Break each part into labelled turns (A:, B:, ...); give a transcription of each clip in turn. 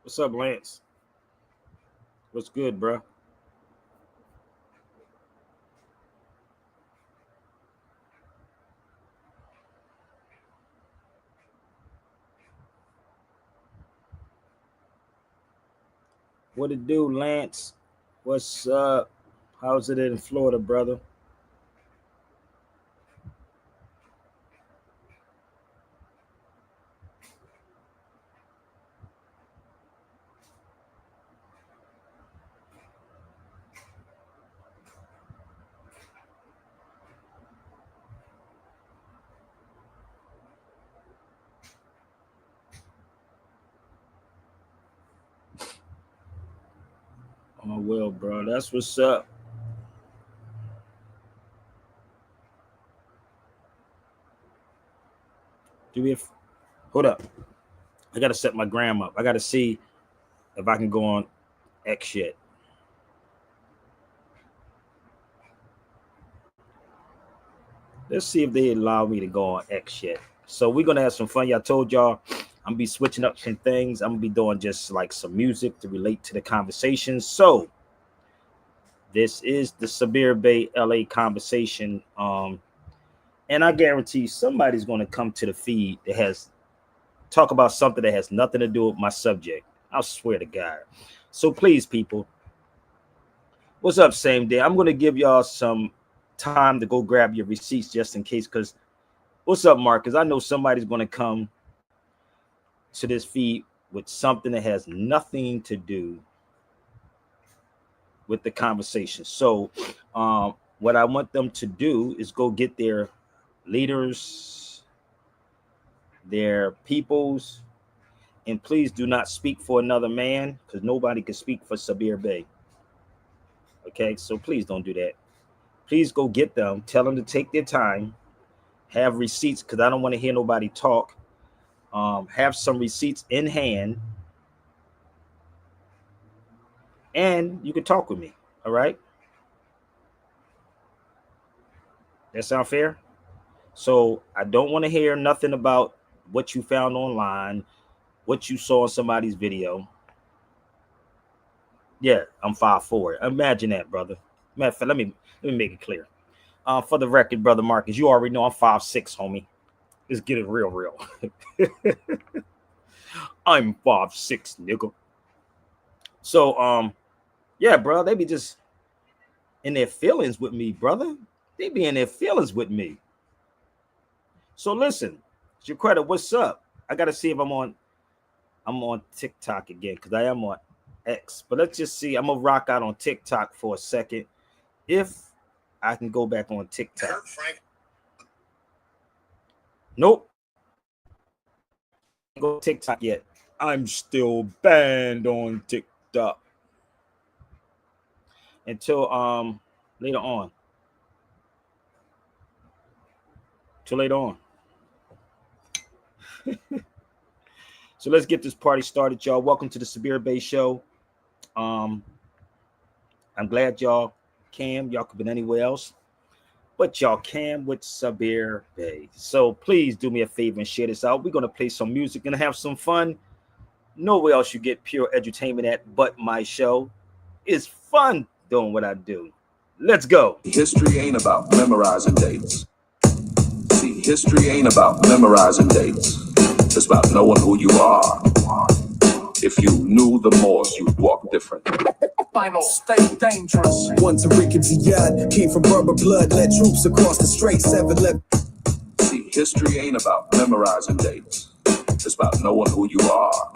A: What's up, Lance? What's good, bro? What it do, Lance? What's up? How's it in Florida, brother? Oh well, bro. That's what's up. Do we have, hold up. I gotta set my gram up. I gotta see if I can go on X shit. Let's see if they allow me to go on X shit. So we're gonna have some fun. Y'all told y'all I'm gonna be switching up some things. I'm gonna be doing just like some music to relate to the conversation. So this is the Sabir Bay LA conversation. And I guarantee somebody's gonna come to the feed that has talk about something that has nothing to do with my subject. I swear to God. So please, people, what's up? Same day. I'm gonna give y'all some time to go grab your receipts just in case. Because what's up, Marcus? I know somebody's gonna come to this feed with something that has nothing to do with the conversation. So, what I want them to do is go get their leaders, their peoples, and please do not speak for another man because nobody can speak for Sabir Bey. Okay, so please don't do that. Please go get them. Tell them to take their time. Have receipts because I don't want to hear nobody talk. Have some receipts in hand, and you can talk with me. All right, that sound fair? So I don't want to hear nothing about what you found online, what you saw in somebody's video. Yeah, I'm 5'4". Imagine that, brother. Matter of fact, let me make it clear. For the record, brother Marcus, you already know I'm 5'6", homie. Let's get it real. I'm 5'6", nigga. So yeah, bro, they be just in their feelings with me, brother. They be in their feelings with me. So listen, Jaquetta, what's up? I gotta see if I'm on TikTok again because I am on X. But let's just see. I'm gonna rock out on TikTok for a second. If I can go back on TikTok. Nope. Go TikTok yet. I'm still banned on TikTok. Until later on. Till later on. So let's get this party started, y'all. Welcome to the Sabir Bay Show. I'm glad y'all came. Y'all could have been anywhere else, but y'all came with Sabir Bay. So please do me a favor and share this out. We're gonna play some music and have some fun. Nowhere else you get pure edutainment at but my show. It's fun doing what I do. Let's go.
B: History ain't about memorizing dates. See, history ain't about memorizing dates. It's about knowing who you are. If you knew the Moors, you'd walk different.
C: Final state dangerous.
D: One Tariq Jihad came from Berber blood, led troops across the strait, 7-11.
B: See, history ain't about memorizing dates. It's about knowing who you are.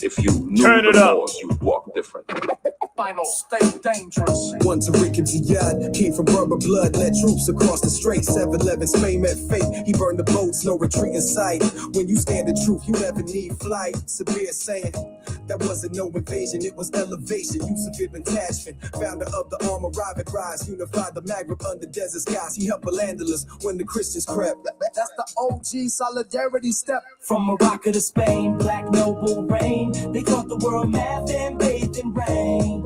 B: If you knew the Moors, you'd walk different.
C: Final state dangerous.
D: One Tariq Jihad came from Berber blood, led troops across the strait, 7-11. Spain met fate, he burned the boats, no retreat in sight. When you stand the truth, you never need flight. Severe saying, that wasn't no invasion, it was elevation. Yusuf ibn Tashfin, founder of the armor private rise, unified the Maghreb under desert skies. He helped Al-Andalus when the Christians crept.
C: That's the OG solidarity step. From Morocco to Spain, black noble reign. They taught the world math and bathed in rain.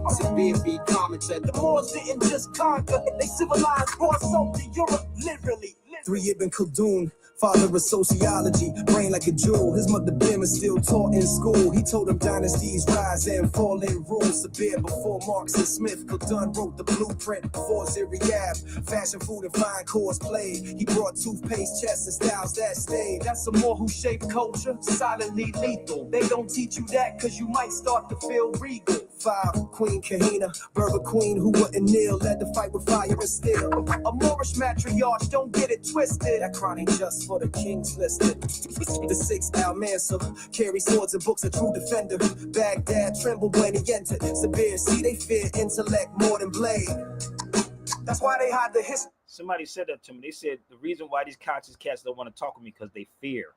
D: Severe be common said
C: The Moors didn't just conquer, they civilized, brought soul to Europe, literally.
D: 3 Ibn Khaldun, Father of sociology, brain like a jewel. His mother Bim is still taught in school. He told him dynasties rise and fall in rules. Severe before Marx and Smith. Dunn wrote the blueprint before Ziriab. Fashion, food, and fine course played. He brought toothpaste, chests, and styles that stayed. That's some more who shape culture, silently lethal. They don't teach you that cause you might start to feel regal. 5, Queen Kahina, Berber Queen who wouldn't kneel. Led the fight with fire and steel. A Moorish matriarch, don't get it twisted. That crown ain't just for the kings listed. The 6th Al-Mansur carry swords and books, a true defender. Baghdad trembled when he entered. Sabir, see they fear intellect more than blade. That's why they hide the history.
A: Somebody said that to me. They said the reason why these conscious cats don't want to talk with me because they fear.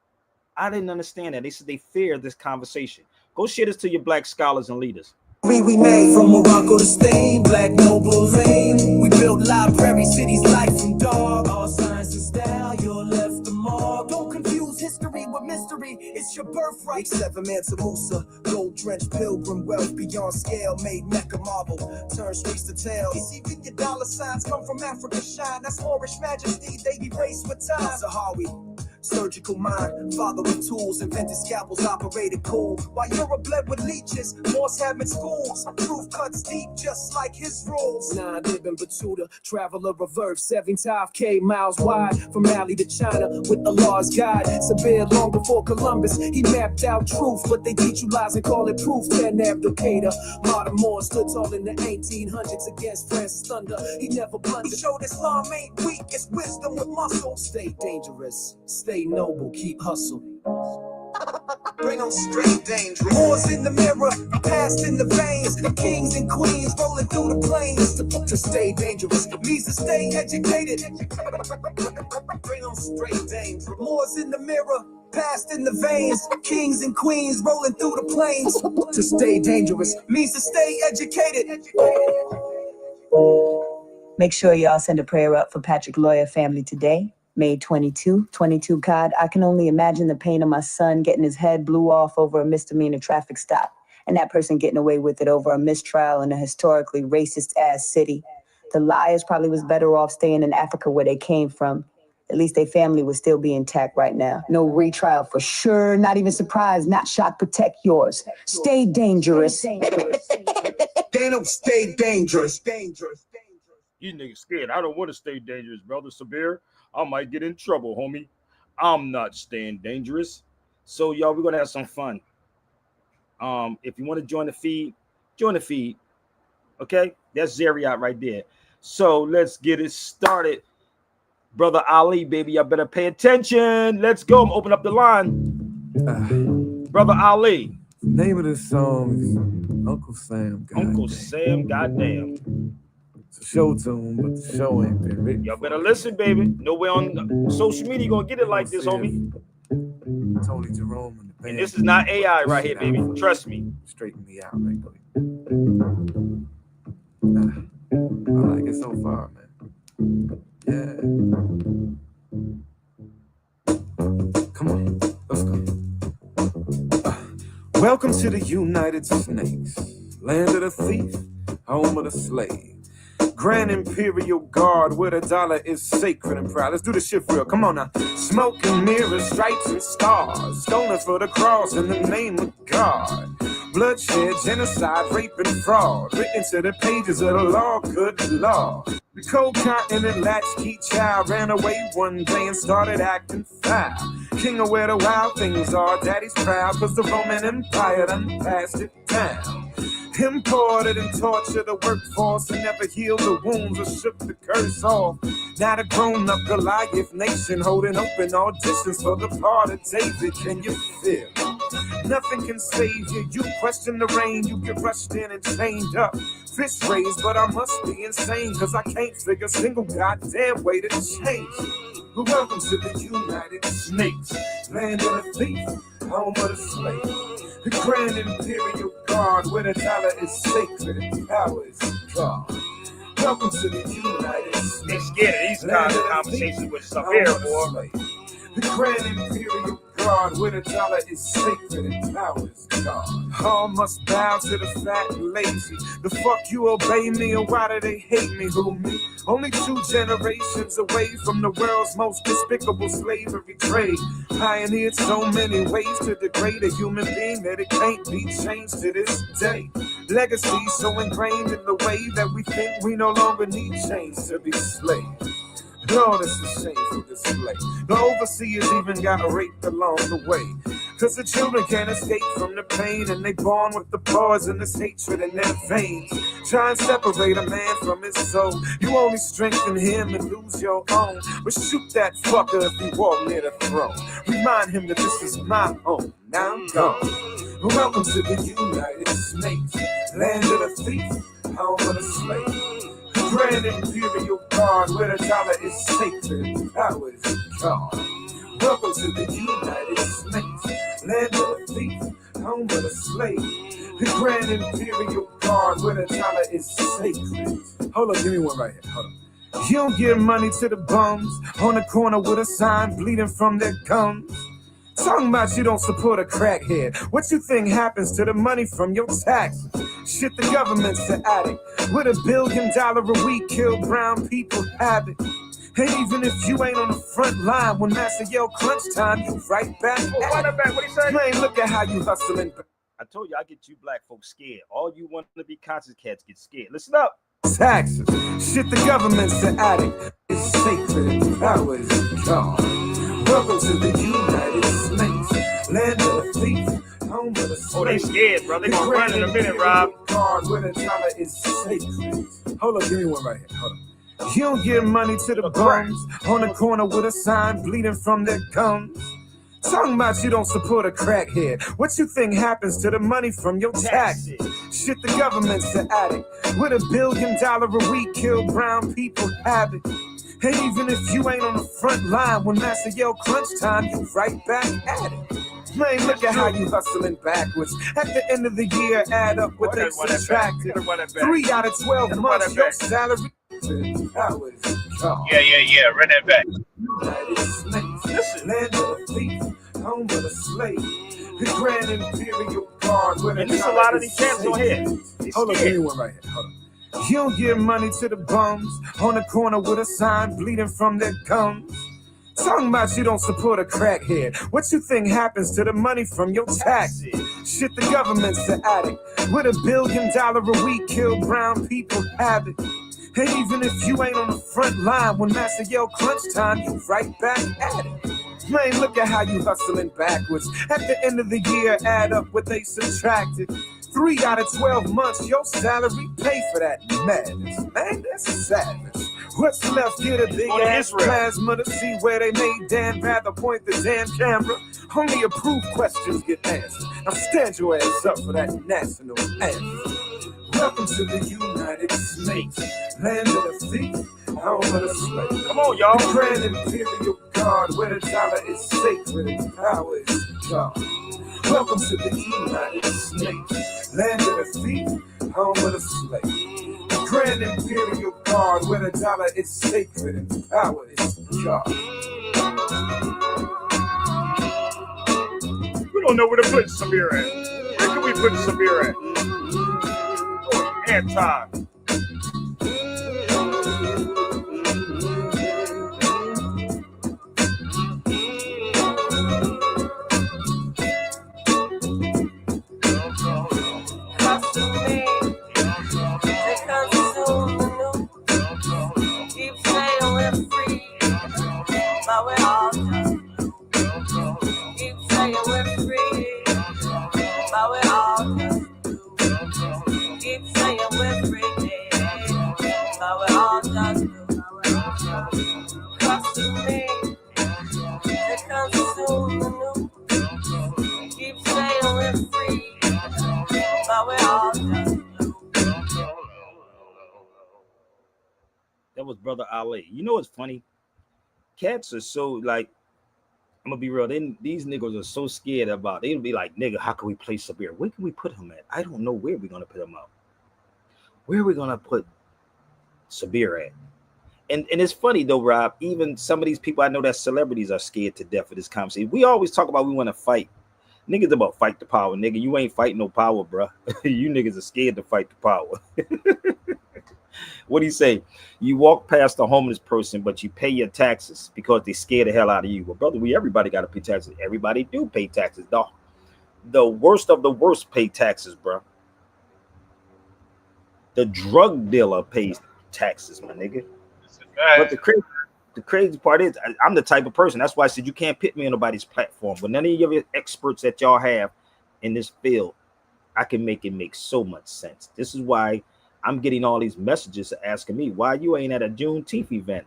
A: I didn't understand that. They said they fear this conversation. Go share this to your black scholars and leaders.
D: We made from Morocco to Spain, black nobles reign. We built libraries, cities life from dog. All science and style, you're left the mark. Don't confuse history with mystery, it's your birthright. 7 Mansa Musa, gold-drenched pilgrim, wealth beyond scale, made Mecca marble, turn streets to tales. You see, when your dollar signs come from Africa shine, that's Moorish majesty, they erase with time. Zahawi, surgical mind, father of tools, invented scalpels, operated cool. While Europe bled with leeches, Morse had schools. Truth cuts deep, just like his rules. 9 Ibn Battuta, traveler of earth, 75K miles wide, from Mali to China, with Allah's guide. Sabir, long before Columbus, he mapped out truth, but they teach you lies and call it proof. 10 Abdulkader, modern Moore stood tall in the 1800s against Francis Thunder. He never blundered. He showed Islam ain't weak, it's wisdom with muscle. Stay dangerous, stay noble, keep hustle. Bring on straight danger. Wars in the mirror, past in the veins. Kings and queens rolling through the plains. To stay dangerous means to stay educated. Bring on straight danger. Wars in the mirror, past in the veins. Kings and queens rolling through the plains. To stay dangerous means to stay educated.
E: Make sure y'all send a prayer up for Patrick Lawyer family today. May 22, God, I can only imagine the pain of my son getting his head blew off over a misdemeanor traffic stop, and that person getting away with it over a mistrial in a historically racist-ass city. The liars probably was better off staying in Africa where they came from. At least their family would still be intact right now. No retrial for sure, not even surprised, not shocked, protect yours. Stay dangerous.
D: They don't stay dangerous.
A: You niggas scared. I don't want to stay dangerous, brother Sabir. I might get in trouble, homie. I'm not staying dangerous. So, y'all, we're going to have some fun. If you want to join the feed, join the feed. Okay? That's Zariat right there. So, let's get it started. Brother Ali, baby, y'all better pay attention. Let's go. Open up the line. Brother Ali.
F: Name of this song is Uncle Sam.
A: Uncle Sam, goddamn.
F: It's a show tune, but the show ain't been written.
A: Y'all better listen, baby. Nowhere on social media gonna get it like this, homie.
F: Tony Jerome and the band.
A: And this is not AI right here, baby. Trust me.
F: Straighten me out right quick. I like it so far, man. Yeah. Come on, let's go. Welcome to the United Snakes, land of the thief, home of the slave. Grand Imperial Guard, where the dollar is sacred and proud. Let's do the shit for real. Come on now. Smoke and mirrors, stripes and stars. Stolen for the cross in the name of God. Bloodshed, genocide, rape and fraud. Written to the pages of the law, good law. The cold continent latchkey child ran away one day and started acting foul. King of where the wild things are, daddy's proud, cause the Roman Empire done passed it down. Imported and tortured the workforce and never healed the wounds or shook the curse off. Now the grown-up Goliath nation holding open auditions for the part of David. Can you feel? Nothing can save you. You question the rain, you get rushed in and chained up. Fish raised, but I must be insane, cause I can't figure a single goddamn way to change it. But welcome to the United Snakes, land of the thief, home of the slave. The Grand Imperial Guard, where the dollar is sacred and power is God. Welcome to the United States.
A: Let's get it. These kinds of conversations with Sabir, boy.
F: The Grand Imperial guard where the dollar is sacred and power is God. All must bow to the fat and lazy. The fuck you obey me or why do they hate me? Who me? Only 2 generations away from the world's most despicable slavery trade. Pioneered so many ways to degrade a human being that it can't be changed to this day. Legacy so ingrained in the way that we think we no longer need chains to be slaves. Lord, it's a shameful display. The overseers even got raped along the way. Cause the children can't escape from the pain, and they born with the poisonous hatred in their veins. Try and separate a man from his soul. You only strengthen him and lose your own. But shoot that fucker if he walk near the throne. Remind him that this is my home. Now I'm gone. Welcome to the United States, land of the thief, home of the slave. Grand Imperial Guard where the dollar is sacred and power is God. Welcome to the United States, land of the thief, home of the slave. The Grand Imperial Guard where the dollar is sacred. Hold up, give me one right here. Hold up. You don't give money to the bums on the corner with a sign bleeding from their gums. Talking about you don't support a crackhead. What you think happens to the money from your taxes? Shit, the government's the addict. With $1 billion a week, kill brown people habit. And even if you ain't on the front line, when Master yell crunch time, you right back.
A: What he say?
F: Man, look at how you hustling.
A: I told you I get you black folks scared. All you want to be conscious cats get scared. Listen up.
F: Taxes. Shit, the government's the addict. It's sacred and power is God. Welcome to the United States, land of the thief, home of the slave.
A: Oh, they scared, bro. They gonna run in a minute, Rob.
F: Guard where the dollar is sacred. Hold up, give me one right here. Hold up. You don't give money to the bums on the corner with a sign bleeding from their gums. Talking about you don't support a crackhead. What you think happens to the money from your taxes? Shit, the government's the addict. With $1 billion a week, kill brown people habit. And even if you ain't on the front line, when Master yell crunch time, you right back at it. Man, look at how you hustling backwards. At the end of the year, add up what they subtracted. 3 out of 12 months, your salary.
A: Yeah, run that back.
F: Listen, land of the thief, home of the slave. The Grand Imperial Guard.
A: And there's a lot of these cats on here.
F: Hold on, give me one right here. Hold on. You don't give money to the bums on the corner with a sign bleeding from their gums. Talking about you don't support a crackhead. What you think happens to the money from your taxes? Shit, the government's the addict. With $1 billion a week, kill brown people habit. And even if you ain't on the front line, when Master yell crunch time, you right back at it. Man, look at how you hustling backwards. At the end of the year, add up what they subtracted. 3 out of 12 months, your salary pay for that madness. Man, that's savage. What's left? Get a big ass plasma to see where they made Dan Rather point the damn camera. Only approved questions get answered. Now stand your ass up for that national anthem. Welcome to the United States, land of the thief, home of the slave.
A: Come on, y'all.
F: The Grand Imperial Guard, where the dollar is sacred and power is God. Welcome to the United States, land of the thief, home of the slave. The Grand Imperial Guard, where the dollar is sacred and power is God.
A: We don't know where to put Samir at. Where can we put Samir at? Oh, anti. That was Brother Ali. You know what's funny? Cats are so like, I'm gonna be real. These niggas are so scared about. They'll be like, nigga, how can we play Sabir? Where can we put him at? I don't know where we're gonna put him out. Where are we gonna put Sabir at? And it's funny though, Rob. Even some of these people I know that celebrities are scared to death of this conversation. We always talk about we want to fight. Niggas about fight the power, nigga. You ain't fighting no power, bro. You niggas are scared to fight the power. What do you say? You walk past a homeless person, but you pay your taxes because they scare the hell out of you. Well, brother, everybody got to pay taxes. Everybody do pay taxes. The worst of the worst pay taxes, bro. The drug dealer pays taxes, my nigga. But the crazy part is, I'm the type of person. That's why I said you can't pit me on nobody's platform. But none of your experts that y'all have in this field, I can make it make so much sense. This is why I'm getting all these messages asking me why you ain't at a Juneteenth event.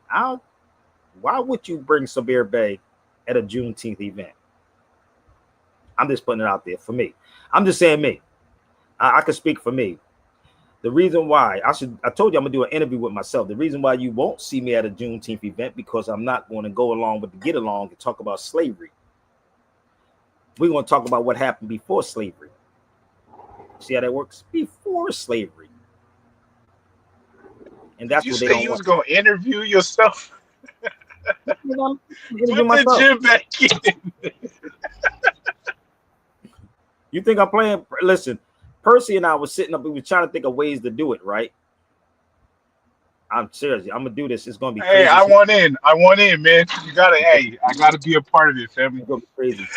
A: Why would you bring Sabir Bay at a Juneteenth event? I'm just putting it out there for me. I'm just saying me. I can speak for me. The reason why I told you I'm gonna do an interview with myself. The reason why you won't see me at a Juneteenth event because I'm not going to go along with the get along and talk about slavery. We're going to talk about what happened before slavery. See how that works? Before slavery. And that's
G: You
A: what they
G: say
A: don't
G: you was
A: want.
G: gonna interview yourself?
A: You know,
G: Put the gym back in.
A: You think I'm playing? Listen, Percy and I was sitting up. We were trying to think of ways to do it, right? I'm serious. I'm gonna do this. It's gonna be
G: Hey,
A: crazy.
G: I want in. I want in, man. You gotta. Hey, I gotta be a part of this, family.
A: It's gonna be crazy.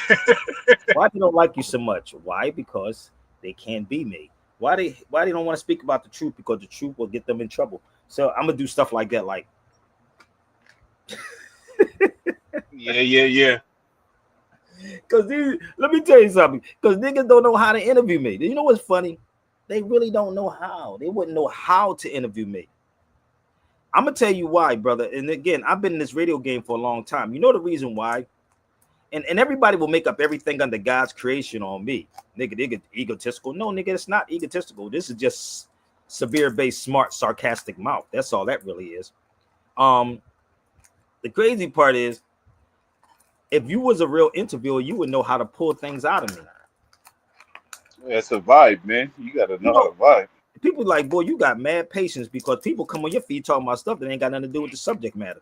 A: Why they don't like you so much? Why? Because they can't be me. Why they don't want to speak about the truth? Because the truth will get them in trouble. So I'm gonna do stuff like that, like
G: Yeah.
A: because let me tell you something. Because niggas don't know how to interview me. You know what's funny? They really don't know how. They wouldn't know how to interview me. I'm gonna tell you why, brother. And again, I've been in this radio game for a long time. You know the reason why? And everybody will make up everything under God's creation on me. Nigga, they get egotistical. No, nigga, it's not egotistical. This is just severe based, smart, sarcastic mouth. That's all that really is. The crazy part is, if you was a real interviewer, you would know how to pull things out of me.
G: That's a vibe, man. You gotta
A: You
G: know how
A: know,
G: to vibe.
A: people like, boy, you got mad patience because people come on your feed talking about stuff that ain't got nothing to do with the subject matter.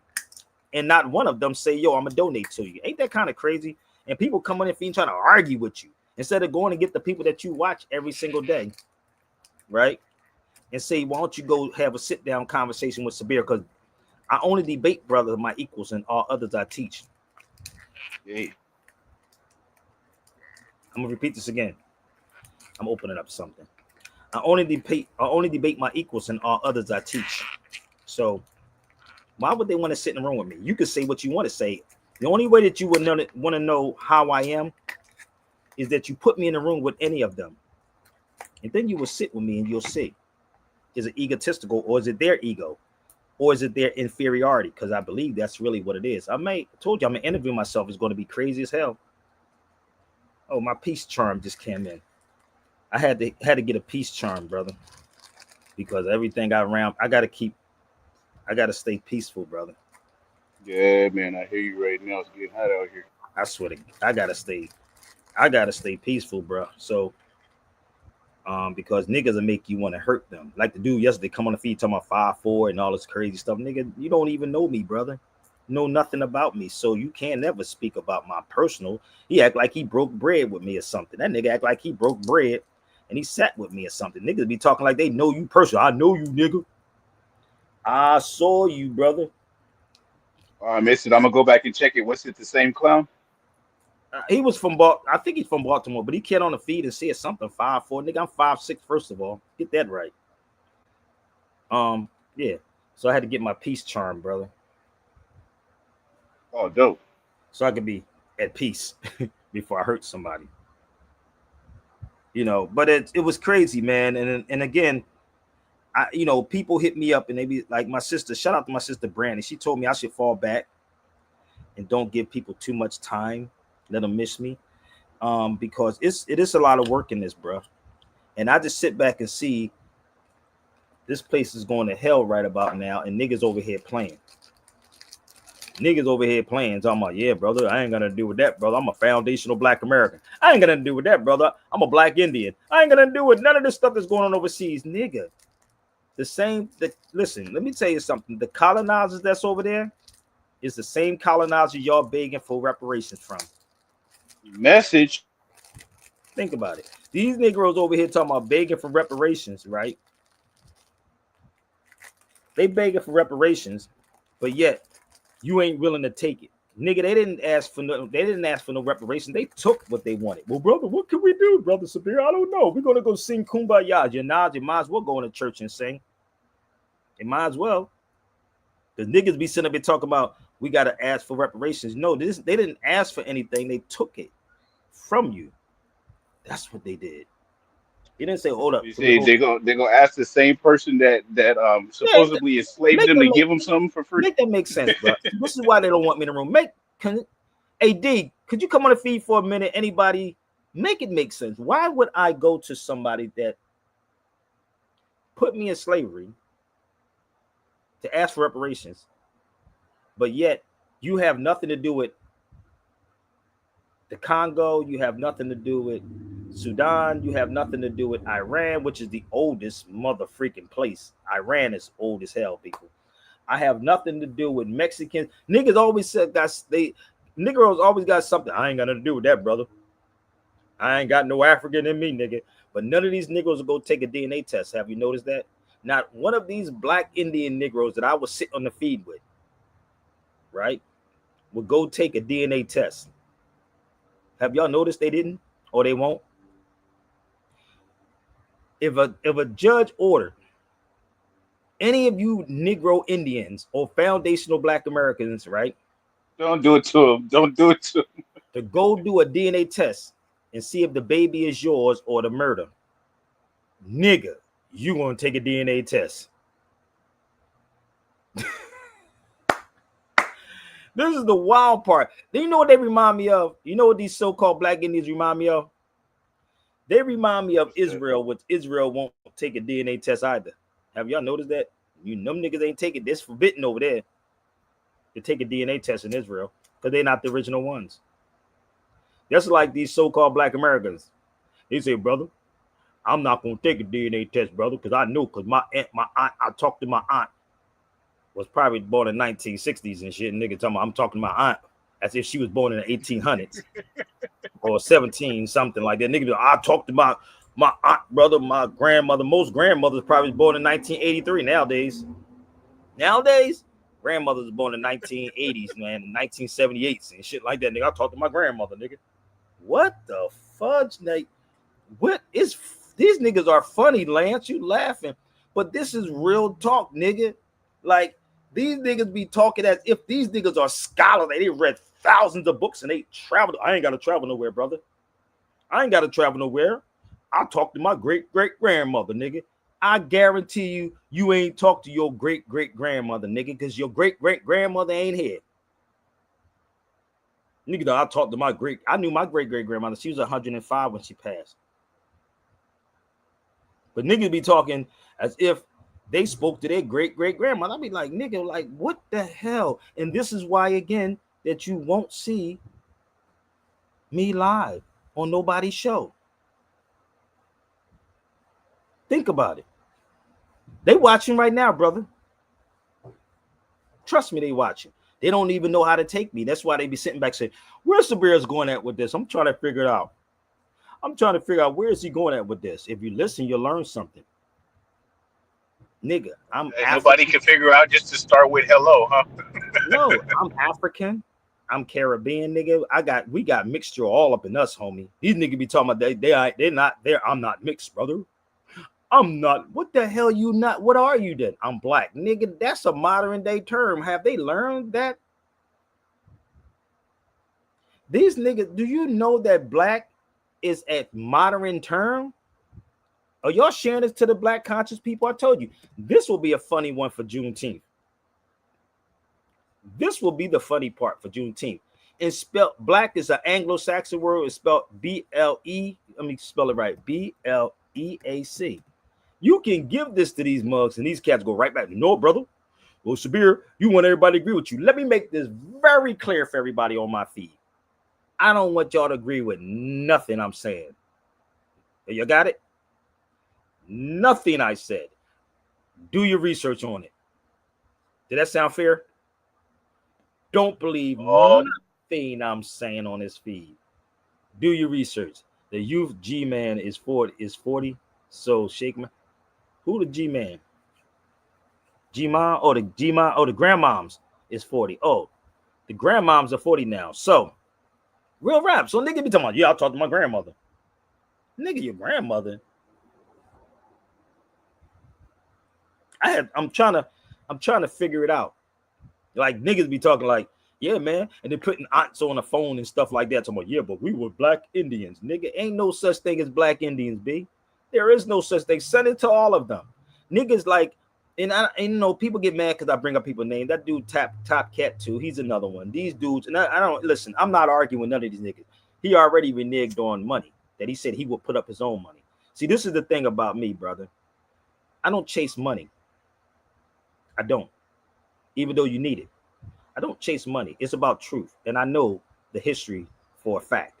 A: And not one of them say, yo, I'm gonna donate to you. Ain't that kind of crazy? And people come on your feed trying to argue with you instead of going to get the people that you watch every single day, right? And say, why don't you go have a sit-down conversation with Sabir? Because I only debate, brother, my equals, and all others I teach.
G: Yeah.
A: I'm gonna repeat this again. I'm opening up something. I only debate my equals and all others I teach. So why would they want to sit in the room with me? You can say what you want to say. The only way that you would want to know how I am is that you put me in the room with any of them. And then you will sit with me and you'll see. Is it egotistical or is it their ego? Or is it their inferiority? Because I believe that's really what it is. I told you I'm gonna interview myself is going to be crazy as hell. Oh, my peace charm just came in. I had to get a peace charm, brother. Because everything I gotta stay peaceful, brother.
G: Yeah, man. I hear you right now. It's getting hot out here.
A: I swear to I gotta stay peaceful, bro. So because niggas will make you want to hurt them. Like the dude yesterday come on the feed talking about 5'4" and all this crazy stuff. Nigga, you don't even know me, brother. Know nothing about me. So you can't never speak about my personal. He act like he broke bread with me or something. That nigga act like he broke bread and he sat with me or something. Niggas be talking like they know you personal. I know you, nigga. I saw you, brother.
G: Listen, I'm gonna go back and check it. What's it? The same clown?
A: He was from I think he's from Baltimore, but he came on the feed and said something 5'4". Nigga, I'm 5'6", first of all. Get that right. Yeah. So I had to get my peace charm, brother.
G: Oh, dope.
A: So I could be at peace before I hurt somebody. You know, but it was crazy, man. And again, people hit me up and they be like, my sister, shout out to my sister Brandy. She told me I should fall back and don't give people too much time. Let them miss me. Because it is a lot of work in this, bro. And I just sit back and see this place is going to hell right about now, and niggas over here playing. Talking about, yeah, brother, I ain't gonna do with that, brother. I'm a foundational Black American. I ain't gonna do with that, brother. I'm a Black Indian. I ain't gonna do with none of this stuff that's going on overseas, nigga. The same. Listen, let me tell you something. The colonizers that's over there is the same colonizer y'all begging for reparations from.
G: Message.
A: Think about it. These Negroes over here talking about begging for reparations, right? They begging for reparations, but yet you ain't willing to take it. Nigga, they didn't ask for no. They didn't ask for no reparations. They took what they wanted. Well, brother, what can we do, brother Sabir? I don't know. We're gonna go sing Kumbaya. You might as well go into church and sing. You might as well. The niggas be sitting up here talking about we gotta ask for reparations. No, they didn't ask for anything. They took it from you. That's what they did. He didn't say, hold up.
G: You
A: So we
G: say
A: hold
G: they're gonna ask the same person that
A: yeah,
G: supposedly enslaved
A: make
G: them
A: that
G: to
A: make
G: give them something for free.
A: make that make sense, bro. This is why they don't want me in the room. AD, could you come on the feed for a minute? Anybody, make it make sense. Why would I go to somebody that put me in slavery to ask for reparations, but yet you have nothing to do with the Congo, you have nothing to do with Sudan, you have nothing to do with Iran, which is the oldest mother freaking place. Iran is old as hell, people. I have nothing to do with Mexicans. Niggas always said Negroes always got something. I ain't got nothing to do with that, brother. I ain't got no African in me, nigga. But none of these Negroes will go take a DNA test. Have you noticed that? Not one of these black Indian Negroes that I would sit on the feed with, right, would go take a DNA test. Have y'all noticed they didn't or they won't? If a judge ordered any of you Negro Indians or foundational black Americans, right,
G: Don't do it to them. Don't do it to them.
A: to go do a DNA test and see if the baby is yours or the murder, nigga, you gonna take a DNA test. This is the wild part. Do you know what they remind me of? You know what these so-called black Indians remind me of? They remind me of Israel, which Israel won't take a DNA test either. Have y'all noticed that? You them niggas ain't taking this forbidden over there to take a DNA test in Israel because they're not the original ones. Just like these so-called black Americans. They say, brother, I'm not gonna take a DNA test, brother, because I know because my aunt, I talked to my aunt, was probably born in 1960s and shit. And nigga talking about I'm talking to my aunt as if she was born in the 1800s or 17 something like that. Nigga, I talked to my aunt, brother, my grandmother. Most grandmothers probably born in 1983 nowadays. Nowadays, grandmothers born in 1980s, man, 1978s and shit like that. Nigga, I talked to my grandmother, nigga. What the fudge, Nate? What is these niggas are funny, Lance? You laughing, but this is real talk, nigga. Like these niggas be talking as if these niggas are scholars. They read thousands of books and they traveled. I ain't got to travel nowhere, brother. I ain't got to travel nowhere. I talked to my great grandmother, nigga. I guarantee you, you ain't talked to your great grandmother, nigga, because your great grandmother ain't here. Nigga, I talked to I knew my great grandmother. She was 105 when she passed. But niggas be talking as if they spoke to their great grandmother. I'd be like, nigga, like, what the hell? And this is why, again, that you won't see me live on nobody's show. Think about it. They watching right now, brother. Trust me, they watching. They don't even know how to take me. That's why they be sitting back saying, where's the Bears going at with this? I'm trying to figure it out. I'm trying to figure out where is he going at with this. If you listen, you'll learn something. Nigga, I'm
G: And
A: African.
G: nobody can figure out just to start with hello, huh?
A: No, I'm African. I'm Caribbean, nigga. We got mixture all up in us, homie. These niggas be talking about they're not there. I'm not mixed, brother. I'm not. What the hell you not? What are you then? I'm black, nigga. That's a modern day term. Have they learned that? These niggas, do you know that black is a modern term? Are y'all sharing this to the black conscious people? I told you this will be a funny one for Juneteenth. This will be the funny part for Juneteenth. And spelled black is an Anglo-Saxon word. It's spelled B-L-E. Let me spell it right. B-L-E-A-C. You can give this to these mugs, and these cats go right back. No, brother. Well, Sabir, you want everybody to agree with you. Let me make this very clear for everybody on my feed. I don't want y'all to agree with nothing I'm saying. You got it? Nothing I said. Do your research on it. Did that sound fair? Don't believe
G: Oh,
A: nothing I'm saying on this feed. Do your research. The youth G man is 40. So shake my who the G man? G mom? Oh, the G mom, oh, the grandmoms is 40. Oh, the grandmoms are 40 now. So real rap. So nigga be talking about, yeah, I'll talk to my grandmother. Nigga, your grandmother. I'm trying to figure it out. Like niggas be talking like, yeah, man, and then putting aunts on the phone and stuff like that. Talking about, yeah, but we were black Indians. Nigga, ain't no such thing as black Indians, B. There is no such thing. Send it to all of them. Niggas like, and you know, people get mad because I bring up people's name. That dude Top Cat too. He's another one. These dudes, and I don't listen. I'm not arguing with none of these niggas. He already reneged on money that he said he would put up his own money. See, this is the thing about me, brother. I don't chase money. I don't, even though you need it. I don't chase money. It's about truth. And I know the history for a fact.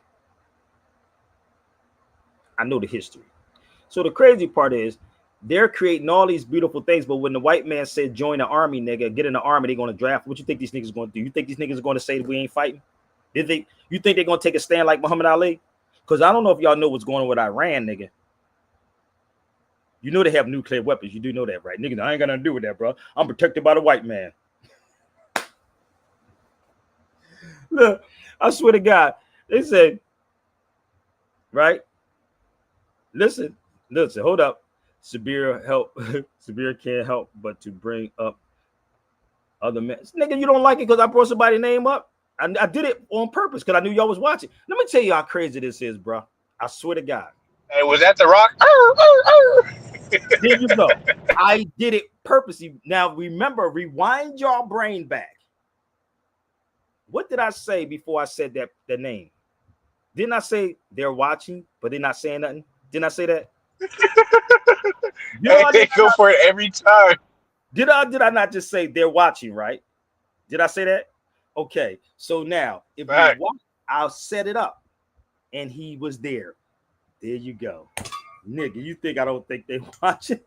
A: I know the history. So the crazy part is they're creating all these beautiful things, but when the white man said join the army, nigga, get in the army, they're going to draft. What you think these niggas going to do? You think these niggas are going to say that we ain't fighting? You think they're going to take a stand like Muhammad Ali? Because I don't know if y'all know what's going on with Iran, nigga. You know they have nuclear weapons. You do know that, right? Nigga, I ain't got nothing to do with that, bro. I'm protected by the white man. Look, I swear to God, they said, right? Listen, hold up. Sabir can't help but to bring up other men. Nigga, you don't like it because I brought somebody's name up? I did it on purpose because I knew y'all was watching. Let me tell you how crazy this is, bro. I swear to God.
G: hey, was that the Rock?
A: There you go. I did it purposely. Now, remember, rewind your brain back. What did I say before I said that name? Didn't I say they're watching, but they're not saying nothing? Didn't I say that?
G: Hey, they go for it every time.
A: Did I not just say they're watching, right? Did I say that? Okay. So now, if you watch, I'll set it up. And he was there. There you go. Nigga, you think I don't think they watching?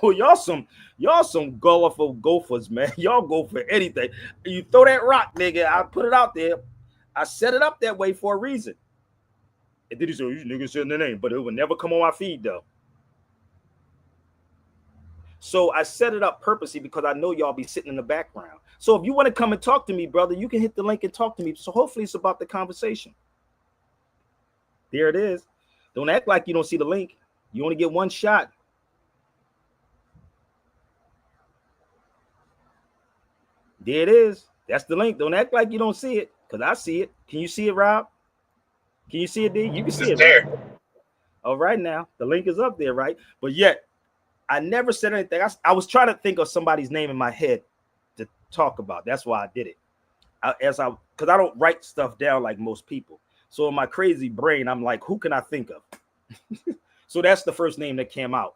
A: Well, y'all some colorful gophers, man. Y'all go for anything. You throw that rock, nigga. I put it out there. I set it up that way for a reason. And then he said, you niggas said the name, but it would never come on my feed, though. So I set it up purposely because I know y'all be sitting in the background. So if you want to come and talk to me, brother, you can hit the link and talk to me. So hopefully it's about the conversation. There it is. Don't act like you don't see the link. You only get one shot. There it is. That's the link. Don't act like you don't see it, because I see it. Can you see it, Rob? Can you see it, D? You can see it.
G: There.
A: Right? All right, now. The link is up there, right? But yet, I never said anything. I was trying to think of somebody's name in my head to talk about. That's why I did it. Because I don't write stuff down like most people. So in my crazy brain, I'm like, who can I think of? So that's the first name that came out.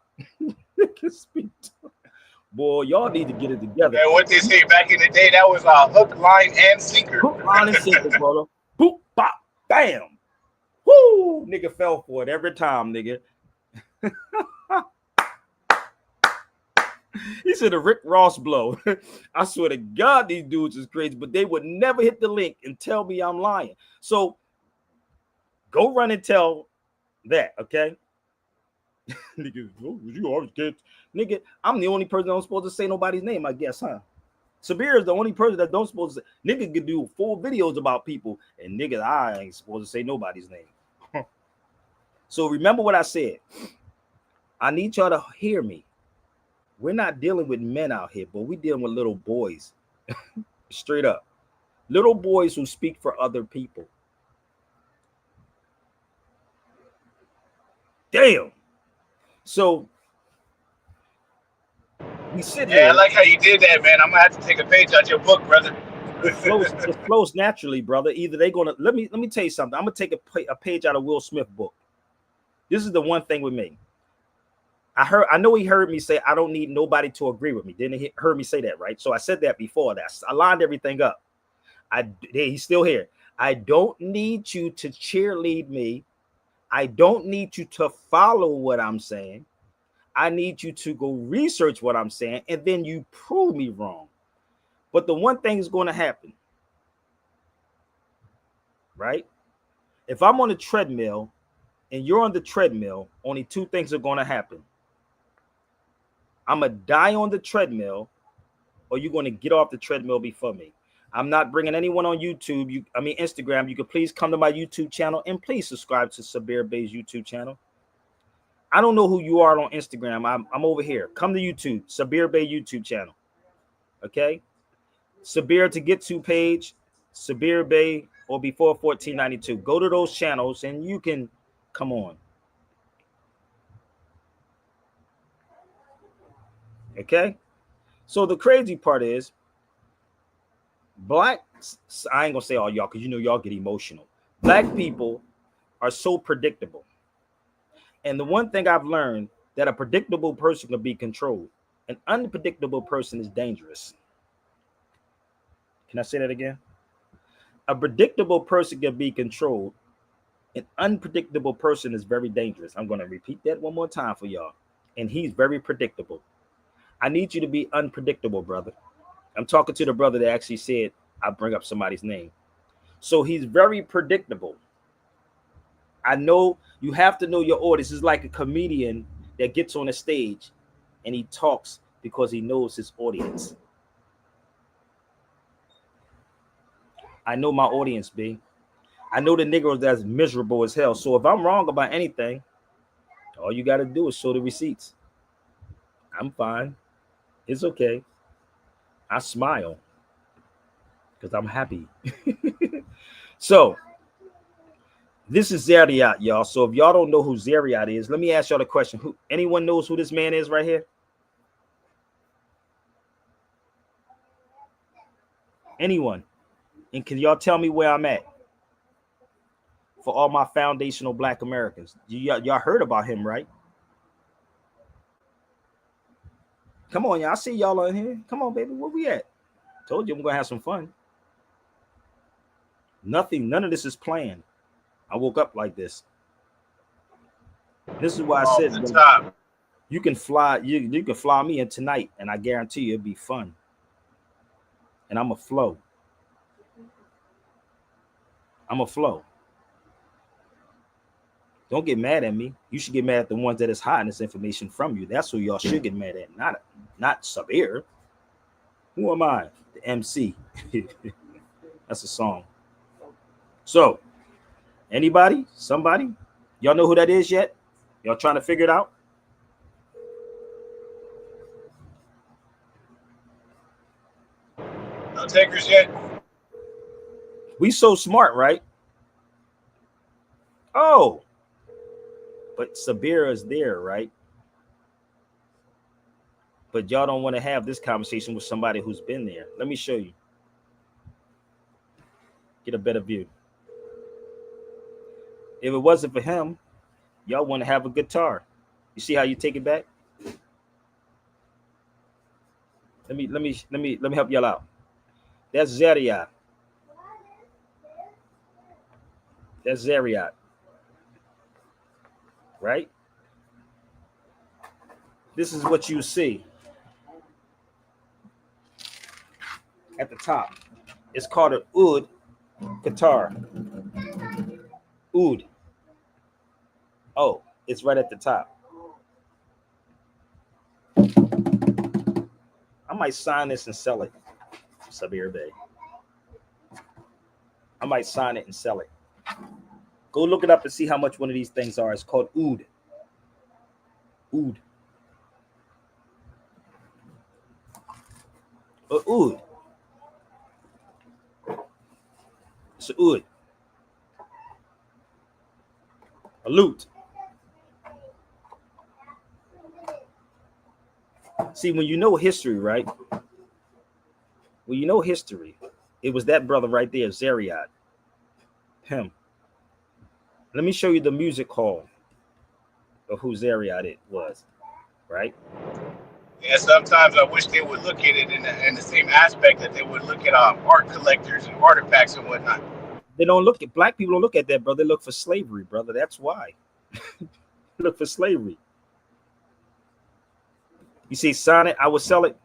A: Boy, y'all need to get it together.
G: And what they say back in the day, that was a hook, line, and sinker.
A: Hook, line, and sinker, brother. Boop, bop, bam. Woo! Nigga fell for it every time, nigga. He said a Rick Ross blow. I swear to God, these dudes is crazy, but they would never hit the link and tell me I'm lying. So go run and tell that, okay? Nigga, you always get. Nigga, I'm the only person that's supposed to say nobody's name, I guess, huh? Sabir is the only person that don't supposed to say. Nigga could do full videos about people, and nigga, I ain't supposed to say nobody's name. So remember what I said. I need y'all to hear me. We're not dealing with men out here, but we're dealing with little boys. Straight up. Little boys who speak for other people. Damn. So we sit here.
G: Yeah, I like how you did that, man. I'm gonna have to take a page out your book, brother.
A: It flows naturally, brother. Either they're gonna let me tell you something. I'm gonna take a page out of Will Smith's book. This is the one thing with me. I know he heard me say I don't need nobody to agree with me. Didn't he heard me say that, right? So I said that before that. I lined everything up. He's still here. I don't need you to cheerlead me. I don't need you to follow what I'm saying. I need you to go research what I'm saying, and then you prove me wrong. But the one thing is going to happen, right? If I'm on a treadmill and you're on the treadmill, only two things are going to happen. I'm going to die on the treadmill, or you're going to get off the treadmill before me. I'm not bringing anyone on YouTube. Instagram. You could please come to my YouTube channel and please subscribe to Sabir Bey's YouTube channel. I don't know who you are on Instagram. I'm over here. Come to YouTube, Sabir Bey YouTube channel. Okay? Sabir to get to page, Sabir Bey or before 1492. Go to those channels and you can come on. Okay? So the crazy part is, black, I ain't gonna say all y'all because you know y'all get emotional. Black people are so predictable. And the one thing I've learned, that a predictable person can be controlled. An unpredictable person is dangerous. Can I say that again? A predictable person can be controlled. An unpredictable person is very dangerous. I'm going to repeat that one more time for y'all. And he's very predictable. I need you to be unpredictable, brother. I'm talking to the brother that actually said I bring up somebody's name. So he's very predictable. I know you have to know your audience. It's like a comedian that gets on a stage and he talks because he knows his audience. I know my audience, B. I know the Negroes that's miserable as hell. So if I'm wrong about anything, all you got to do is show the receipts. I'm fine. It's okay. I smile because I'm happy. So this is Zariat, y'all. So if y'all don't know who Zariat is, let me ask y'all the question. Anyone knows who this man is right here? Anyone? And can y'all tell me where I'm at? For all my foundational Black Americans. Y'all heard about him, right? Come on, y'all. I see y'all on here. Come on, baby. Where we at? Told you I'm going to have some fun. None of this is planned. I woke up like this. This is why I said you can fly. You can fly me in tonight, and I guarantee you it'll be fun. And I'm a flow. Don't get mad at me. You should get mad at the ones that is hiding this information from you. That's who y'all should get mad at. Not Sabir. Who am I? The MC. That's a song. So, anybody? Somebody? Y'all know who that is yet? Y'all trying to figure it out?
G: No takers yet?
A: We so smart, right? Oh, but Sabir is there, right? But y'all don't want to have this conversation with somebody who's been there. Let me show you. Get a better view. If it wasn't for him, y'all want to have a guitar. You see how you take it back? Let me help y'all out. That's Zariat. That's Zariat. Right? This is what you see at the top. It's called an oud guitar. Oud. Oh, it's right at the top. I might sign this and sell it. Sabir Bey. I might sign it and sell it. Go look it up and see how much one of these things are. It's called oud. Oud. Oud. It's an oud. A lute. See, when you know history, right? When you know history, it was that brother right there, Zariat. Him. Let me show you the music hall of who Zariat it was, right?
G: Yeah, sometimes I wish they would look at it in the same aspect that they would look at art collectors and artifacts and whatnot.
A: They don't look at, black people don't look at that, brother. They look for slavery, brother. That's why. Look for slavery. You see, sign it, I will sell it.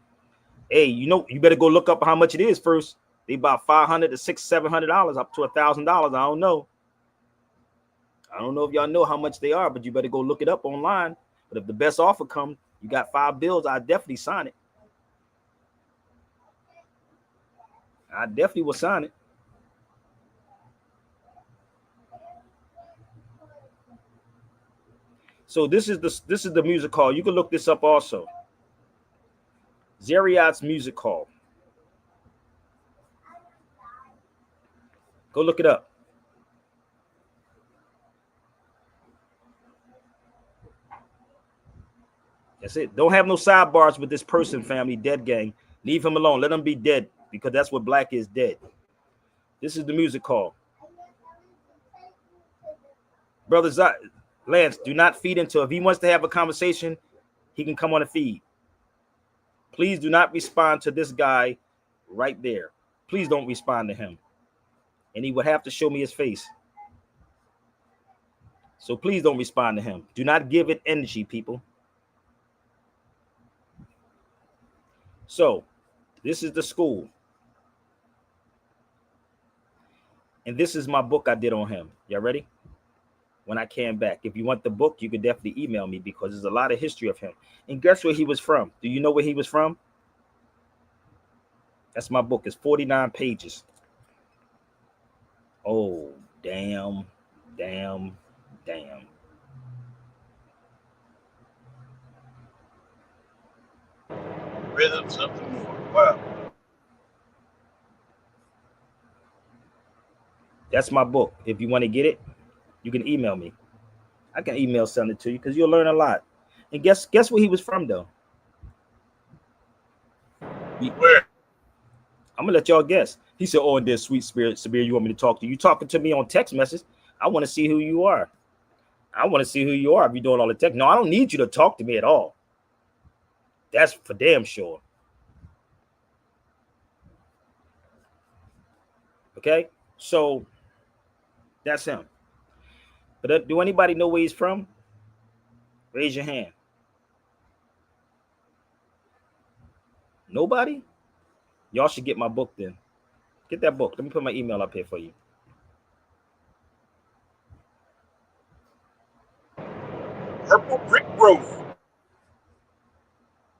A: Hey, you know, you better go look up how much it is first. They about $500 to $700, up to $1,000. I don't know. I don't know if y'all know how much they are, but you better go look it up online. But if the best offer comes, you got 5 bills, I definitely sign it. I definitely will sign it. So this is the music hall. You can look this up also. Zariat's Music Hall. Go look it up. That's it. Don't have no sidebars with this person, family. Dead gang. Leave him alone. Let him be dead, because that's what black is, dead. This is the music hall. Brother Lance, do not feed into. If he wants to have a conversation, he can come on a feed. Please do not respond to this guy right there. Please don't respond to him. And he would have to show me his face. So please don't respond to him. Do not give it energy, people. So this is the school. And this is my book I did on him. Y'all ready? When I came back. If you want the book, you could definitely email me, because there's a lot of history of him. And guess where he was from? Do you know where he was from? That's my book. It's 49 pages. Oh, damn.
G: Rhythms of the Moor. Wow.
A: That's my book. If you want to get it, you can email me. I can email send it to you, because you'll learn a lot. And guess where he was from, though?
G: Where?
A: I'm gonna let y'all guess. He said, "Oh, and there's Sweet Spirit, Sabir. You want me to talk to you? You talking to me on text message? I want to see who you are. I want to see who you are. If you're doing all the text, no, I don't need you to talk to me at all. That's for damn sure. Okay, so that's him. But do anybody know where he's from? Raise your hand. Nobody? Y'all should get my book then. Get that book. Let me put my email up here for you.
G: Purple Brick Grove.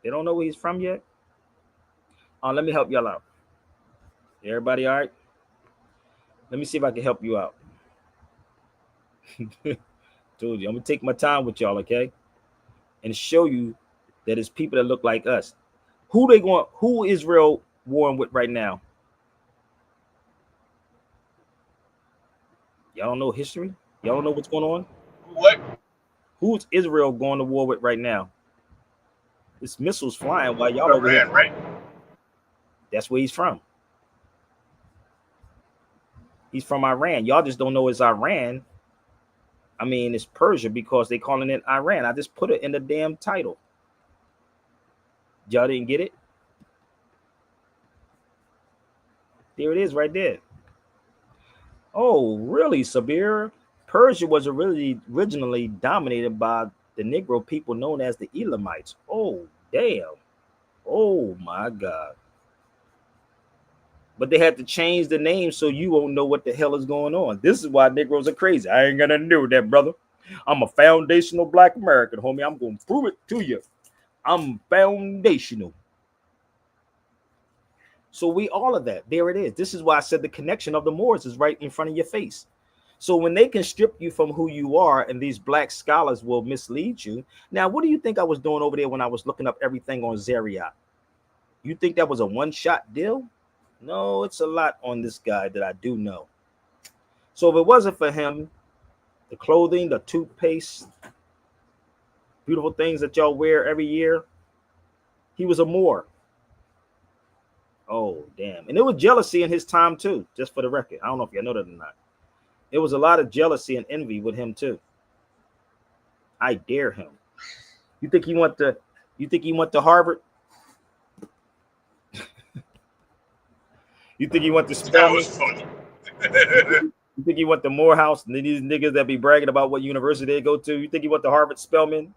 A: They don't know where he's from yet? Let me help y'all out. Everybody all right? Let me see if I can help you out. Told you, I'm gonna take my time with y'all, okay? And show you that it's people that look like us. Who Israel warring with right now? Y'all don't know history? Y'all don't know what's going on?
G: What?
A: Who's Israel going to war with right now? It's missiles flying while y'all over
G: Iran,
A: here.
G: right?
A: That's where he's from. He's from Iran. Y'all just don't know it's Iran. I mean, it's Persia, because they calling it Iran. I just put it in the damn title. Y'all didn't get it? There it is right there. Oh, really, Sabir? Persia was originally dominated by the Negro people known as the Elamites. Oh, damn. Oh, my God. But they had to change the name so you won't know what the hell is going on. This is why Negroes are crazy. I ain't gonna do that, brother. I'm a foundational Black American, homie. I'm gonna prove it to you. I'm foundational. So we all of that. There it is. This is why I said the connection of the Moors is right in front of your face. So when they can strip you from who you are, and these black scholars will mislead you. Now, what do you think I was doing over there when I was looking up everything on Zariat? You think that was a one-shot deal? No, it's a lot on this guy that I do know. So if it wasn't for him, the clothing, the toothpaste, beautiful things that y'all wear every year, he was a Moor. Oh, damn. And there was jealousy in his time too, just for the record. I don't know if y'all know that or not. There was a lot of jealousy and envy with him too. I dare him. You think he went to Harvard? You think he went to
G: That
A: Spelman?
G: was funny.
A: You think he went to Morehouse? And these niggas that be bragging about what university they go to, you think he went to Harvard, Spelman,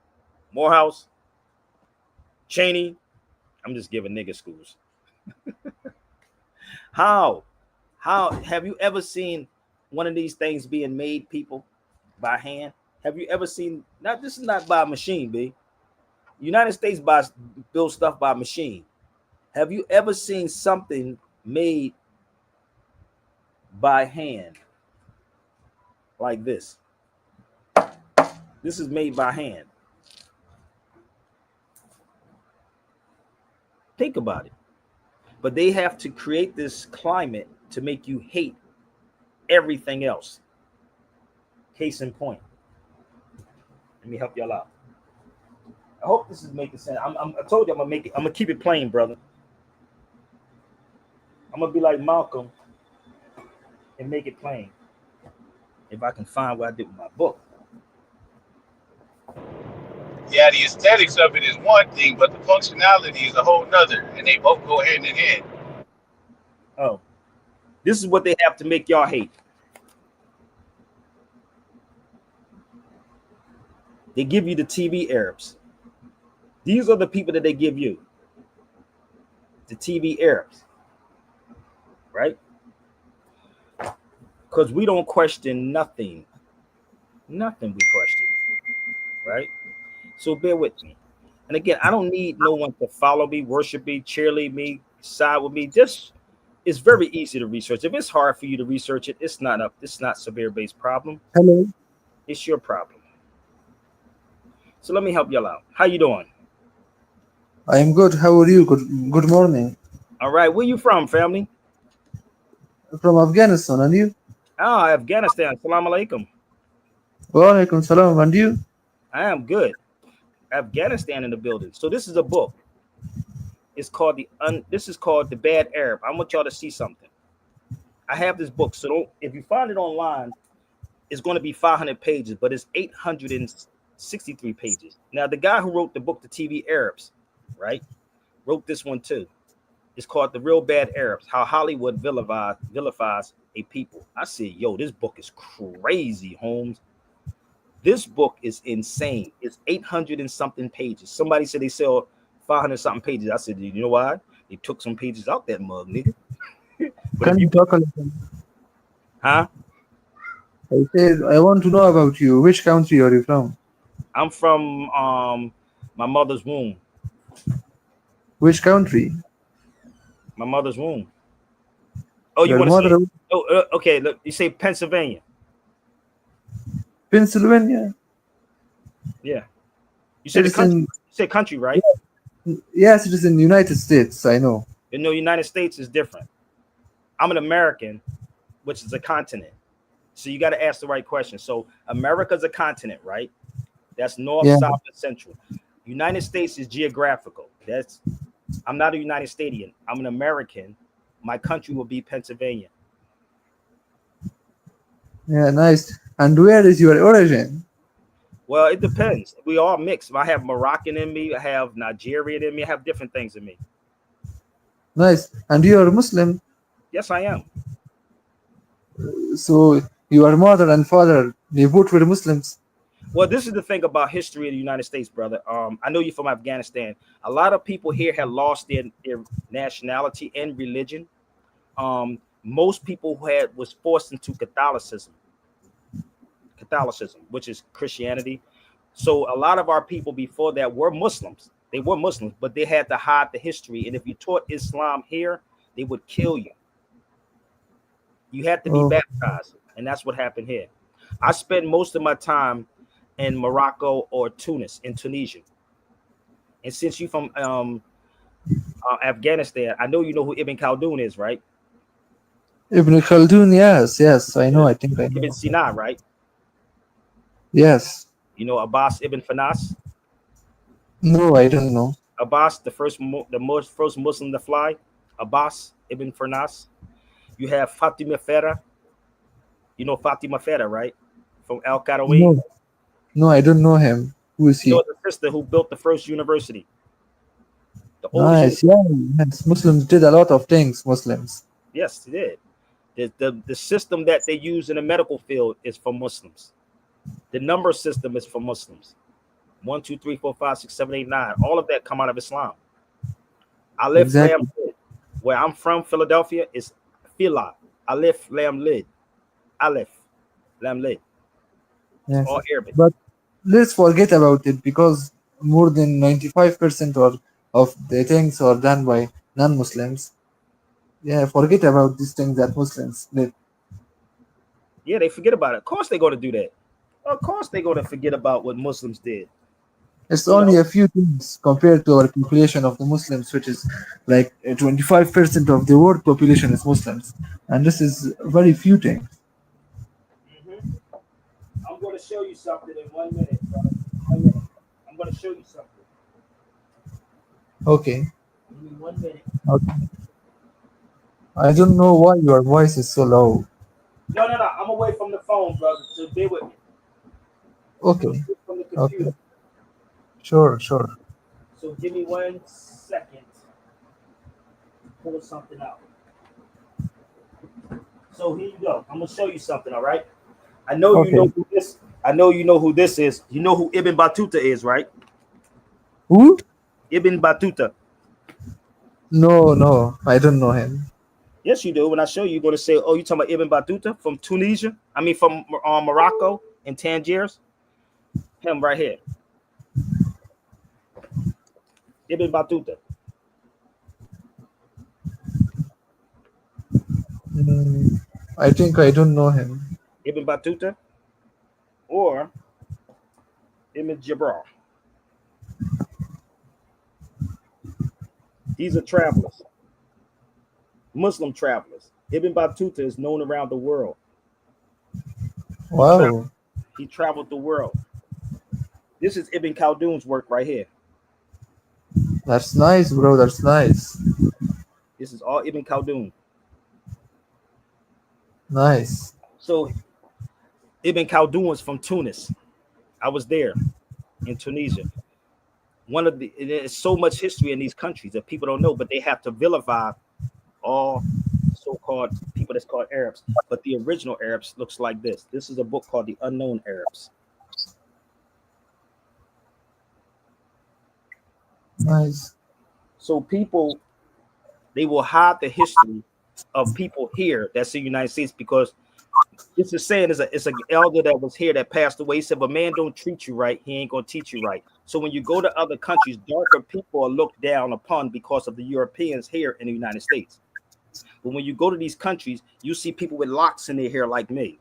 A: Morehouse? Cheney. I'm just giving nigga schools. How have you ever seen one of these things being made, people, by hand? Have you ever seen? Not this is not by machine, B. United States build stuff by machine. Have you ever seen something made by hand like this? This is made by hand. Think about it. But they have to create this climate to make you hate everything else. Case in point. Let me help y'all out. I hope this is making sense. I told you I'm gonna make it. I'm gonna keep it plain, brother. I'm gonna be like Malcolm and make it plain. If I can find what I did with my book.
G: Yeah, the aesthetics of it is one thing, but the functionality is a whole nother, and they both go hand in hand.
A: Oh, this is what they have to make y'all hate. They give you the TV Arabs. These are the people that they give you. The TV Arabs. Right? Because we don't question nothing. Nothing we question. Right? So bear with me. And again, I don't need no one to follow me, worship me, cheerlead me, side with me. Just it's very easy to research. If it's hard for you to research it, it's not severe based problem.
H: Hello,
A: It's your problem. So let me help y'all out. How you doing?
H: I am good. How are you? Good morning.
A: All right. Where you from, family?
H: From Afghanistan, and you?
A: Ah, Afghanistan. Salam alaikum.
H: Wa alaikum salam, and you?
A: I am good. Afghanistan in the building. So this is a book. It's called this is called The Bad Arab. I want y'all to see something. I have this book. So if you find it online, it's going to be 500 pages, but it's 863 pages. Now, the guy who wrote the book, The TV Arabs, right, wrote this one too. It's called The Real Bad Arabs, How Hollywood Vilifies a People. I said, yo, this book is crazy, Holmes. This book is insane. It's 800 and something pages. Somebody said they sell 500 something pages. I said, you know why? They took some pages out that mug, nigga. But
H: Can
A: if
H: you
A: you
H: talk a little?
A: huh?
H: I said I want to know about you. Which country are you from?
A: I'm from my mother's womb.
H: Which country?
A: My mother's womb. Oh, you
H: Your
A: want to say?
H: mother?
A: Oh, okay. Look, you say Pennsylvania.
H: Pennsylvania.
A: Yeah. You said
H: It
A: the
H: is
A: country.
H: in.
A: You said country, right?
H: Yes, it is in the United States. I know.
A: You know, United States is different. I'm an American, which is a continent. So you got to ask the right question. So America's a continent, right? That's north,
H: Yeah.
A: south, and central. United States is geographical. I'm not a United Statian. I'm an American. My country will be Pennsylvania.
H: Yeah, nice. And where is your origin?
A: Well, it depends. We all mix. I have Moroccan in me. I have Nigerian in me. I have different things in me.
H: Nice. And you are Muslim,
A: Yes, I am.
H: so your mother and father, they both were Muslims.
A: Well, this is the thing about history of the United States, brother. I know you're from Afghanistan. A lot of people here have lost their nationality and religion. Most people was forced into Catholicism, which is Christianity. So a lot of our people before that were Muslims. They were Muslims, but they had to hide the history. And if you taught Islam here, they would kill you. You had to be
H: Oh,
A: baptized, and that's what happened here. I spent most of my time in Morocco or Tunis, in Tunisia. And since you're from Afghanistan, I know you know who Ibn Khaldun is, right?
H: Ibn Khaldun. Yes, yes, I know.
A: Yeah.
H: I think I
A: Ibn
H: know.
A: Sina, right?
H: Yes.
A: You know Abbas Ibn Fanas.
H: No, I don't know.
A: Abbas, the first Muslim to fly. Abbas Ibn Fanas. You have Fatima Farah. You know Fatima Farah, right? From Al Qarawi.
H: No, no, I don't know him. Who is
A: You know
H: he?
A: the sister who built the first university, the oldest
H: Nice.
A: university.
H: Yeah, yes. Muslims did a lot of things. Muslims.
A: Yes, they did. The system that they use in the medical field is for Muslims. The number system is for Muslims. 1, 2, 3, 4, 5, 6, 7, 8, 9. All of that come out of Islam. Aleph Lam
H: Exactly.
A: Lid. Where I'm from, Philadelphia, is Fila. Aleph Lam Lid. Aleph Lam Lid. It's
H: Yes.
A: all Arabic.
H: But let's forget about it because more than 95% of the things are done by non-Muslims. Yeah, forget about these things that Muslims did.
A: Yeah, they forget about it. Of course they're going to do that. Of course they're going to forget about what Muslims did.
H: It's
A: You
H: only
A: know,
H: a few things compared to our population of the Muslims, which is like 25% of the world population is Muslims, and this is very few things.
A: hmm I'm going to show you something in 1 minute, brother. 1 minute. I'm going to show you something.
H: Okay.
A: Give me 1 minute.
H: Okay. I don't know why your voice is so low.
A: No, no, no. I'm away from the phone, brother. So bear with me. I'm
H: Okay.
A: away from the
H: Okay.
A: computer.
H: Sure. Sure.
A: So give me 1 second to pull something out. So here you go. I'm gonna show you something. All right. I know you know
H: Okay.
A: who this. I know you know who this is. You know who Ibn Battuta is, right?
H: Who?
A: Ibn Battuta.
H: No, no, I don't know him.
A: Yes, you do. When I show you, you're gonna say, "Oh, you talking about Ibn Battuta from Tunisia? I mean, from Morocco and Tangiers? Him right here, Ibn Battuta.
H: Mm, I think I don't know him.
A: Ibn Battuta or Ibn Jabrar. These are travelers, Muslim travelers. Ibn Battuta is known around the world. He traveled.
H: Wow,
A: He traveled the world. This is Ibn Khaldun's work right here.
H: that's nice, bro. That's nice.
A: This is all Ibn Khaldun.
H: Nice.
A: So Ibn Khaldun was from Tunis. I was there in Tunisia. There's so much history in these countries that people don't know, but they have to vilify all so-called people that's called Arabs. But the original Arabs looks like this. This is a book called The Unknown Arabs.
H: Nice.
A: So people they will hide the history of people here that's in the United States because it's a saying, it's an elder that was here that passed away. He said, if a man don't treat you right, he ain't gonna teach you right. So when you go to other countries, darker people are looked down upon because of the Europeans here in the United States. But when you go to these countries, you see people with locks in their hair like me.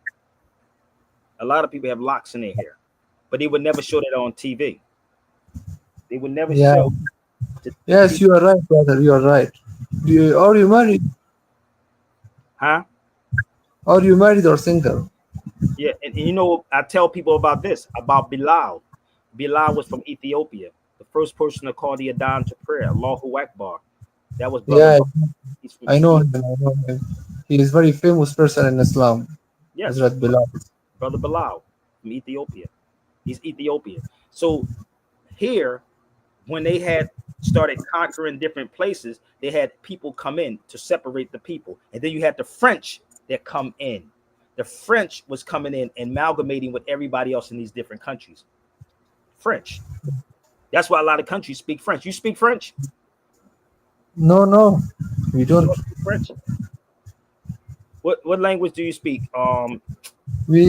A: A lot of people have locks in their hair, but they would never show that on TV. They would never
H: Yeah.
A: show to
H: Yes,
A: people,
H: you are right, brother. You are right. Are you married?
A: huh?
H: Are you married or single?
A: Yeah, and you know, I tell people about this, about Bilal. Bilal was from Ethiopia, the first person to call the Adhan to prayer, Allahu Akbar. That was Brother
H: Yeah,
A: Bilal. He's from
H: I know him.
A: Ethiopia.
H: I know him. He is very famous person in Islam.
A: Yes,
H: Hazrat Bilal.
A: Brother Bilal from Ethiopia. He's Ethiopian. So here, when they had started conquering different places, they had people come in to separate the people. And then you had the French that come in. The French was coming in and amalgamating with everybody else in these different countries. French. That's why a lot of countries speak French. You speak French?
H: No, no, we
A: You
H: don't.
A: don't speak French? What language do you speak?
H: We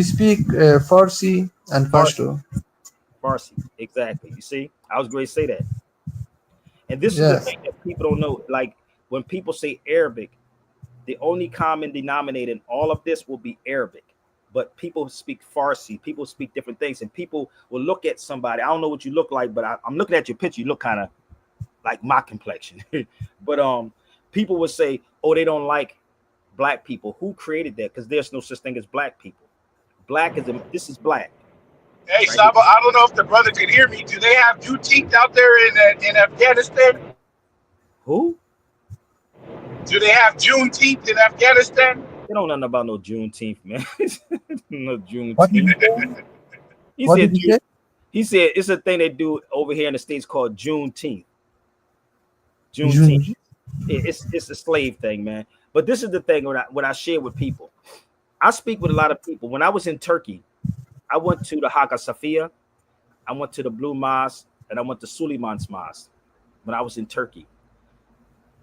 H: speak Farsi and
A: Farsi.
H: Pashto.
A: Farsi. Exactly. You see, I was going to say that. And this is the
H: Yes.
A: thing that people don't know. Like when people say Arabic, the only common denominator in all of this will be Arabic. But people speak Farsi, people speak different things, and people will look at somebody. I don't know what you look like, but I'm looking at your picture. You look kind of like my complexion. But people would say, oh, they don't like black people. Who created that? Because there's no such thing as black people. Black is this is black,
G: Hey,
A: right here.
G: Saba, I don't know if the brother can hear me. Do they have Juneteenth out there in Afghanistan?
A: Who?
G: Do they have Juneteenth in Afghanistan?
A: They don't know nothing about no Juneteenth, man. No
H: What did
A: Juneteenth.
H: you say?
A: He
H: What did
A: said
H: you say?
A: he said it's a thing they do over here in the States called Juneteenth. Juneteenth.
H: June.
A: It's a slave thing, man. But this is the thing when I share with people. I speak with a lot of people. When I was in Turkey, I went to the Hagia Sophia. I went to the Blue Mosque and I went to Suleiman's Mosque when I was in Turkey.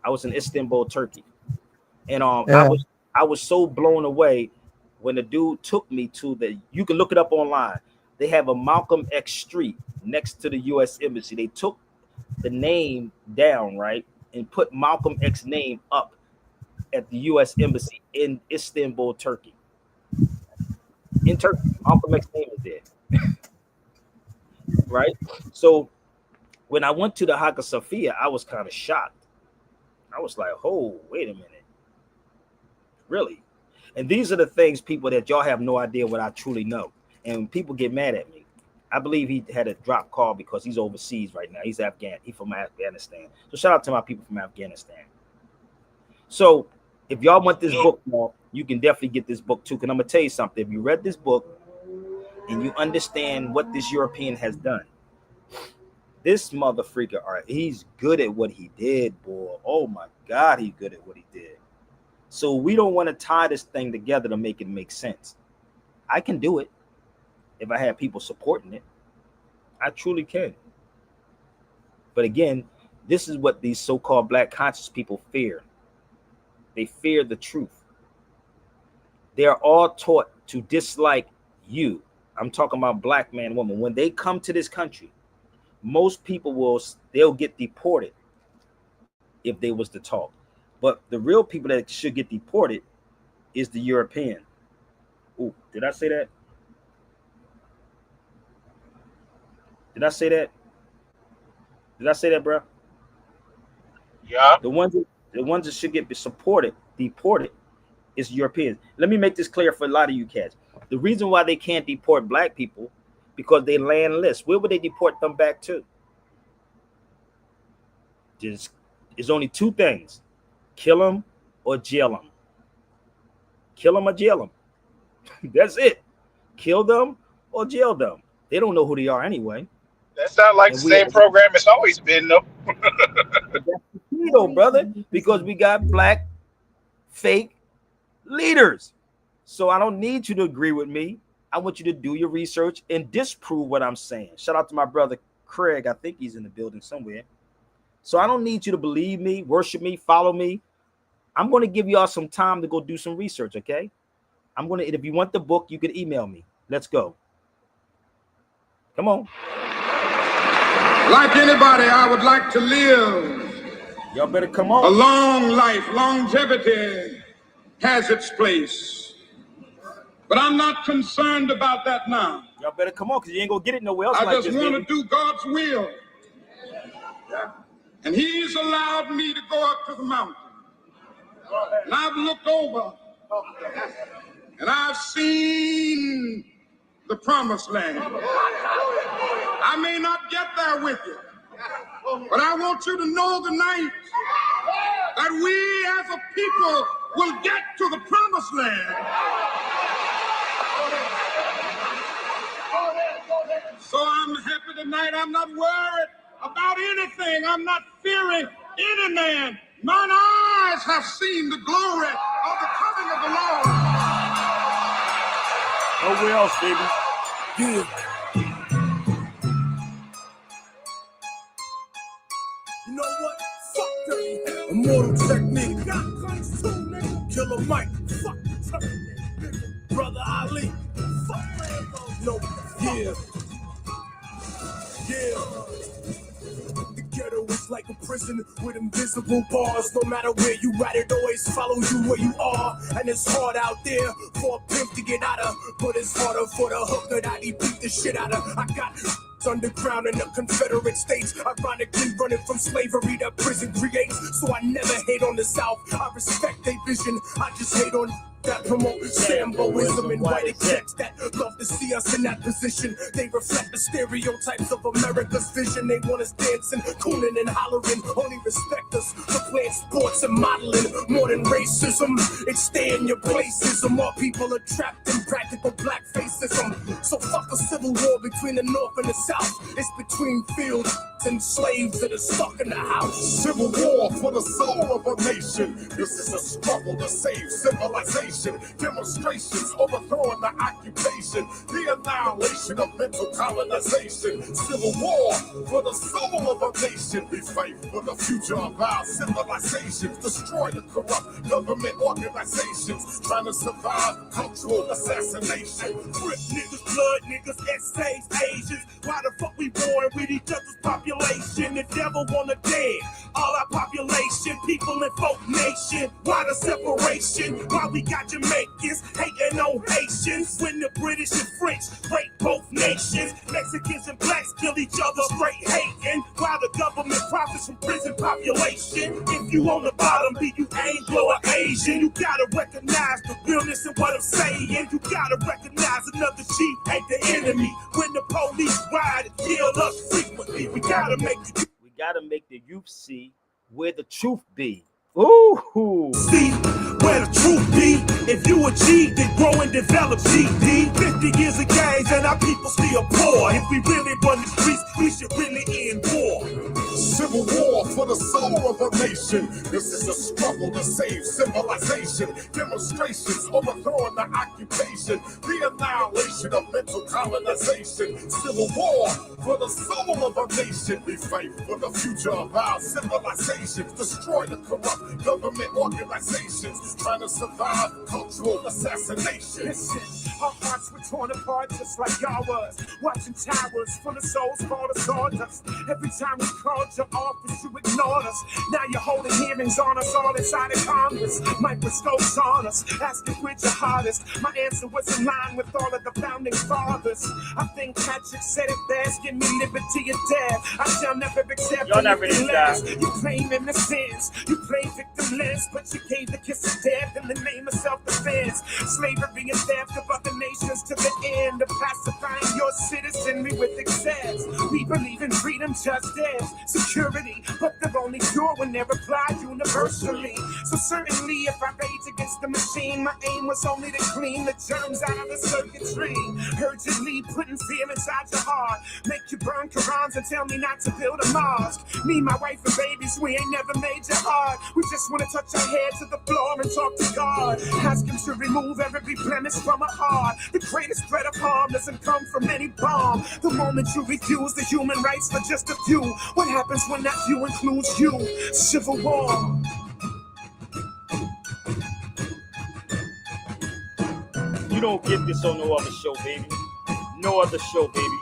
A: I was in Istanbul, Turkey, and
H: Yeah.
A: I was so blown away when the dude took me to the. You can look it up online. They have a Malcolm X Street next to the U.S. Embassy. They took the name down, right, and put Malcolm X name up at the U.S. Embassy in Istanbul, Turkey. In Turkey, Malcolm X name is there, right? So when I went to the Hagia Sophia, I was kind of shocked. I was like, "Oh, wait a minute, really?" And these are the things, people, that y'all have no idea what I truly know. And people get mad at me. I believe he had a drop call because he's overseas right now. He's Afghan. He's from Afghanistan. So shout out to my people from Afghanistan. So if y'all want this book, you can definitely get this book too. Because I'm gonna tell you something. If you read this book and you understand what this European has done, this mother freaker, he's good at what he did, boy. Oh my God, he's good at what he did. So we don't want to tie this thing together to make it make sense. I can do it if I have people supporting it. I truly can. But again, this is what these so-called black conscious people fear. They fear the truth. They are all taught to dislike you. I'm talking about black man, woman. When they come to this country, most people they'll get deported if they was to talk. But the real people that should get deported is the European. Ooh, did I say that? Did I say that? Did I say that, bro?
G: Yeah.
A: The ones that should get deported is Europeans. Let me make this clear for a lot of you cats. The reason why they can't deport black people because they landless. Where would they deport them back to? There's only two things: kill them or jail them. Kill them or jail them. That's it. Kill them or jail them. They don't know who they are anyway.
G: That's not like the same program it's always been, though.
A: But that's the key, though, brother, because we got black fake leaders. So I don't need you to agree with me. I want you to do your research and disprove what I'm saying. Shout out to my brother Craig. I think he's in the building somewhere. So I don't need you to believe me, worship me, follow me. I'm going to give y'all some time to go do some research, okay? If you want the book, you can email me. Let's go. Come on.
F: Like anybody, I would like to live
A: Y'all better come on.
F: a long life. Longevity has its place. But I'm not concerned about that now.
A: Y'all better come on, because you ain't going to get it nowhere else.
F: I
A: like
F: just want to do God's will. And he's allowed me to go up to the mountain. And I've looked over and I've seen the promised land. I may not get there with you, but I want you to know tonight that we as a people will get to the promised land. So I'm happy tonight. I'm not worried about anything. I'm not fearing any man. Mine eyes have seen the glory of the coming of the Lord.
A: Nowhere else, baby.
C: Yeah. You know what? Fuck dirty hell. Immortal technique. Got guns too, nigga. Killer Mike. Fuck nigga. Brother Ali. Fuck Rambo. No. Yeah. Yeah. The ghetto is like a prison with invisible bars. No matter where you at, it always follows you where you are. And it's hard out there for a pimp to get out of, but it's harder for the hooker that he beat the shit out of. I got underground in the Confederate States, ironically running from slavery that prison creates. So I never hate on the South. I respect their vision. I just hate on that promote Samboism and white execs that love to see us in that position. They reflect the stereotypes of America's vision. They want us dancing, cooning and hollering. Only respect us for playing sports and modeling. More than racism, it's stay in your places. More people are trapped in practical black facism. So fuck a civil war between the North and the South. It's between fields and slaves that are stuck in the house.
I: Civil war for the soul of a nation. This is a struggle to save civilization. Demonstrations overthrowing the occupation. The annihilation annihilation of mental colonization. Civil war for the soul of a nation. We fight for the future of our civilizations. Destroy the corrupt government organizations. Trying to survive cultural assassination.
C: Rip niggas, blood niggas, essays, Asians. Why the fuck we warring with each other's population? The devil wanna dead all our population, people in folk nation. Why the separation? Why we got Jamaicans hating on Haitians when the British and French break both nations? Mexicans and blacks kill each other straight hating. Why the government profits from prison population? If you on the bottom, be you Anglo or Asian, you gotta recognize the realness in what I'm saying. You gotta recognize another chief ain't the enemy. When the police ride and kill us frequently, we gotta make
A: the youth see where the truth be. Ooh.
C: See where the truth be. If you achieve, then grow and develop GD. 50 years of games and our people still poor. If we really run the streets, we should really end war.
I: Civil war for the soul of a nation. This is a struggle to save civilization. Demonstrations overthrowing the occupation. The annihilation of mental colonization. Civil war for the soul of a nation. We fight for the future of our civilizations. Destroy the corrupt government organizations. Trying to survive cultural assassination.
C: Listen, our hearts were torn apart just like y'all was. Watching towers full of souls fall to sawdust. Every time we called your office, you ignored us. Now you're holding hearings on us all inside of Congress. Microscopes on us, asking which your hardest. My answer was in line with all of the founding fathers. I think Patrick said it best, give me liberty or death. I shall never accept anything less. You claim innocence, you play victimless, but you gave the kiss of death in the name of self-defense. Slavery and theft of other nations to the end of pacifying your citizenry with excess. We believe in freedom, justice, security, but they're only pure when they're applied universally. So certainly if I rage against the machine, my aim was only to clean the germs out of the circuitry. Urgently putting fear inside your heart, make you burn Qurans and tell me not to build a mosque. Me, my wife and babies, we ain't never made you hard. We just want to touch our head to the floor and talk to God. Ask him to remove every blemish from our heart. The greatest threat of harm doesn't come from any bomb. The moment you refuse the human rights for just a few, what happens when that few includes you? Civil war.
A: You don't get this on no other show, baby. No other show, baby.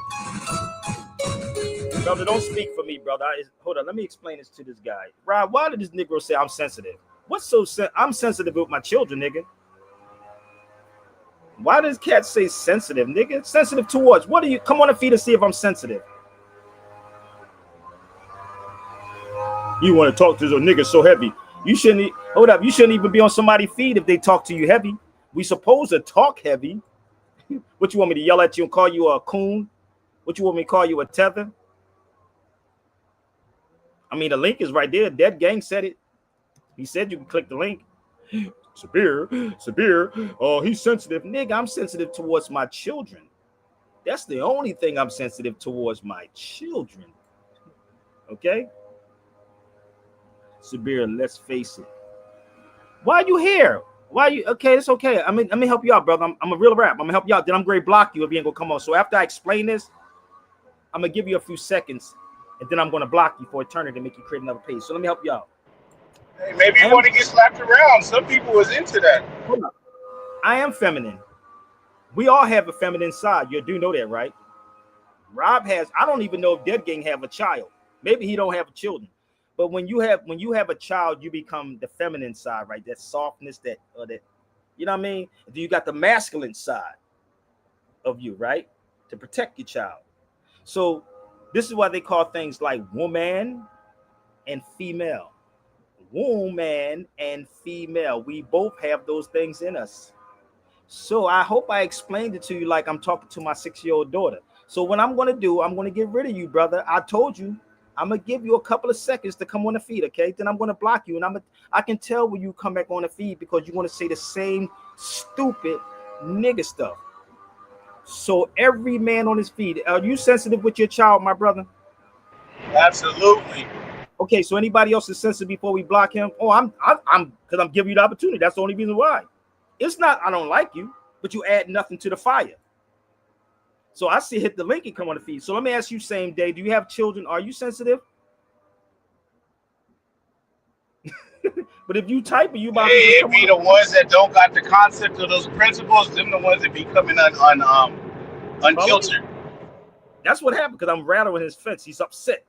A: Brother, don't speak for me, brother. Hold on, let me explain this to this guy. Rob, why did this Negro say I'm sensitive? What's so I'm sensitive with my children, nigga. Why does cat say sensitive, nigga? Sensitive towards what? Are you? Come on the feed and see if I'm sensitive. You want to talk to those niggas so heavy? You shouldn't. Hold up. You shouldn't even be on somebody's feed if they talk to you heavy. We supposed to talk heavy. What you want me to yell at you and call you a coon? What you want me to call you a tether? I mean, the link is right there. Dead Gang said it. He said you can click the link. Sabir, oh, he's sensitive. Nigga, I'm sensitive towards my children. That's the only thing I'm sensitive towards, my children. Okay? Sabir, let's face it. Why are you here? Why are you? Okay, it's okay. I mean, let me help you out, brother. I'm a real rap. I'm going to help you out. Then I'm going to block you if you ain't going to come on. So after I explain this, I'm going to give you a few seconds, and then I'm going to block you for eternity and make you create another page. So let me help you out.
G: Hey, maybe you want to get slapped around. Some people was into that.
A: I am feminine. We all have a feminine side. You do know that, right? Rob has. I don't even know if Dead Gang have a child. Maybe he don't have children. But when you have a child, you become the feminine side, right? That softness, that you know what I mean? Then you got the masculine side of you, right? To protect your child. So this is why they call things like woman and female. Woman and female. We both have those things in us. So I hope I explained it to you like I'm talking to my 6-year-old daughter. So what I'm going to do, I'm going to get rid of you, brother. I told you, I'm going to give you a couple of seconds to come on the feed, okay? Then I'm going to block you, and I can tell when you come back on the feed because you're going to say the same stupid nigga stuff. So every man on his feed, are you sensitive with your child, my brother?
G: Absolutely.
A: Okay, so anybody else is sensitive before we block him? Oh, I'm because I'm giving you the opportunity. That's the only reason why. It's not I don't like you, but you add nothing to the fire. So I see hit the link and come on the feed. So let me ask you, same day, do you have children? Are you sensitive? But if you type it, you about to just
G: It
A: come on
G: be
A: the
G: the
A: feed.
G: ones that don't got the concept of those principles. Them the ones that be coming
A: Follow me?
G: unfiltered.
A: That's what happened because I'm rattling his fence. He's upset.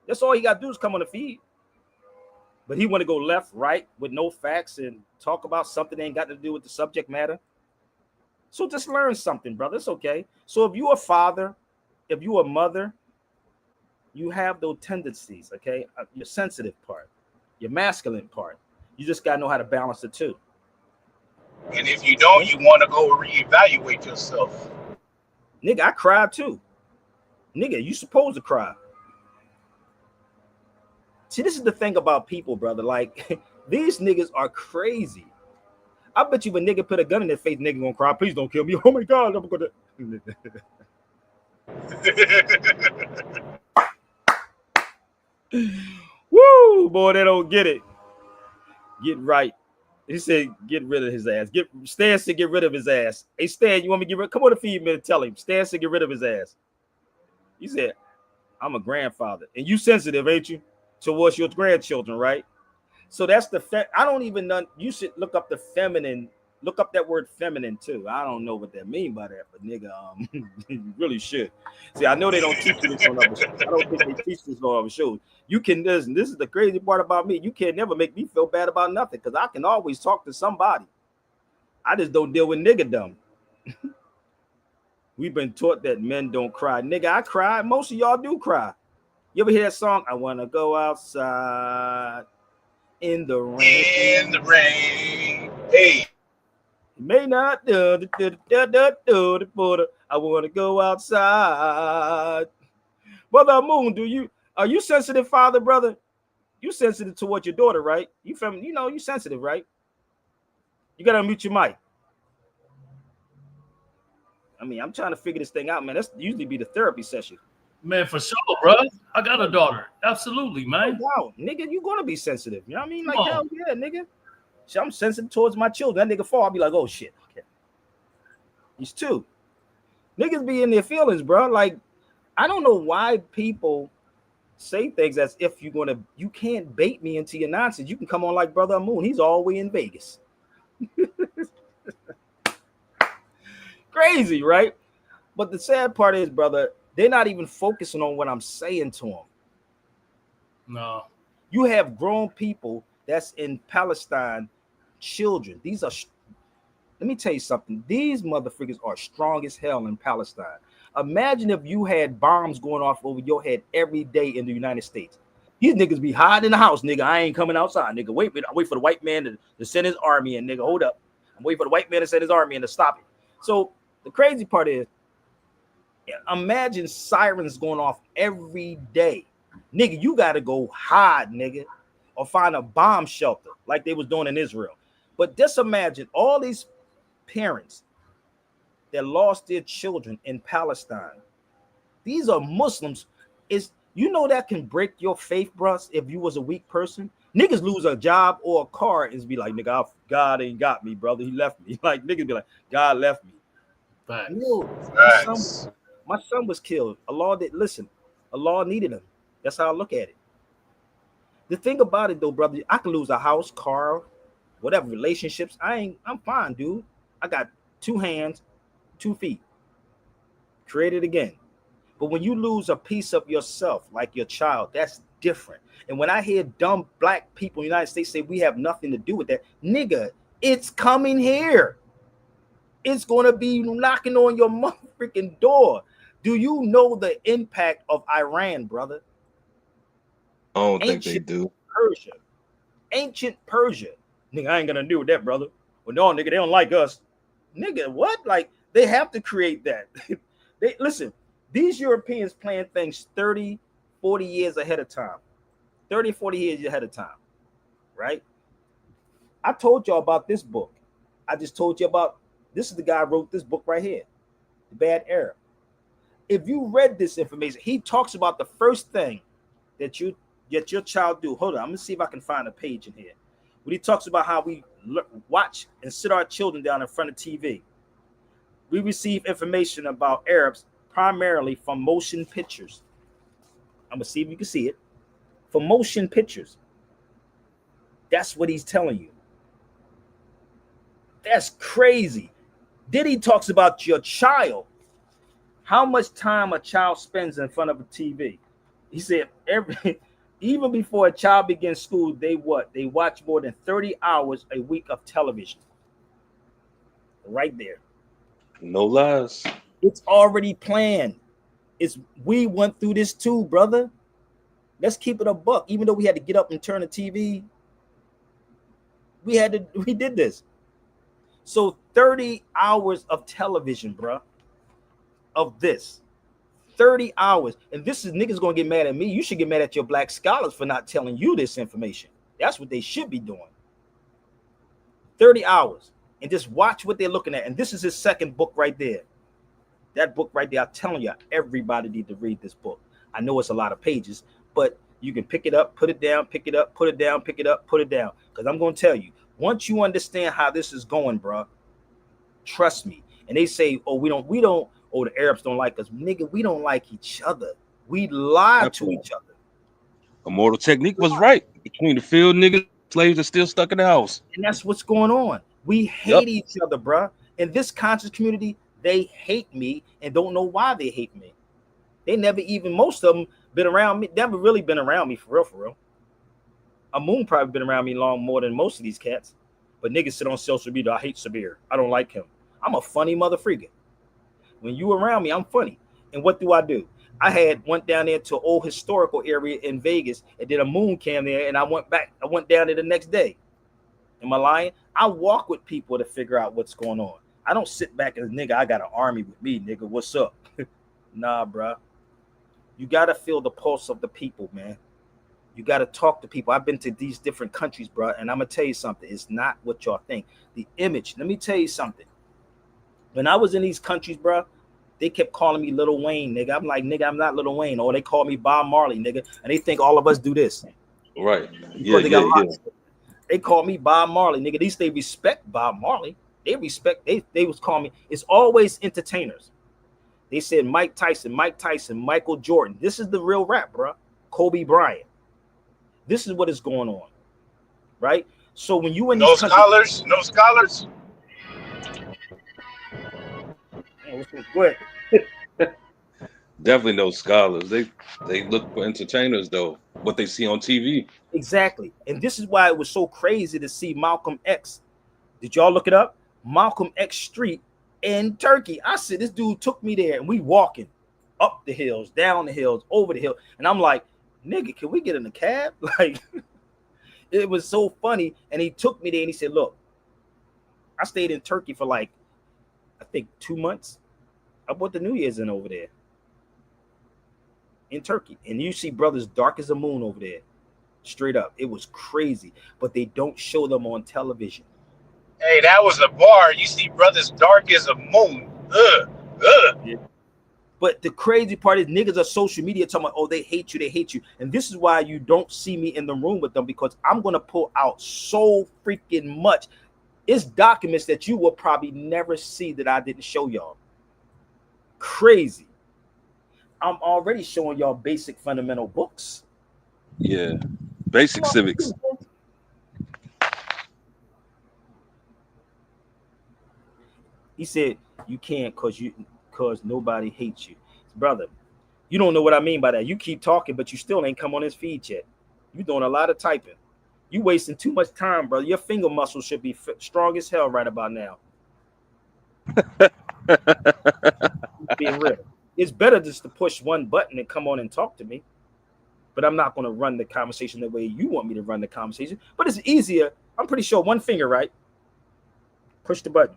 A: That's all he got to do is come on the feed. But he want to go left, right with no facts and talk about something that ain't got to do with the subject matter. So just learn something, brother. It's okay. So if you're a father, if you're a mother, you have those tendencies, okay? Your sensitive part, your masculine part. You just got to know how to balance the two.
G: And if you don't,
A: Okay?
G: you want to go reevaluate yourself.
A: Nigga, I cried too. Nigga, you supposed to cry. See, this is the thing about people, brother. Like, these niggas are crazy. I bet you if a nigga put a gun in their face, nigga gonna cry, please don't kill me. Oh my God, I'm gonna. Woo, boy, they don't get it. Get right. He said, get rid of his ass. Stan said, get rid of his ass. Hey, Stan, you want me to get rid? Come on, the feed me and tell him. Stan said, get rid of his ass. He said, I'm a grandfather, and you sensitive, ain't you, towards your grandchildren, right? So that's I don't even know. You should look up the feminine. Look up that word feminine too. I don't know what that mean by that, but nigga, you really should. See, I know they don't teach you this on other shows. I don't think they teach this on other shows. You can listen. This is the crazy part about me. You can never make me feel bad about nothing because I can always talk to somebody. I just don't deal with nigga dumb. We've been taught that men don't cry. Nigga, I cry. Most of y'all do cry. You ever hear that song? I wanna go outside in the
G: In
A: rain.
G: the rain. Hey,
A: May not do. I want to go outside. Brother Moon, are you sensitive, father, brother? You sensitive towards your daughter, right? You sensitive, right? You gotta mute your mic. I mean, I'm trying to figure this thing out, man. That's usually be the therapy session.
J: Man, for sure, bro. I got a daughter. Absolutely,
A: No
J: man.
A: doubt. Nigga, you gonna be sensitive. You know what I mean?
J: Come
A: Like, hell
J: on.
A: yeah, nigga. So I'm sensitive towards my children. That nigga fall, I'll be like, oh shit. Okay. He's two. Niggas be in their feelings, bro. Like, I don't know why people say things as if you can't bait me into your nonsense. You can come on like Brother Moon. He's all the way in Vegas. Crazy, right? But the sad part is, brother, they're not even focusing on what I'm saying to them.
J: No.
A: You have grown people that's in Palestine, children. Let me tell you something. These motherfuckers are strong as hell in Palestine. Imagine if you had bombs going off over your head every day in the United States. These niggas be hiding in the house, nigga. I ain't coming outside, nigga. I wait for the white man to send his army in, nigga. Hold up. I'm waiting for the white man to send his army in to stop it. So the crazy part is, imagine sirens going off every day. Nigga, you got to go hide, nigga, or find a bomb shelter like they was doing in Israel. But just imagine all these parents that lost their children in Palestine. These are Muslims. That can break your faith, bruh, if you was a weak person. Niggas lose a job or a car and be like, nigga, God ain't got me, brother. He left me. Like, niggas be like, God left me.
J: Facts.
A: No,
G: facts.
A: my son was killed. Allah needed him. That's how I look at it. The thing about it though, brother, I can lose a house, car, whatever, relationships. I'm fine, dude. I got 2 hands, 2 feet. Create it again. But when you lose a piece of yourself, like your child, that's different. And when I hear dumb black people in the United States say we have nothing to do with that, nigga, it's coming here. It's going to be knocking on your motherfucking door. Do you know the impact of Iran, brother?
K: I don't think they
A: Ancient
K: do.
A: Persia. Ancient Persia. Nigga, I ain't going to do with that, brother. Well, no, nigga, they don't like us. Nigga, what? Like, they have to create that. Listen, these Europeans plan things 30, 40 years ahead of time. 30, 40 years ahead of time, right? I told y'all about this book. I just told you about, this is the guy who wrote this book right here, The Bad Arab. If you read this information, he talks about the first thing that your child do. Hold on, I'm going to see if I can find a page in here. When he talks about how we watch and sit our children down in front of TV. We receive information about Arabs primarily from motion pictures. I'm gonna see if you can see it. For motion pictures. That's what he's telling you. That's crazy. Diddy talks about your child. How much time a child spends in front of a TV. He said even before a child begins school, they watch more than 30 hours a week of television. Right there.
K: No lies.
A: It's already planned. We went through this too, brother. Let's keep it a buck. Even though we had to get up and turn the TV, we did this. So 30 hours of television, bro. Of this. 30 hours. And this is niggas gonna get mad at me. You should get mad at your black scholars for not telling you this information. That's what they should be doing. 30 hours. And just watch what they're looking at. And this is his second book right there. That book right there, I'm telling you, everybody need to read this book. I know it's a lot of pages, but you can pick it up, put it down, pick it up, put it down, pick it up, put it down. Because I'm going to tell you, once you understand how this is going, bro, trust me. And they say, oh, the Arabs don't like us. Nigga, we don't like each other. We lie to each other.
K: Immortal Technique was right. Between the field niggas, slaves are still stuck in the house.
A: And that's what's going on. We hate each other, bro. In this conscious community, they hate me and don't know why they hate me. They never even, most of them been around me, never really been around me for real. Amun probably been around me long more than most of these cats. But niggas sit on social media, I hate Sabir. I don't like him. I'm a funny mother freaking. When you around me, I'm funny. And what do? I went down there to an old historical area in Vegas and did a moon cam there, and I went down there the next day. Am I lying? I walk with people to figure out what's going on. I don't sit back as nigga, I got an army with me, nigga. What's up? Nah, bro. You got to feel the pulse of the people, man. You got to talk to people. I've been to these different countries, bro, and I'm going to tell you something. It's not what y'all think. The image, let me tell you something. When I was in these countries, bro, they kept calling me Little Wayne, nigga. I'm like, nigga, I'm not Little Wayne. Or they call me Bob Marley, nigga. And they think all of us do this.
K: Right.
A: They call me Bob Marley, nigga. These they respect Bob Marley. They was calling me. It's always entertainers. They said Mike Tyson, Michael Jordan. This is the real rap, bro. Kobe Bryant. This is what is going on, right? So when you in
G: no
A: these
G: scholars, no scholars.
A: Go ahead.
K: Definitely no scholars. They look for entertainers though. What they see on TV.
A: Exactly, and this is why it was so crazy to see Malcolm X. Did y'all look it up? Malcolm X Street in Turkey. I said this dude took me there, and we walking up the hills, down the hills, over the hill, and I'm like, nigga, can we get in a cab? Like, it was so funny. And he took me there, and he said, look, I stayed in Turkey for like, I think 2 months. I bought the New Year's in over there in Turkey, and you see brothers dark as the moon over there, straight up. It was crazy, but they don't show them on television.
G: Hey, that was a bar. You see brothers dark as a moon.
A: Yeah. But the crazy part is niggas are social media talking about, oh, they hate you. And this is why you don't see me in the room with them, because I'm going to pull out so freaking much. It's documents that you will probably never see that I didn't show y'all. Crazy. I'm already showing y'all basic fundamental books.
K: Yeah. Basic civics.
A: He said, you can't because nobody hates you. Brother, you don't know what I mean by that. You keep talking, but you still ain't come on his feed yet. You doing a lot of typing. You wasting too much time, brother. Your finger muscles should be strong as hell right about now. Being real. It's better just to push one button and come on and talk to me. But I'm not going to run the conversation the way you want me to run the conversation. But it's easier. I'm pretty sure one finger, right? Push the button.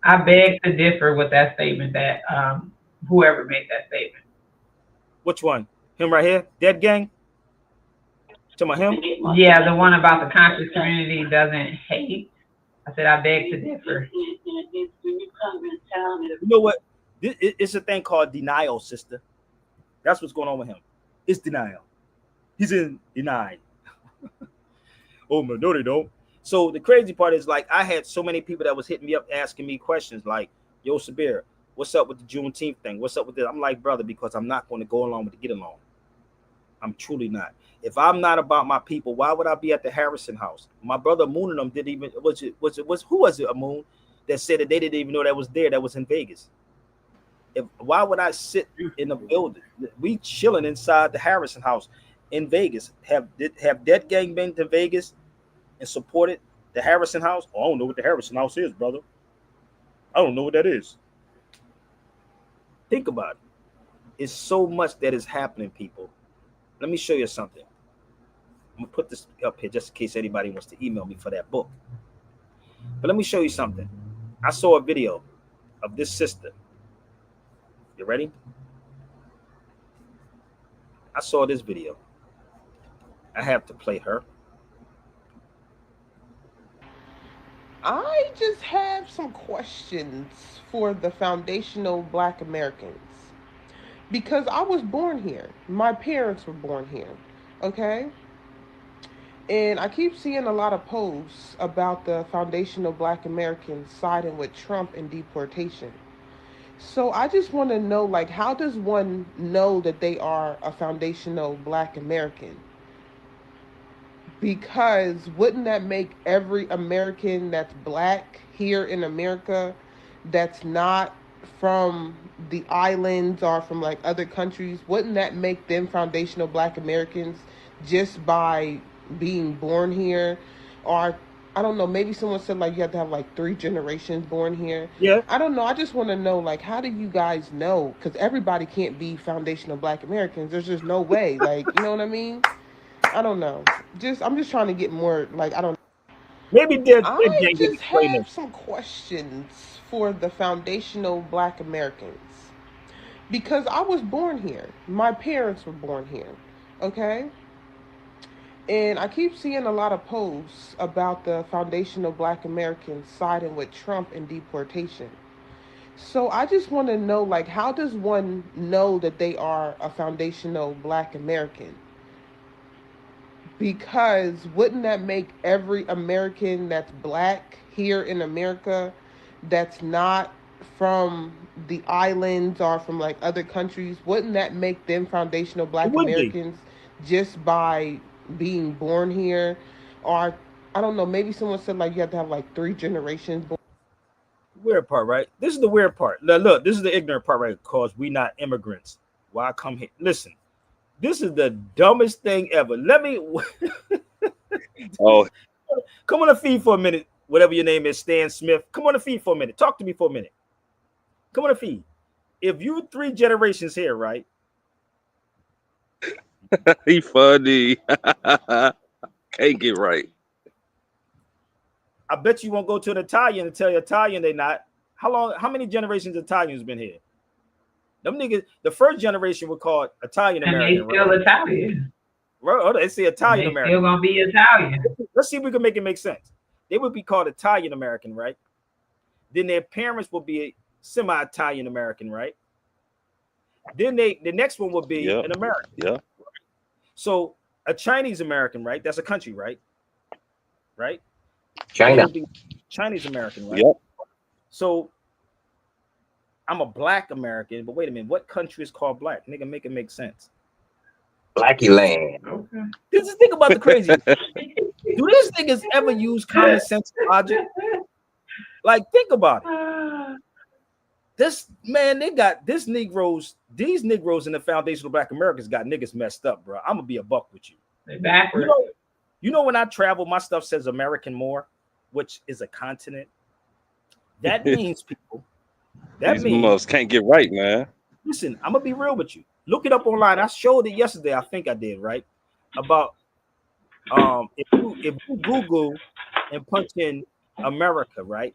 L: I beg to differ with that statement that whoever made that statement.
A: Which one? Him right here? Dead Gang? Talking about him?
L: Yeah, the one about the conscious community doesn't hate. I said I beg to differ.
A: You know what? It's a thing called denial, sister. That's what's going on with him. It's denial. He's in denied. Oh, man, no, they don't. So the crazy part is, like, I had so many people that was hitting me up asking me questions like, yo, Sabir, What's up with the Juneteenth thing? What's up with this? I'm like, brother, because I'm not going to go along with the get along. I'm truly not. If I'm not about my people, why would I be at the Harrison house? My brother Moon and them didn't even was who was it, a Moon, that said that they didn't even know that was there, that was in Vegas. Why would I sit in a building? We chilling inside the Harrison house in Vegas. Have Dead Gang been to Vegas and supported the Harrison house? Oh, I don't know what the Harrison house is, brother. I don't know what that is. Think about it. It's so much that is happening, people. Let me show you something. I'm gonna put this up here just in case anybody wants to email me for that book. But let me show you something. I saw a video of this sister. You ready? I saw this video. I have to play her.
M: I just have some questions for the foundational Black Americans. Because I was born here. My parents were born here. Okay? And I keep seeing a lot of posts about the foundational Black Americans siding with Trump and deportation. So I just want to know, like, how does one know that they are a foundational Black American? Because wouldn't that make every American that's Black here in America, that's not from the islands or from like other countries, wouldn't that make them foundational Black Americans just by being born here? Or I don't know, maybe someone said like you have to have like 3 generations born here.
A: Yeah.
M: I don't know. I just want to know, like, how do you guys know? Because everybody can't be foundational Black Americans. There's just no way. Like, you know what I mean? I don't know. I'm just trying to get more, like, I don't.
A: Maybe Dead
M: I
A: Gang can
M: just
A: explain
M: have
A: this.
M: some questions for the foundational Black Americans. Because I was born here. My parents were born here. Okay? And I keep seeing a lot of posts about the foundational Black Americans siding with Trump and deportation. So I just want to know, like, how does one know that they are a foundational Black American? Because wouldn't that make every American that's Black here in America, that's not from the islands or from like other countries, wouldn't that make them foundational
A: It
M: Black
A: would be.
M: Americans just by being born here? Or I don't know, maybe someone said like you have to have like 3 generations born.
A: Weird part, right? This is the weird part. Now, look, this is the ignorant part, right? Because we not immigrants. Why come here? Listen, this is the dumbest thing ever. Let me
K: Oh,
A: come on the feed for a minute. Whatever your name is, Stan Smith. Come on the feed for a minute. Talk to me for a minute. Come on the feed. If you 3 generations here, right?
K: he funny. Can't get right.
A: I bet you won't go to an Italian and tell you Italian they not. How many generations Italians been here? Them niggas, the first generation were called Italian
L: And they
A: American,
L: still
A: right?
L: Italian.
A: Right? They say Italian
L: They
A: American.
L: still gonna be Italian.
A: Let's see if we can make it make sense. They would be called Italian American, right? Then their parents will be semi-Italian American, right? Then the next one would be
K: Yep.
A: an American.
K: Yeah.
A: So a Chinese American, right? That's a country, right? Right?
N: China.
A: Chinese American, right?
K: Yep.
A: So I'm a Black American, but wait a minute, what country is called Black? Nigga, make it make sense.
N: Blackie land.
L: Okay.
A: This is think about the crazy. Do these niggas ever use common sense logic? Like, think about it. This man, they got these Negroes in the foundational Black Americans got niggas messed up, bro. I'm gonna be a buck with you.
L: They backwards.
A: You know when I travel, my stuff says American more, which is a continent. That means people. That
K: These
A: means
K: mugs can't get right, man.
A: listen, I'm gonna be real with you. Look it up online. I showed it yesterday. I think I did, right? About if you Google and punch in America, right?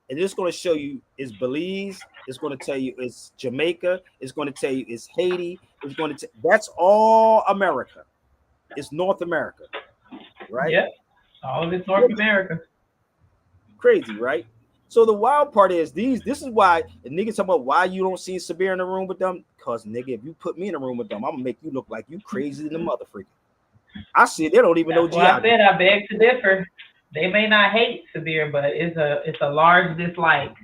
A: And it's going to show you it's Belize. It's going to tell you it's Jamaica. It's going to tell you it's Haiti. It's going to that's all America. It's North America, right?
L: Yep. All of it's North America.
A: Crazy, right? So the wild part is this is why the niggas talk about why you don't see Sabir in the room with them. Because nigga, if you put me in a room with them, I'm gonna make you look like you crazy than the mother freaking. I see it, they don't even know
L: That's why I
A: geography.
L: said I beg to differ. They may not hate Sabir, but it's a large dislike.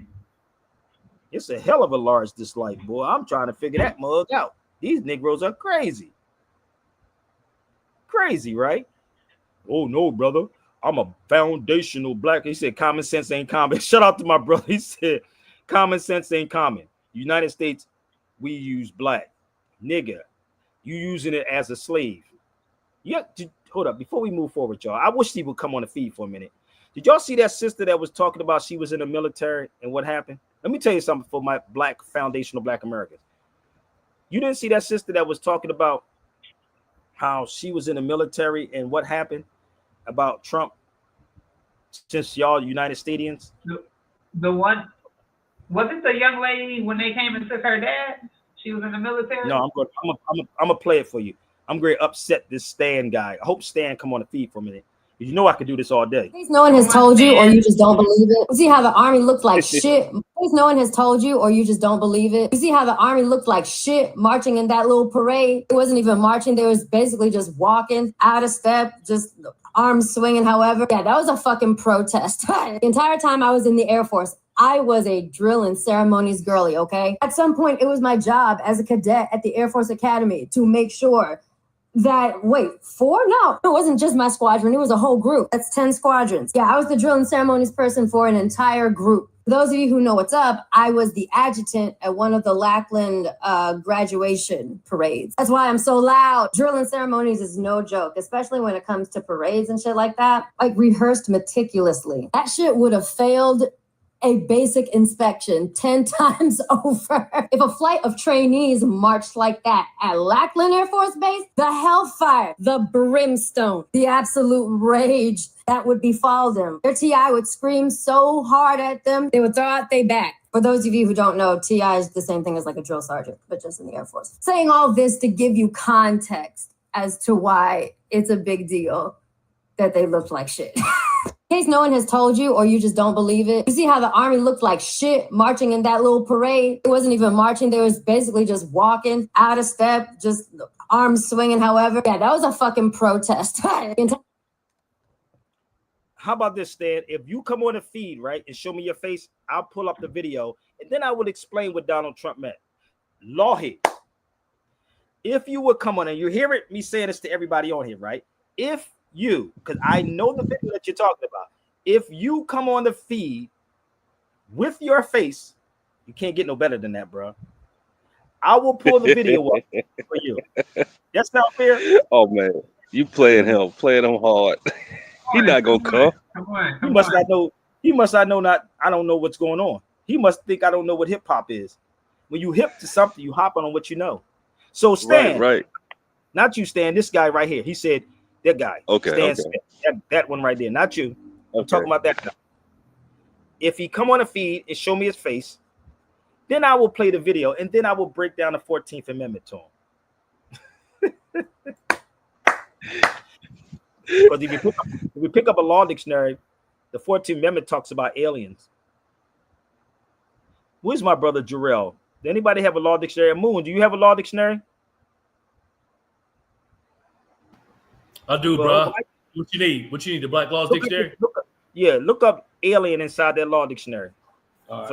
A: It's a hell of a large dislike, boy. I'm trying to figure that mug out. These Negroes are crazy. Crazy, right? Oh no, brother. I'm a foundational black. He said common sense ain't common. Shout out to my brother. He said common sense ain't common. United States, we use black. Nigga, you using it as a slave. Yeah, hold up. Before we move forward, y'all, I wish he would come on the feed for a minute. Did y'all see that sister that was talking about she was in the military and what happened? Let me tell you something for my black foundational black Americans. You didn't see that sister that was talking about how she was in the military and what happened about Trump since y'all United Stadians?
L: The one, was it the young lady when they came and took her dad? She was in the military?
A: No, I'm gonna play it for you. I'm going to upset this Stan guy. I hope Stan come on the feed for a minute. You know I could do this all day.
O: No one has told you, or you just don't believe it. You see how the army looked like shit. No one has told you, or you just don't believe it. You see how the army looked like shit marching in that little parade. It wasn't even marching. They was basically just walking out of step, just arms swinging. However, yeah, that was a fucking protest. The entire time I was in the Air Force, I was a drill and ceremonies girly. Okay. At some point, it was my job as a cadet at the Air Force Academy to make sure that, wait, 4? No, it wasn't just my squadron. It was a whole group. That's 10 squadrons. Yeah, I was the drill and ceremonies person for an entire group. For those of you who know what's up, I was the adjutant at one of the Lackland graduation parades. That's why I'm so loud. Drill and ceremonies is no joke, especially when it comes to parades and shit like that. Like, rehearsed meticulously. That shit would have failed a basic inspection 10 times over. If a flight of trainees marched like that at Lackland Air Force Base, the hellfire, the brimstone, the absolute rage that would befall them. Their TI would scream so hard at them, they would throw out their back. For those of you who don't know, TI is the same thing as like a drill sergeant, but just in the Air Force. Saying all this to give you context as to why it's a big deal that they looked like shit. In case no one has told you, or you just don't believe it, you see how the army looked like shit marching in that little parade? It wasn't even marching. They was basically just walking out of step, just arms swinging. However, yeah, that was a fucking protest.
A: How about this, Stan? If you come on the feed, right, and show me your face, I'll pull up the video, and then I will explain what Donald Trump meant. Lawhead, if you would come on, and you hear it, me saying this to everybody on here, right? If you, because I know the video that you're talking about. If you come on the feed with your face, you can't get no better than that, bro. I will pull the video up for you. That's not fair.
K: Oh man, you playing him hard. He not gonna come.
A: He must not know. He must not know. Not I don't know what's going on. He must think I don't know what hip hop is. When you hip to something, you hop on what you know. So Stan,
K: right.
A: Not you, Stan. This guy right here. He said. That guy.
K: Okay.
A: That one right there. Not you. I'm talking about that guy. If he come on the feed and show me his face, then I will play the video and then I will break down the 14th Amendment to him. Because if we pick up a law dictionary, the 14th Amendment talks about aliens. Where's my brother Jarrell? Does anybody have a law dictionary? Moon, do you have a law dictionary?
J: I do, bro. What you need? What you need? The Black Laws Dictionary?
A: Look up alien inside that law dictionary.
J: Right.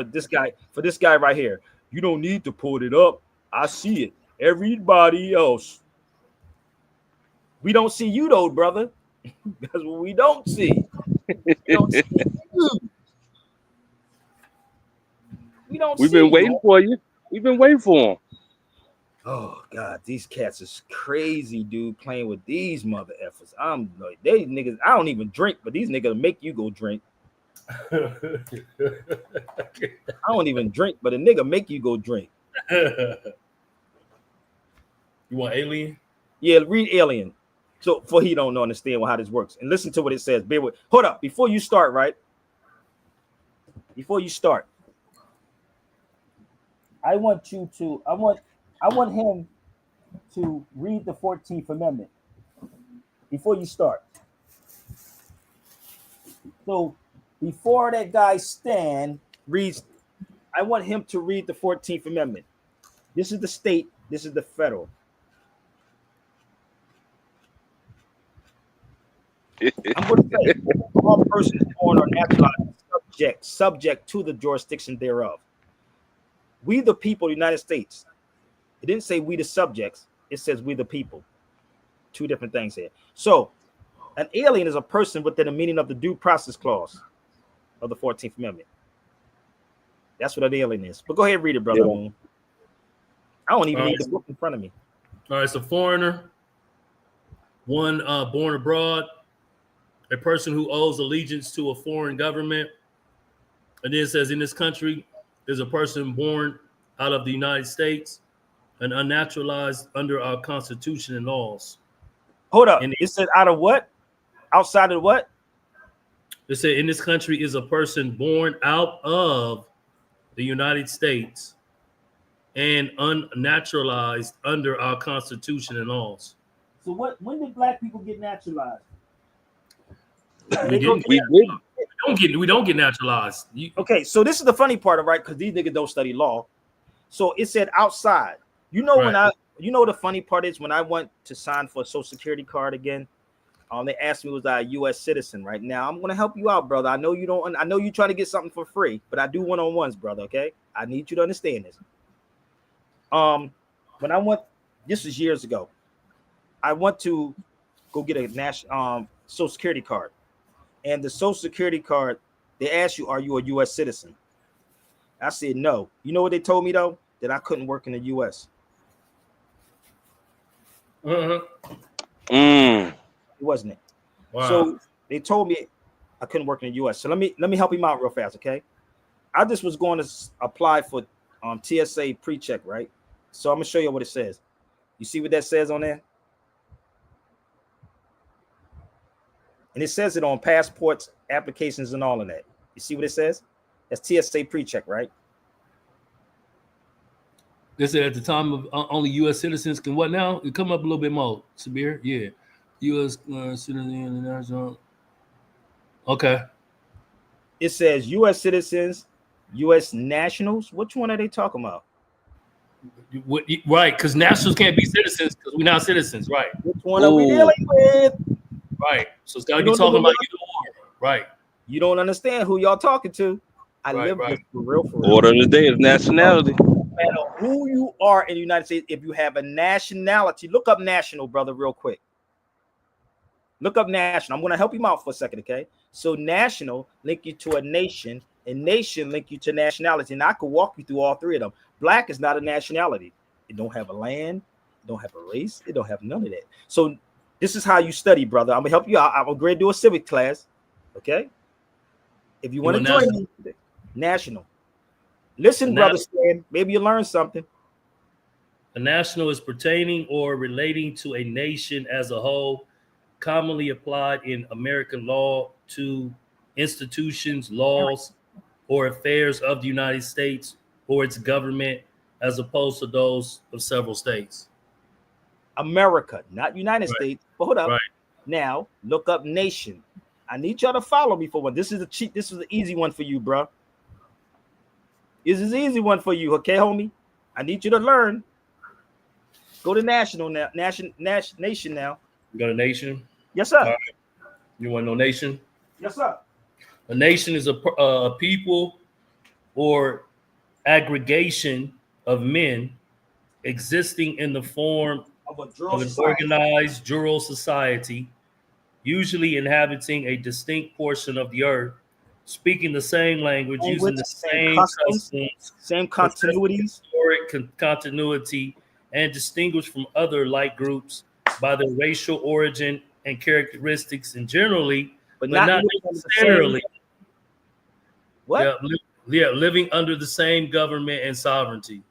A: For this guy right here. You don't need to pull it up. I see it. Everybody else. We don't see you though, brother. That's what we don't see. We don't see you.
K: We've been waiting for you. We've been waiting for him.
A: Oh God, these cats is crazy, dude. Playing with these mother effers. I'm like, they niggas. I don't even drink, but these niggas make you go drink. I don't even drink, but a nigga make you go drink.
J: You want Alien?
A: Yeah, read Alien. So for he don't understand how this works, and listen to what it says. Bear with. Hold up before you start. Right before you start, I want him to read the 14th Amendment before you start. So before that guy Stan reads, I want him to read the 14th Amendment. This is the state, this is the federal. I'm going to say all persons born or naturalized subject to the jurisdiction thereof. We the people of the United States. It didn't say we the subjects. It says we the people. Two different things here. So an alien is a person within the meaning of the due process clause of the 14th Amendment. That's what an alien is. But go ahead and read it, brother Moon. I don't even need the book in front of me.
J: All right, it's a foreigner, one born abroad, a person who owes allegiance to a foreign government. And then it says in this country is a person born out of the United States and unnaturalized under our Constitution and laws.
A: Hold up. It said out of what? Outside of what?
J: It said in this country is a person born out of the United States and unnaturalized under our Constitution and laws.
A: So when did black people get naturalized?
J: We don't get naturalized.
A: Okay, so this is the funny part of because these niggas don't study law. So it said outside. You know the funny part is when I went to sign for a social security card again, they asked me was I a U.S. citizen. Right now, I'm gonna help you out, brother. I know you don't. I know you trying to get something for free, but I do one-on-ones, brother. Okay, I need you to understand this. When I went, this was years ago. I went to go get a national social security card, and the social security card they asked you, "Are you a U.S. citizen?" I said no. You know what they told me though? That I couldn't work in the U.S. Wasn't it? Wow. So they told me I couldn't work in the U.S. So let me help him out real fast, okay? I just was going to apply for TSA pre-check, right? So I'm gonna show you what it says. You see what that says on there? And it says it on passports, applications, and all of that. You see what it says? That's TSA pre-check, right?
J: They said at the time of only U.S. citizens can what now? It come up a little bit more, Sabir. Yeah. U.S. citizen national. Okay.
A: It says U.S. citizens, U.S. nationals. Which one are they talking about?
J: Right, because nationals can't be citizens because we're not citizens, right?
A: Which one are we dealing with?
J: Right. So it's got to be talking about either or. Right.
A: You don't understand who y'all talking to. I live this for real.
K: Order of the day is nationality.
A: No matter who you are in the United States, if you have a nationality, look up national, brother, real quick. Look up national. I'm going to help you out for a second, okay? So national link you to a nation, and nation link you to nationality. And I could walk you through all three of them. Black is not a nationality. It don't have a land. It don't have a race. It don't have none of that. So this is how you study, brother. I'm going to help you out. I'm going to do a civic class, okay? If you want to join me, national. Listen, brother Stan, maybe you learn something.
J: A national is pertaining or relating to a nation as a whole, commonly applied in American law to institutions, laws, or affairs of the United States or its government, as opposed to those of several states.
A: America, not United States. But hold up. Right. Now, look up nation. I need y'all to follow me for one. This is a cheat. This is an easy one for you, bro. This is an easy one for you, okay, homie? I need you to learn. Go to national now. Nation now.
J: You go to nation?
A: Yes, sir.
J: Right. You want to know nation?
A: Yes, sir.
J: A nation is a people or aggregation of men existing in the form of an organized jural society, usually inhabiting a distinct portion of the earth, speaking the same language, using the same customs,
A: same continuities,
J: historic continuity, and distinguished from other like groups by their racial origin and characteristics, and generally, but not necessarily.
A: What?
J: Yeah, living under the same government and sovereignty.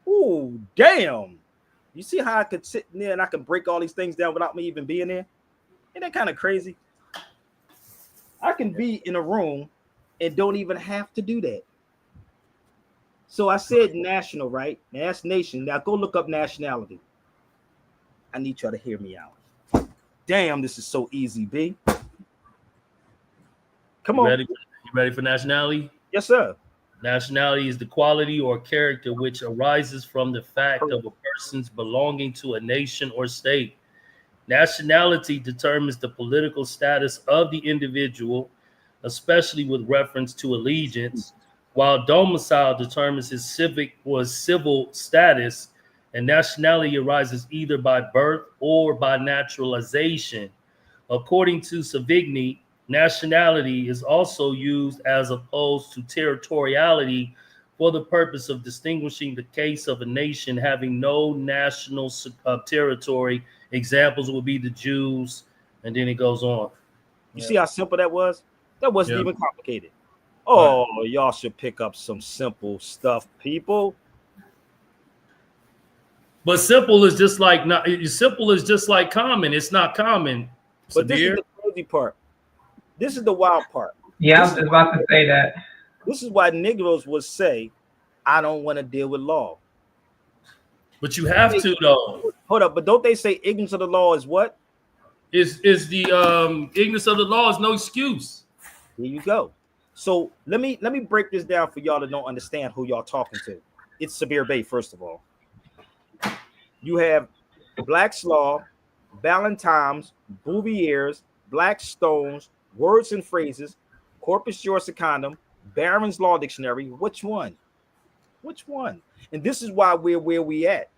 A: Ooh, damn! You see how I could sit in there and I could break all these things down without me even being there? Isn't that kind of crazy? I can be in a room and don't even have to do that. So I said national, right? Now that's nation. Now go look up nationality. I need y'all to hear me out. Damn, this is so easy, B. Come on.
J: You ready for nationality?
A: Yes, sir.
J: Nationality is the quality or character which arises from the fact of a person's belonging to a nation or state. Nationality determines the political status of the individual, especially with reference to allegiance, while domicile determines his civic or civil status, and nationality arises either by birth or by naturalization. According to Savigny, nationality is also used as opposed to territoriality for the purpose of distinguishing the case of a nation having no national territory. Examples would be the Jews, and then it goes on.
A: You see how simple that was? That wasn't even complicated.
J: Right.
A: Oh, y'all should pick up some simple stuff, people.
J: But simple is just like not simple is just like common. It's not common.
A: But this is the crazy part. This is the wild part.
L: Yeah, I
A: This
L: was
A: is
L: just about to say that.
A: This is why Negroes would say, I don't want to deal with law.
J: But you have to, though.
A: Hold up, but don't they say ignorance of the law is what?
J: Is the ignorance of the law is no excuse.
A: Here you go. So let me break this down for y'all that don't understand who y'all talking to. It's Sabir Bey, first of all. You have Black's Law, Ballantyne's, Bouvier's, Blackstone's, Words and Phrases, Corpus Juris Secundum, Barron's Law Dictionary. Which one? Which one? And this is why we're where we at.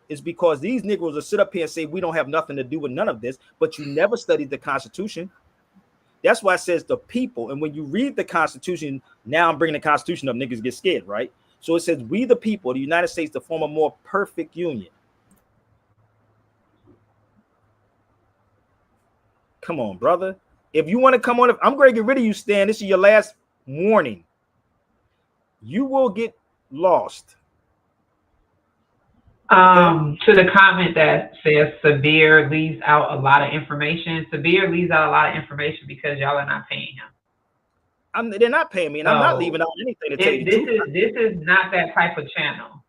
A: Is because these Negroes will sit up here and say we don't have nothing to do with none of this, but you never studied the Constitution. That's why it says the people. And when you read the Constitution, now I'm bringing the Constitution up, niggas get scared, right? So it says we the people, the United States, to form a more perfect union. Come on, brother. If you want to come on, I'm going to get rid of you, Stan. This is your last warning. You will get lost.
L: To the comment that says Sabir leaves out a lot of information. Sabir leaves out a lot of information because y'all are not paying him.
A: They're not paying me, and I'm not leaving out anything to tell you the truth.
L: This is not that type of channel.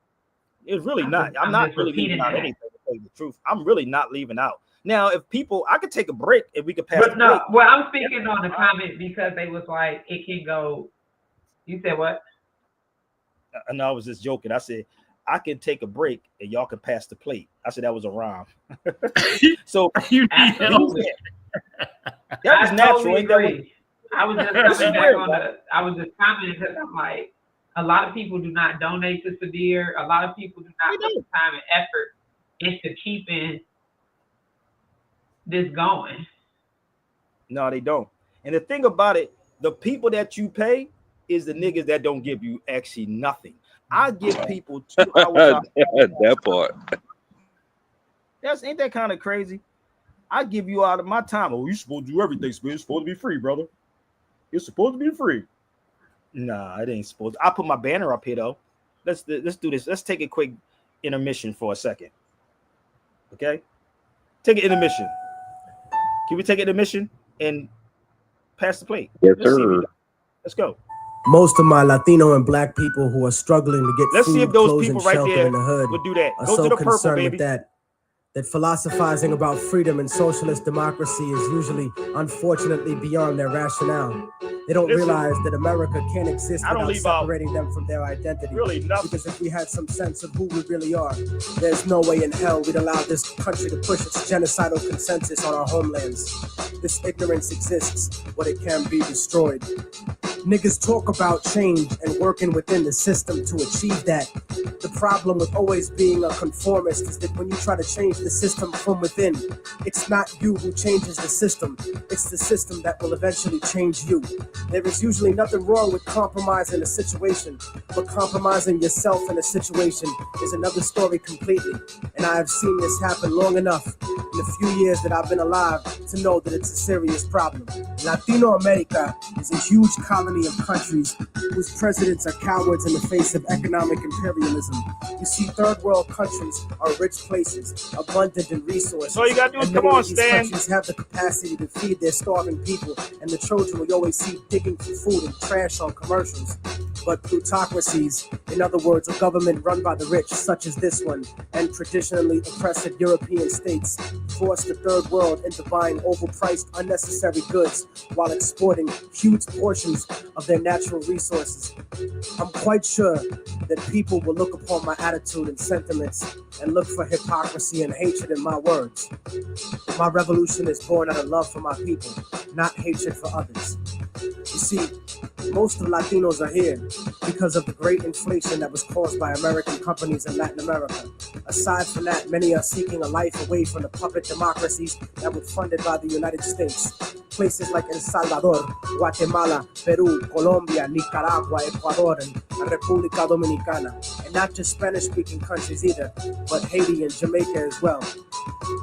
A: It's really not. I'm not really leaving out anything to tell you the truth. I'm really not leaving out. Now, if people, I could take a break if we could pass.
L: But no, well, I'm speaking on the comment because they was like, it can go. You said what?
A: No, I was just joking. I said I can take a break and y'all can pass the plate. I said that was a rhyme. So
J: you need help.
A: That was natural. Ain't that what,
L: I was just coming back on the. I was just commenting because I'm like, a lot of people do not donate to Sabir. A lot of people do not put the time and effort into keeping this going.
A: No, they don't. And the thing about it, the people that you pay is the niggas that don't give you actually nothing. I give people 2 hours.
K: That part.
A: Ain't that kind of crazy? I give you out of my time. Oh, you supposed to do everything, man. It's supposed to be free, brother. It's supposed to be free. Nah, it ain't supposed to. I'll put my banner up here though. Let's do this. Let's take a quick intermission for a second. Okay? Take an intermission. Can we take an intermission and pass the plate?
N: Yes, sir.
A: Let's go.
C: Most of my Latino and Black people who are struggling to get
A: Let's
C: food,
A: see if those
C: clothes,
A: people
C: and
A: right
C: shelter
A: there
C: in the hood
A: would do that.
C: are
A: Go
C: so
A: to the purple,
C: concerned
A: baby.
C: with that philosophizing about freedom and socialist democracy is usually, unfortunately, beyond their rationale. They don't realize that America can't exist without separating them from their identity.
A: Really nothing.
C: Because if we had some sense of who we really are, there's no way in hell we'd allow this country to push its genocidal consensus on our homelands. This ignorance exists, but it can be destroyed. Niggas talk about change and working within the system to achieve that. The problem with always being a conformist is that when you try to change the system from within, it's not you who changes the system, it's the system that will eventually change you. There is usually nothing wrong with compromising a situation, but compromising yourself in a situation is another story completely. And I have seen this happen long enough in the few years that I've been alive to know that it's a serious problem. Latino America is a huge colony of countries whose presidents are cowards in the face of economic imperialism. You see, third world countries are rich places, abundant in resources.
A: So you gotta do is
C: and
A: come
C: many
A: on,
C: of these
A: Stan.
C: countries have the capacity to feed their starving people, and the children we always see digging for food and trash on commercials. But plutocracies, in other words, a government run by the rich, such as this one, and traditionally oppressive European states, force the third world into buying overpriced, unnecessary goods while exporting huge portions of their natural resources. I'm quite sure that people will look upon my attitude and sentiments and look for hypocrisy and hatred in my words. My revolution is born out of love for my people, not hatred for others.
D: You see, most of Latinos are here because of the great inflation that was caused by American companies in Latin America. Aside from that, many are seeking a life away from the puppet democracies that were funded by the United States. Places like El Salvador, Guatemala, Peru, Colombia, Nicaragua, Ecuador, and República Dominicana. And not just Spanish-speaking countries either, but Haiti and Jamaica as well.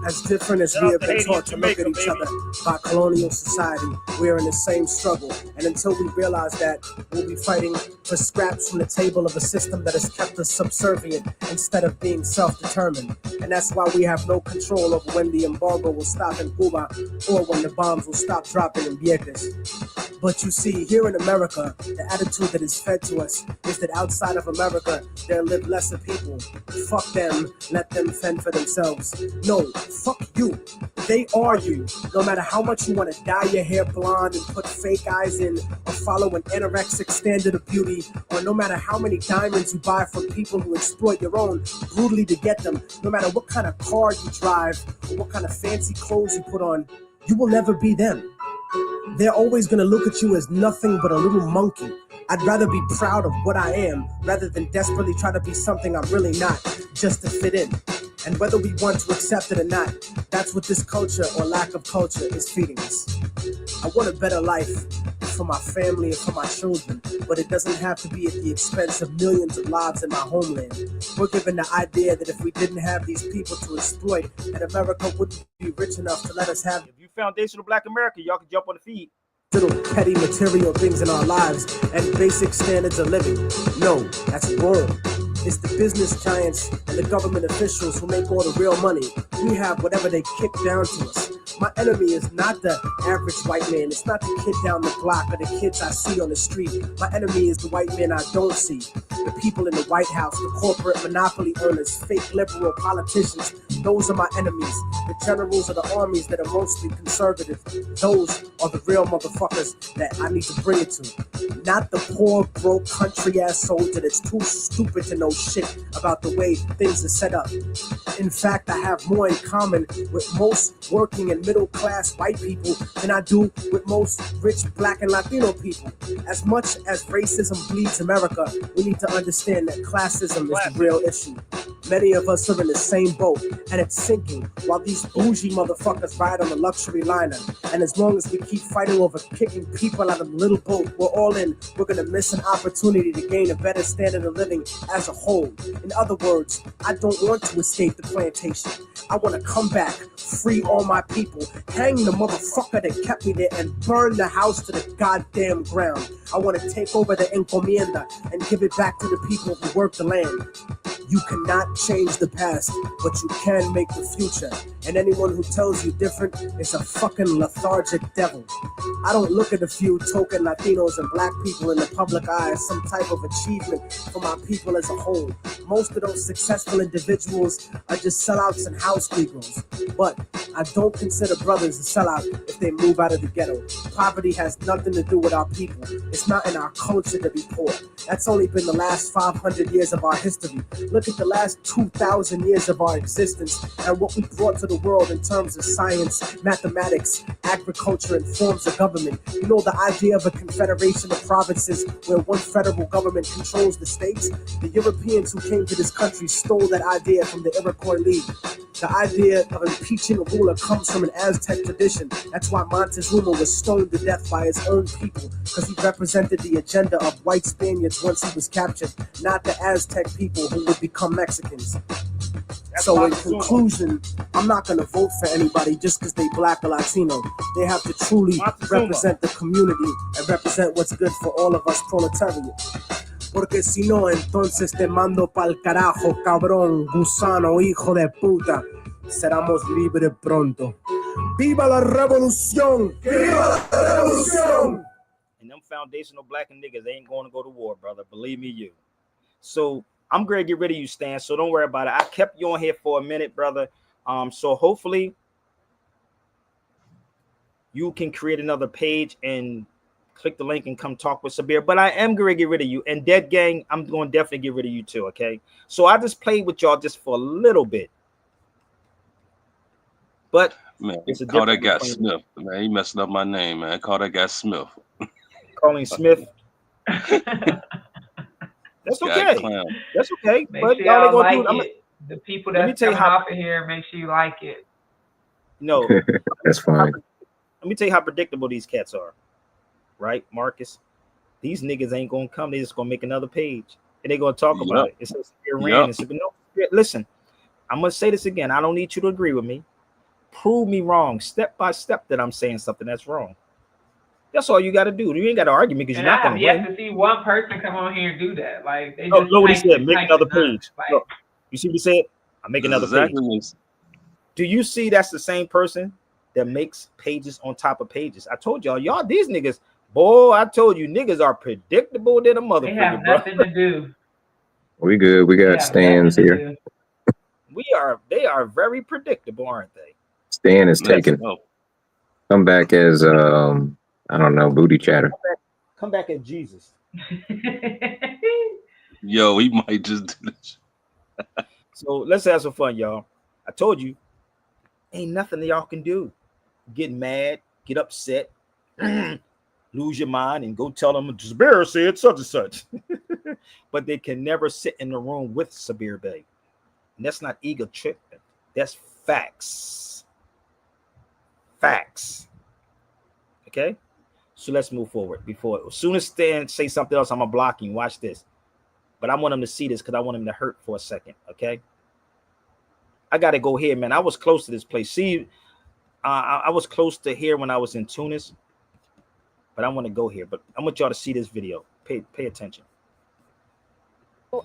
D: As different as we have been taught to look at each other by colonial society, we are in the same struggle. And until we realize that, we'll be fighting for scraps from the table of a system that has kept us subservient instead of being self-determined. And that's why we have no control over when the embargo will stop in Cuba or when the bombs will stop dropping in Vieques. But you see, here in America, the attitude that is fed to us is that outside of America, there live lesser people. Fuck them, let them fend for themselves. No, fuck you. They are you. No matter how much you want to dye your hair blonde and put fake eyes in, or follow an anorexic standard of beauty, or no matter how many diamonds you buy from people who exploit your own brutally to get them, no matter what kind of car you drive, or what kind of fancy clothes you put on, you will never be them. They're always going to look at you as nothing but a little monkey. I'd rather be proud of what I am rather than desperately try to be something I'm really not, just to fit in. And whether we want to accept it or not, that's what this culture or lack of culture is feeding us. I want a better life for my family and for my children, but it doesn't have to be at the expense of millions of lives in my homeland. We're given the idea that if we didn't have these people to exploit, that America wouldn't be rich enough to let us have.
A: If you foundational Black America, y'all can jump on the feed.
D: Little petty material things in our lives and basic standards of living. No, that's wrong. It's the business giants and the government officials who make all the real money. We have whatever they kick down to us. My enemy is not the average white man. It's not the kid down the block or the kids I see on the street. My enemy is the white man I don't see. The people in the White House, the corporate monopoly owners, fake liberal politicians. Those are my enemies. The generals of the armies that are mostly conservative. Those are the real motherfuckers that I need to bring it to. Not the poor, broke, country-ass soldier that's too stupid to know shit about the way things are set up. In fact, I have more in common with most working and middle-class white people than I do with most rich Black and Latino people. As much as racism bleeds America, we need to understand that classism is the real issue. Many of us are in the same boat, and it's sinking, while these bougie motherfuckers ride on the luxury liner. And as long as we keep fighting over kicking people out of the little boat we're all in, we're gonna miss an opportunity to gain a better standard of living as a whole. In other words, I don't want to escape the plantation. I want to come back, free all my people, hang the motherfucker that kept me there, and burn the house to the goddamn ground. I want to take over the encomienda and give it back to the people who work the land. You cannot change the past, but you can make the future. And anyone who tells you different is a fucking lethargic devil. I don't look at a few token Latinos and Black people in the public eye as some type of achievement for my people as a whole. Most of those successful individuals are just sellouts and house negroes. But I don't consider brothers a sellout if they move out of the ghetto. Poverty has nothing to do with our people. It's not in our culture to be poor. That's only been the last 500 years of our history. Look at the last 2,000 years of our existence and what we brought to the world in terms of science, mathematics, agriculture, and forms of government. You know, the idea of a confederation of provinces where one federal government controls the states? The Europeans who came to this country stole that idea from the Iroquois League. The idea of impeaching a ruler comes from an Aztec tradition. That's why Montezuma was stoned to death by his own people, because he represented the agenda of white Spaniards once he was captured, not the Aztec people who would become Mexicans. So in conclusion, I'm not going to vote for anybody just because they Black or Latino. They have to truly represent the community and represent what's good for all of us proletariat. Porque si no, entonces te mando pa'l carajo, cabrón, gusano, hijo de puta. Seramos libres pronto. ¡Viva la revolución! ¡Viva la revolución!
A: And them foundational Black niggas ain't going to go to war, brother. Believe me, you. So I'm going to get rid of you, Stan, so don't worry about it. I kept you on here for a minute, brother. So hopefully you can create another page and click the link and come talk with Sabir. But I am going to get rid of you. And Dead Gang, I'm going to definitely get rid of you too, okay? So I just played with y'all just for a little bit. But
K: man, call that guy Smith. Man, he messing up my name, man. Call that guy Smith.
A: calling Smith. That's
K: Guy
A: okay.
K: clown.
A: That's okay.
L: Make
A: But
L: sure
A: y'all ain't
L: y'all
A: gonna
L: like
A: do.
L: it. The people
A: Let me
L: that's
A: tell you
L: coming
A: how.
L: off of here, make sure you like it.
A: No,
N: That's fine.
A: let me tell you how predictable these cats are, right, Marcus? These niggas ain't gonna come. They just gonna make another page and they gonna talk about
K: Yup.
A: it. It's Iran.
K: Yup.
A: It's no. Listen, I'm gonna say this again. I don't need you to agree with me. Prove me wrong, step by step, that I'm saying something that's wrong. That's all you got to do. You ain't got to argue me because you're
L: And I
A: not gonna
L: have yet
A: win.
L: to see one person come on here and do that. Like they
A: No,
L: just
A: look what he
L: typed
A: said.
L: and
A: Make
L: typed
A: another
L: and done.
A: page.
L: Like
A: Look, you see what he said? I make
K: That's
A: another page.
K: exactly what
A: Do you see that's the same person that makes pages on top of pages? I told y'all these niggas, boy, I told you niggas are predictable than a
L: they
A: motherfucker,
L: have
A: bro.
L: nothing to do.
N: We good. We
L: They
N: got
L: have nothing
N: stands
L: to
N: here.
L: do.
A: They are very predictable, aren't they?
N: Stan is
K: let's
N: taken.
K: go.
N: Come back as I don't know, booty chatter.
A: Come back at Jesus.
K: Yo, he might just do this.
A: So let's have some fun, y'all. I told you, ain't nothing that y'all can do. Get mad, get upset, lose your mind, and go tell them Sabir said such and such. But they can never sit in the room with Sabir Bey. And that's not ego tripping. That's facts. Facts. Okay? So let's move forward. Before as soon as Stan say something else, I'm gonna block him. Watch this. But I want him to see this because I want him to hurt for a second. Okay. I gotta go here, man. I was close to this place. See, I was close to here when I was in Tunis, but I want to go here. But I want y'all to see this video. Pay attention.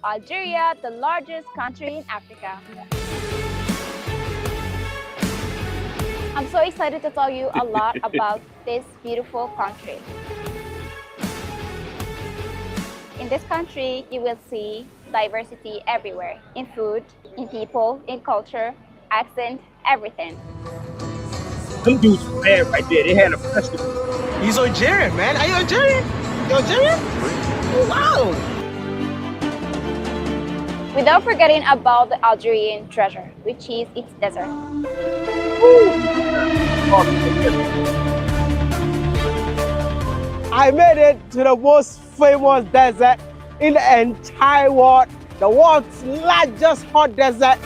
P: Algeria, the largest country in Africa. I'm so excited to tell you a lot about this beautiful country. In this country, you will see diversity everywhere, in food, in people, in culture, accent, everything.
A: Them dudes were mad right there. They had a festival.
Q: He's Algerian, man. Are you Algerian? You Algerian? Oh, wow.
P: Without forgetting about the Algerian treasure, which is its desert.
Q: I made it to the most famous desert in the entire world, the world's largest hot desert.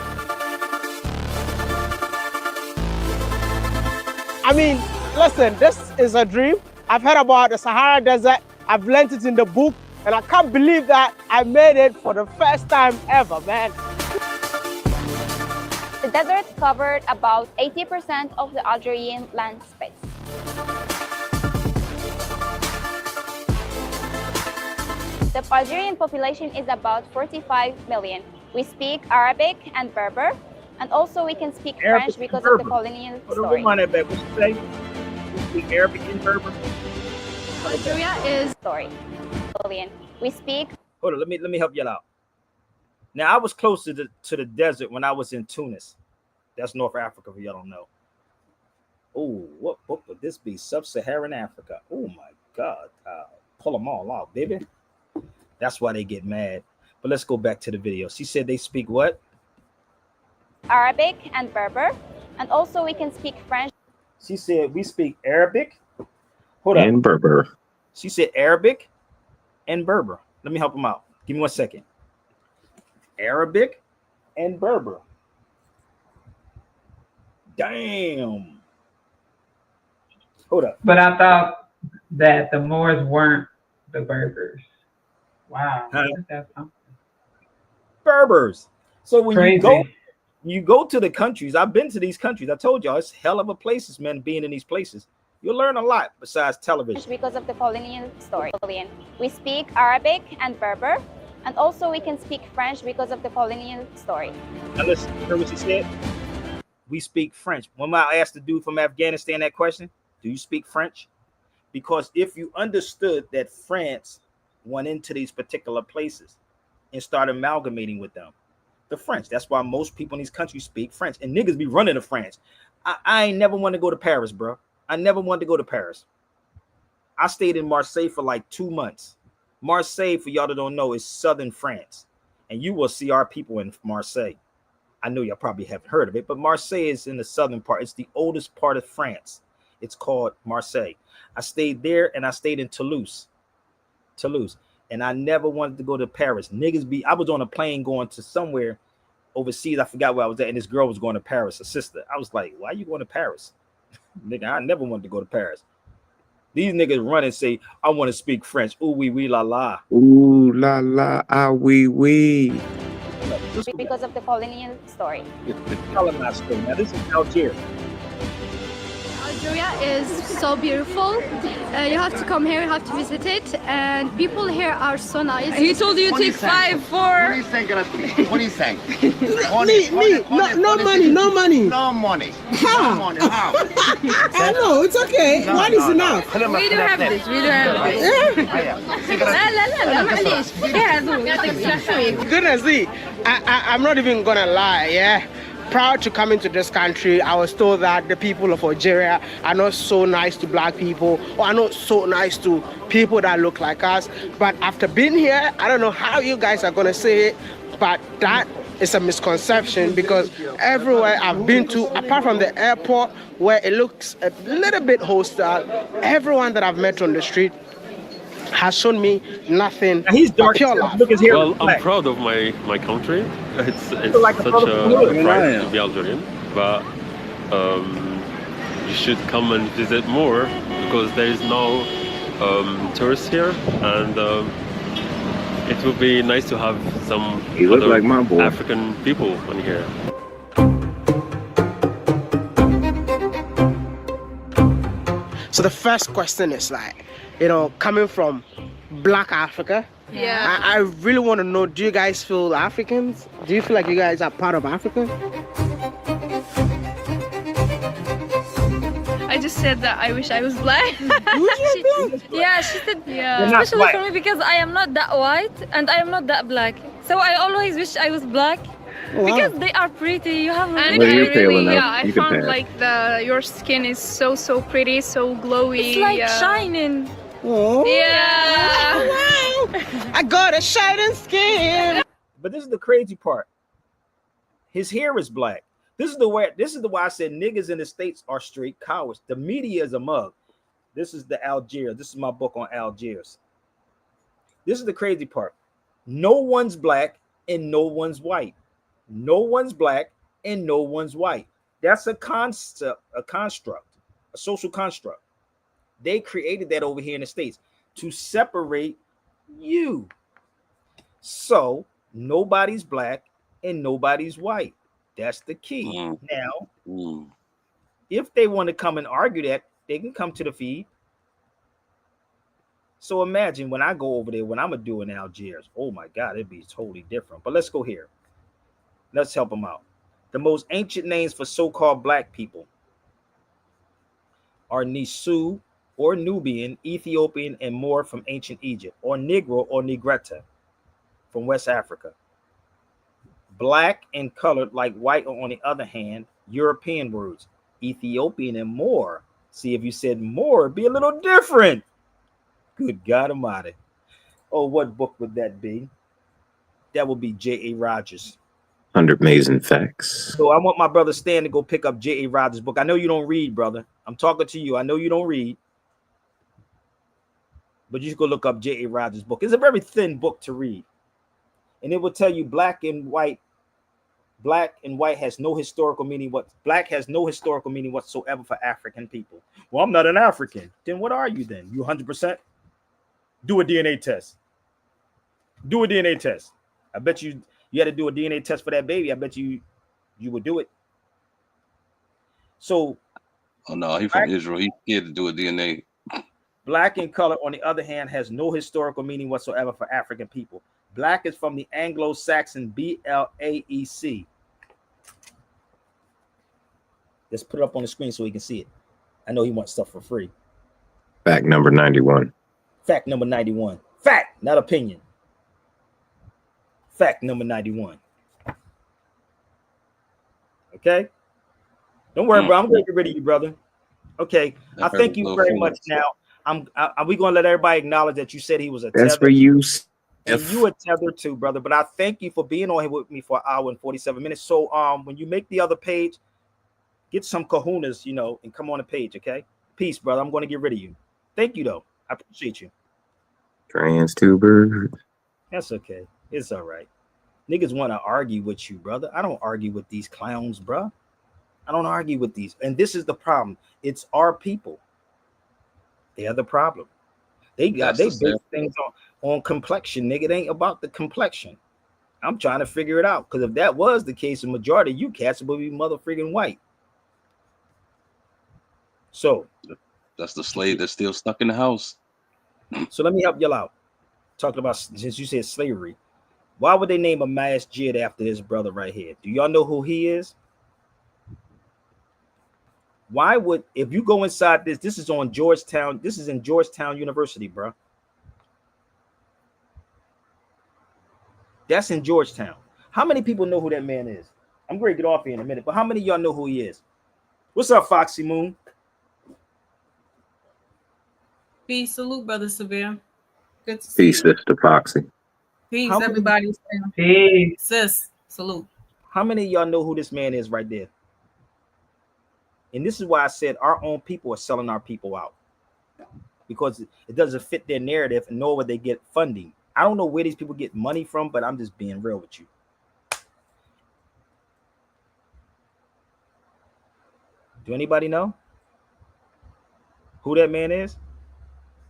Q: I mean, listen, this is a dream. I've heard about the Sahara Desert. I've learned it in the book, and I can't believe that I made it for the first time ever, man.
P: The desert covered about 80% of the Algerian land space. The Algerian population is about 45 million. We speak Arabic and Berber, and also we can speak French because of the colonial story.
A: What you say? We speak Arabic and Berber.
P: Algeria is story. We speak.
A: Hold on, let me help you out. Now I was close to the desert when I was in Tunis. That's North Africa, if y'all don't know. Oh, what book would this be? Sub-Saharan Africa. Oh my God. Pull them all out, baby. That's why they get mad. But let's go back to the video. She said they speak what?
P: Arabic and Berber. And also we can speak French.
A: She said we speak Arabic. Hold up.
N: And Berber.
A: She said Arabic and Berber. Let me help them out. Give me 1 second. Arabic and Berber. Damn. Hold up.
L: But I thought that the Moors weren't the Berbers. Wow. That's something.
A: Berbers. So when
L: Crazy.
A: you go to the countries, I've been to these countries. I told y'all it's hell of a places, man, being in these places. You'll learn a lot besides television.
P: Because of the colonial story. We speak Arabic and Berber. And also we can speak French because of the colonial story.
A: Now listen, you heard what she said? We speak French. When I asked the dude from Afghanistan that question, do you speak French? Because if you understood that France went into these particular places and started amalgamating with them, the French, that's why most people in these countries speak French. And niggas be running to France. I ain't never want to go to Paris, bro. I never wanted to go to Paris. I stayed in Marseille for like 2 months. Marseille, for y'all that don't know, is southern France. And you will see our people in Marseille. I know y'all probably haven't heard of it, but Marseille is in the southern part. It's the oldest part of France. It's called Marseille. I stayed there and I stayed in Toulouse. Toulouse. And I never wanted to go to Paris. I was on a plane going to somewhere overseas. I forgot where I was at, and this girl was going to Paris, a sister. I was like, why are you going to Paris? Nigga, I never wanted to go to Paris. These niggas run and say, I want to speak French. Ooh, wee, wee, la, la.
N: Ooh, la, la, ah, wee, wee.
P: Because of the colonial story.
A: Now, this is Algeria.
R: Algeria is so beautiful. You have to come here, you have to visit it, and people here are so nice.
S: He told you to take 5, 4.
T: What do you think?
Q: No money.
T: No money.
Q: How?
T: No money. How?
Q: I know, it's okay. One is enough.
S: We do have this. لا معليش
Q: Goodness me, I'm not even gonna lie, yeah. Prior to coming to this country, I was told that the people of Algeria are not so nice to black people or are not so nice to people that look like us. But after being here, I don't know how you guys are gonna say it, but that is a misconception because everywhere I've been to, apart from the airport where it looks a little bit hostile, everyone that I've met on the street has shown me nothing.
A: He's dark.
Q: Pure love.
A: Look, his hair
U: Well,
A: is black.
U: I'm proud of my country. It's
A: like a
U: such
A: brother
U: a
A: from Europe.
U: pride to be Algerian. But you should come and visit more because there is no tourists here, and it would be nice to have some
N: You look
U: other
N: like my boy.
U: African people on here.
Q: So the first question is like, coming from Black Africa,
S: Yeah.
Q: I really want to know, do you guys feel Africans? Do you feel like you guys are part of Africa?
S: I just said that I wish I was black. Yeah, she said,
A: not
S: especially
A: black.
S: for me because I am not that white and I am not that black. So I always wish I was black.
Q: Wow.
S: Because they are pretty, you have
N: What do you feel enough?
R: I
N: You can
R: found
N: pass.
R: like your skin is so pretty, so glowy.
S: It's like shining.
Q: Oh,
S: Yeah.
Q: wow. I got a shining skin.
A: But this is the crazy part. His hair is black. This is why I said niggas in the States are straight cowards. The media is a mug. This is the Algiers. This is my book on Algiers. This is the crazy part. No one's black and no one's white. No one's black and no one's white. That's a concept, a construct, a social construct. They created that over here in the States to separate you. So nobody's black and nobody's white. That's the key. Now, if they want to come and argue that, they can come to the feed. So imagine when I go over there, when I'm gonna do in Algiers. Oh my God, it'd be totally different. But let's go here. Let's help them out. The most ancient names for so-called black people are Nisu or Nubian, Ethiopian, and more from ancient Egypt, or Negro or Negretta from West Africa. Black and colored like white, or on the other hand, European words, Ethiopian and more. See, if you said more, it'd be a little different. Good God Almighty. Oh, what book would that be? That would be J.A. Rogers.
N: 100 Amazing Facts.
A: So I want my brother Stan to go pick up J.A. Rogers' book. I know you don't read, brother. I'm talking to you. I know you don't read. But you should go look up J.A. Rogers' book. It's a very thin book to read. And it will tell you black and white has no historical meaning. Black has no historical meaning whatsoever for African people. Well, I'm not an African. Then what are you then? You 100%? Do a DNA test. Do a DNA test. I bet you had to do a DNA test for that baby. I bet you would do it. So,
K: oh no, he from Israel. He's scared to do a DNA.
A: Black in color, on the other hand, has no historical meaning whatsoever for African people. Black is from the Anglo-Saxon B-L-A-E-C. Let's put it up on the screen so we can see it. I know he wants stuff for free.
N: Fact number 91.
A: Fact number 91. Fact, not opinion. Fact number 91. Okay? Don't worry, bro. I'm going to get rid of you, brother. Okay. I thank you very much. Now, are we going to let everybody acknowledge that you said he was a tether?
N: That's for you.
A: And you a tether too, brother. But I thank you for being on here with me for an hour and 47 minutes. So when you make the other page, get some kahunas, and come on the page, okay? Peace, brother. I'm going to get rid of you. Thank you, though. I appreciate you.
N: Trans two birds.
A: That's okay. It's all right. Niggas want to argue with you, brother. I don't argue with these clowns, bro. I don't argue with these. And this is the problem. It's our people. They are the problem.
K: That's
A: They
K: the sad
A: base things on complexion, nigga. It ain't about the complexion. I'm trying to figure it out. Because if that was the case, the majority of you cats would be motherfucking white. So
K: That's the slave that's still stuck in the house.
A: so let me help y'all out. Talking about, since you said slavery, why would they name a masjid after this brother right here? Do y'all know who he is? Why would, if you go inside this is on Georgetown, this is in Georgetown University, bro. That's in Georgetown. How many people know who that man is? I'm going to get off here in a minute, but how many of y'all know who he is? What's up, Foxy Moon?
B: Peace, salute, brother Severe. Good to see
N: Peace,
B: you.
N: Sister Foxy.
B: Peace,
A: How many-
B: everybody.
L: Peace.
B: Sis, salute.
A: How many of y'all know who this man is right there? And this is why I said our own people are selling our people out, because it doesn't fit their narrative, and nor would they get funding. I don't know where these people get money from, but I'm just being real with you. Do anybody know who that man is?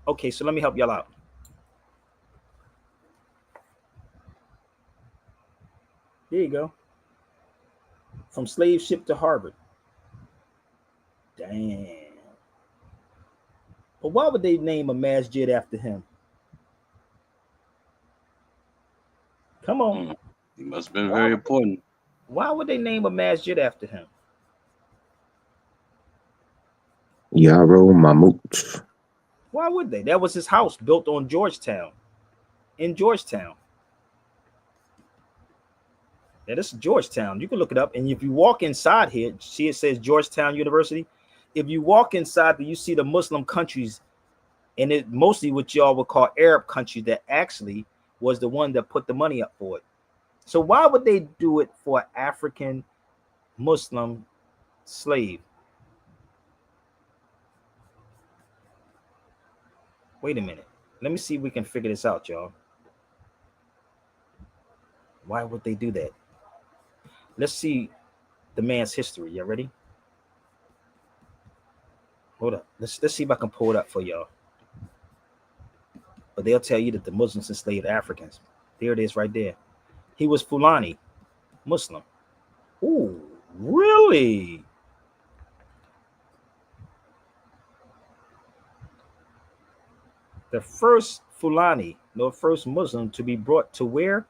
A: Okay, so let me help y'all out. Here you go. From slave ship to Harvard. Damn. But why would they name a masjid after him? Come on.
K: He must have been very important.
A: Why would they name a masjid after him?
N: Yaro Mammoth.
A: Why would they? That was his house built on Georgetown. In Georgetown. Yeah, this is Georgetown. You can look it up. And if you walk inside here, see it says Georgetown University. If you walk inside, you see the Muslim countries, and it mostly what y'all would call Arab countries that actually was the one that put the money up for it. So why would they do it for African Muslim slave? Wait a minute. Let me see if we can figure this out, y'all. Why would they do that? Let's see the man's history. You ready? Hold up. Let's see if I can pull it up for y'all. But they'll tell you that the Muslims enslaved Africans. There it is right there. He was Fulani, Muslim. Ooh, really? The first Fulani, the first Muslim to be brought to where?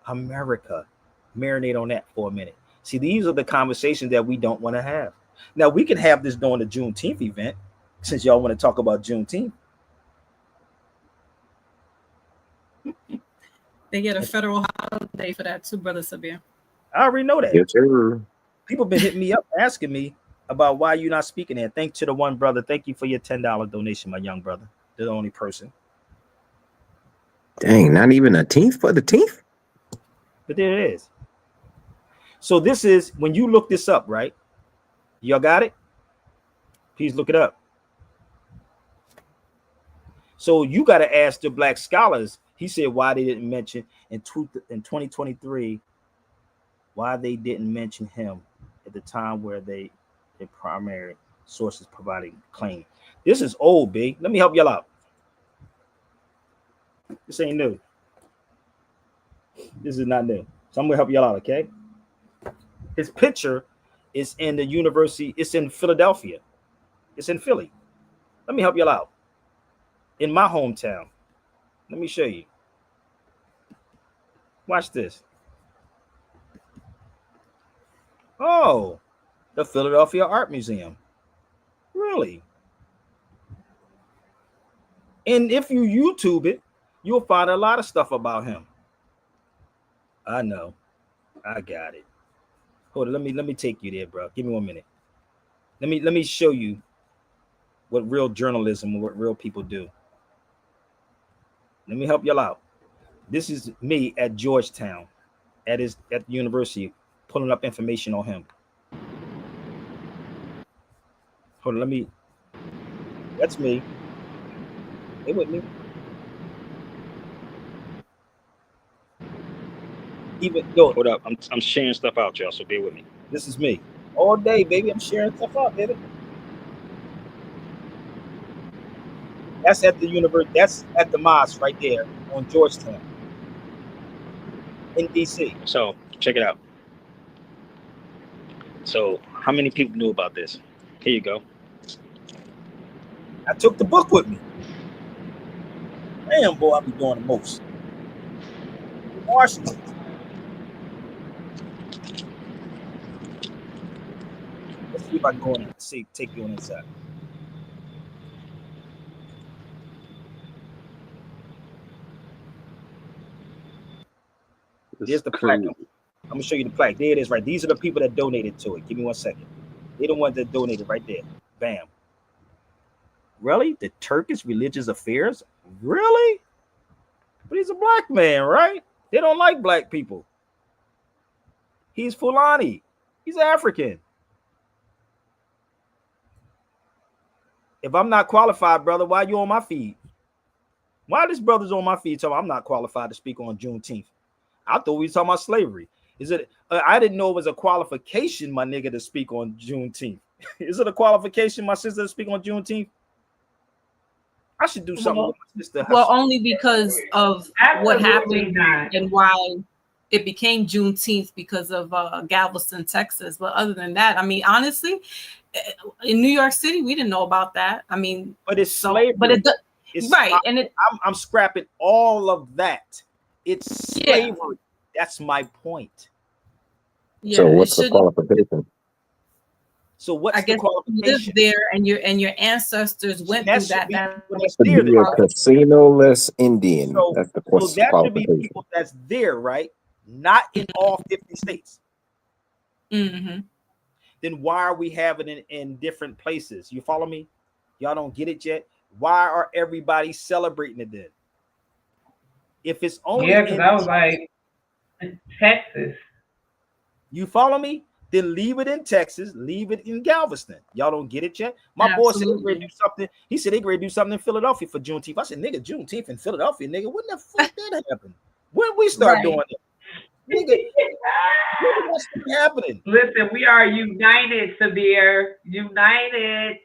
A: America. Marinate on that for a minute. See, these are the conversations that we don't want to have. Now, we can have this during the Juneteenth event, since y'all want to talk about Juneteenth.
B: They get a federal holiday for that too, brother Sabir.
A: I already know that.
N: Yes, sir.
A: People been hitting me up asking me about why you're not speaking there. Thanks to the one brother. Thank you for your $10 donation, my young brother. The only person.
N: Dang, not even a tenth for the tenth?
A: But there it is. So this is, when you look this up, right? Y'all got it? Please look it up. So you got to ask the black scholars. He said why they didn't mention in 2023, why they didn't mention him at the time where their primary sources providing claim. This is old, big. Let me help y'all out. This ain't new. This is not new. So I'm gonna help y'all out, okay? His picture is in the university. It's in Philadelphia. It's in Philly. Let me help y'all out. In my hometown. Let me show you. Watch this. Oh, the Philadelphia Art Museum. Really? And if you YouTube it, you'll find a lot of stuff about him. I know. I got it. Hold on, let me take you there, bro. Give me 1 minute. Let me show you what real journalism and what real people do. Let me help y'all out. This is me at Georgetown, at the university, pulling up information on him. Hold on, that's me. Stay with me. Even yo,
K: Hold up, I'm sharing stuff out, y'all. So bear with me.
A: this is me all day, baby. I'm sharing stuff out, baby. That's at the university. That's at the mosque right there on Georgetown in DC.
K: So check it out. So how many people knew about this? Here you go.
A: I took the book with me. Damn, boy, I be doing the most. Washington. Let's see if I can go in and see, take you on inside. Here's the plaque. I'm gonna show you the plaque. There it is, right? These are the people that donated to it. Give me 1 second. They're the ones that donated right there. Bam. Really? The Turkish Religious Affairs? Really? But he's a black man, right? They don't like black people. He's Fulani. He's African. If I'm not qualified, brother, why you on my feed? Why this brother's on my feed talking I'm not qualified to speak on Juneteenth? I thought we were talking about slavery. Is it? I didn't know it was a qualification, my nigga, to speak on Juneteenth. Is it a qualification, my sister, to speak on Juneteenth? I should do something with my sister.
B: Well, only because of what
L: Absolutely
B: happened
L: not.
B: and why it became Juneteenth because of Galveston, Texas. But other than that, I mean, honestly, in New York City, we didn't know about that. I mean,
A: but it's slavery.
B: But it's right, and
A: I'm scrapping all of that. It's slavery. Yeah. That's my point.
N: Yeah, so what's the qualification?
A: So what's
B: I guess
A: the qualification?
B: You lived there, and your ancestors went through that.
N: To be a casino-less Indian.
A: So,
N: that's the
A: so that should be people that's there, right? Not in all 50 states.
B: Mm-hmm.
A: Then why are we having it in different places? You follow me? Y'all don't get it yet? Why are everybody celebrating it then? If it's only
L: because I was like in Texas.
A: You follow me? Then leave it in Texas, leave it in Galveston. Y'all don't get it yet? My boy said they're gonna do something. He said they're gonna do something in Philadelphia for Juneteenth. I said, nigga, Juneteenth in Philadelphia, nigga. When the fuck that happen? When we start doing it? Nigga, when what's happening?
L: Listen, we are united, Sabir. United.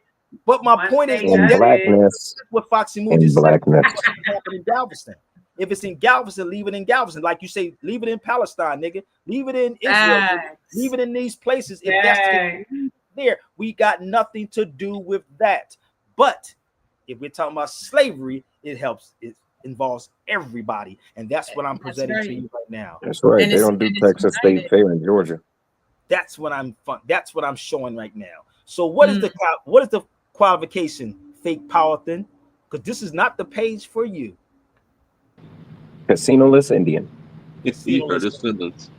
A: But my point is
N: blackness.
A: What Foxy Moon just said happened in Galveston. If it's in Galveston, leave it in Galveston. Like you say, leave it in Palestine, nigga. Leave it in Israel. Leave it in these places. If that's there, we got nothing to do with that. But if we're talking about slavery, it helps. It involves everybody, and that's what I'm presenting to you right now.
N: That's right. They don't do Texas State Fair in Georgia.
A: That's what I'm. That's what I'm showing right now. So what is the qualification? Fake power thing, because this is not the page for you.
N: Casino-less Indian.
K: It's deeper, descendants.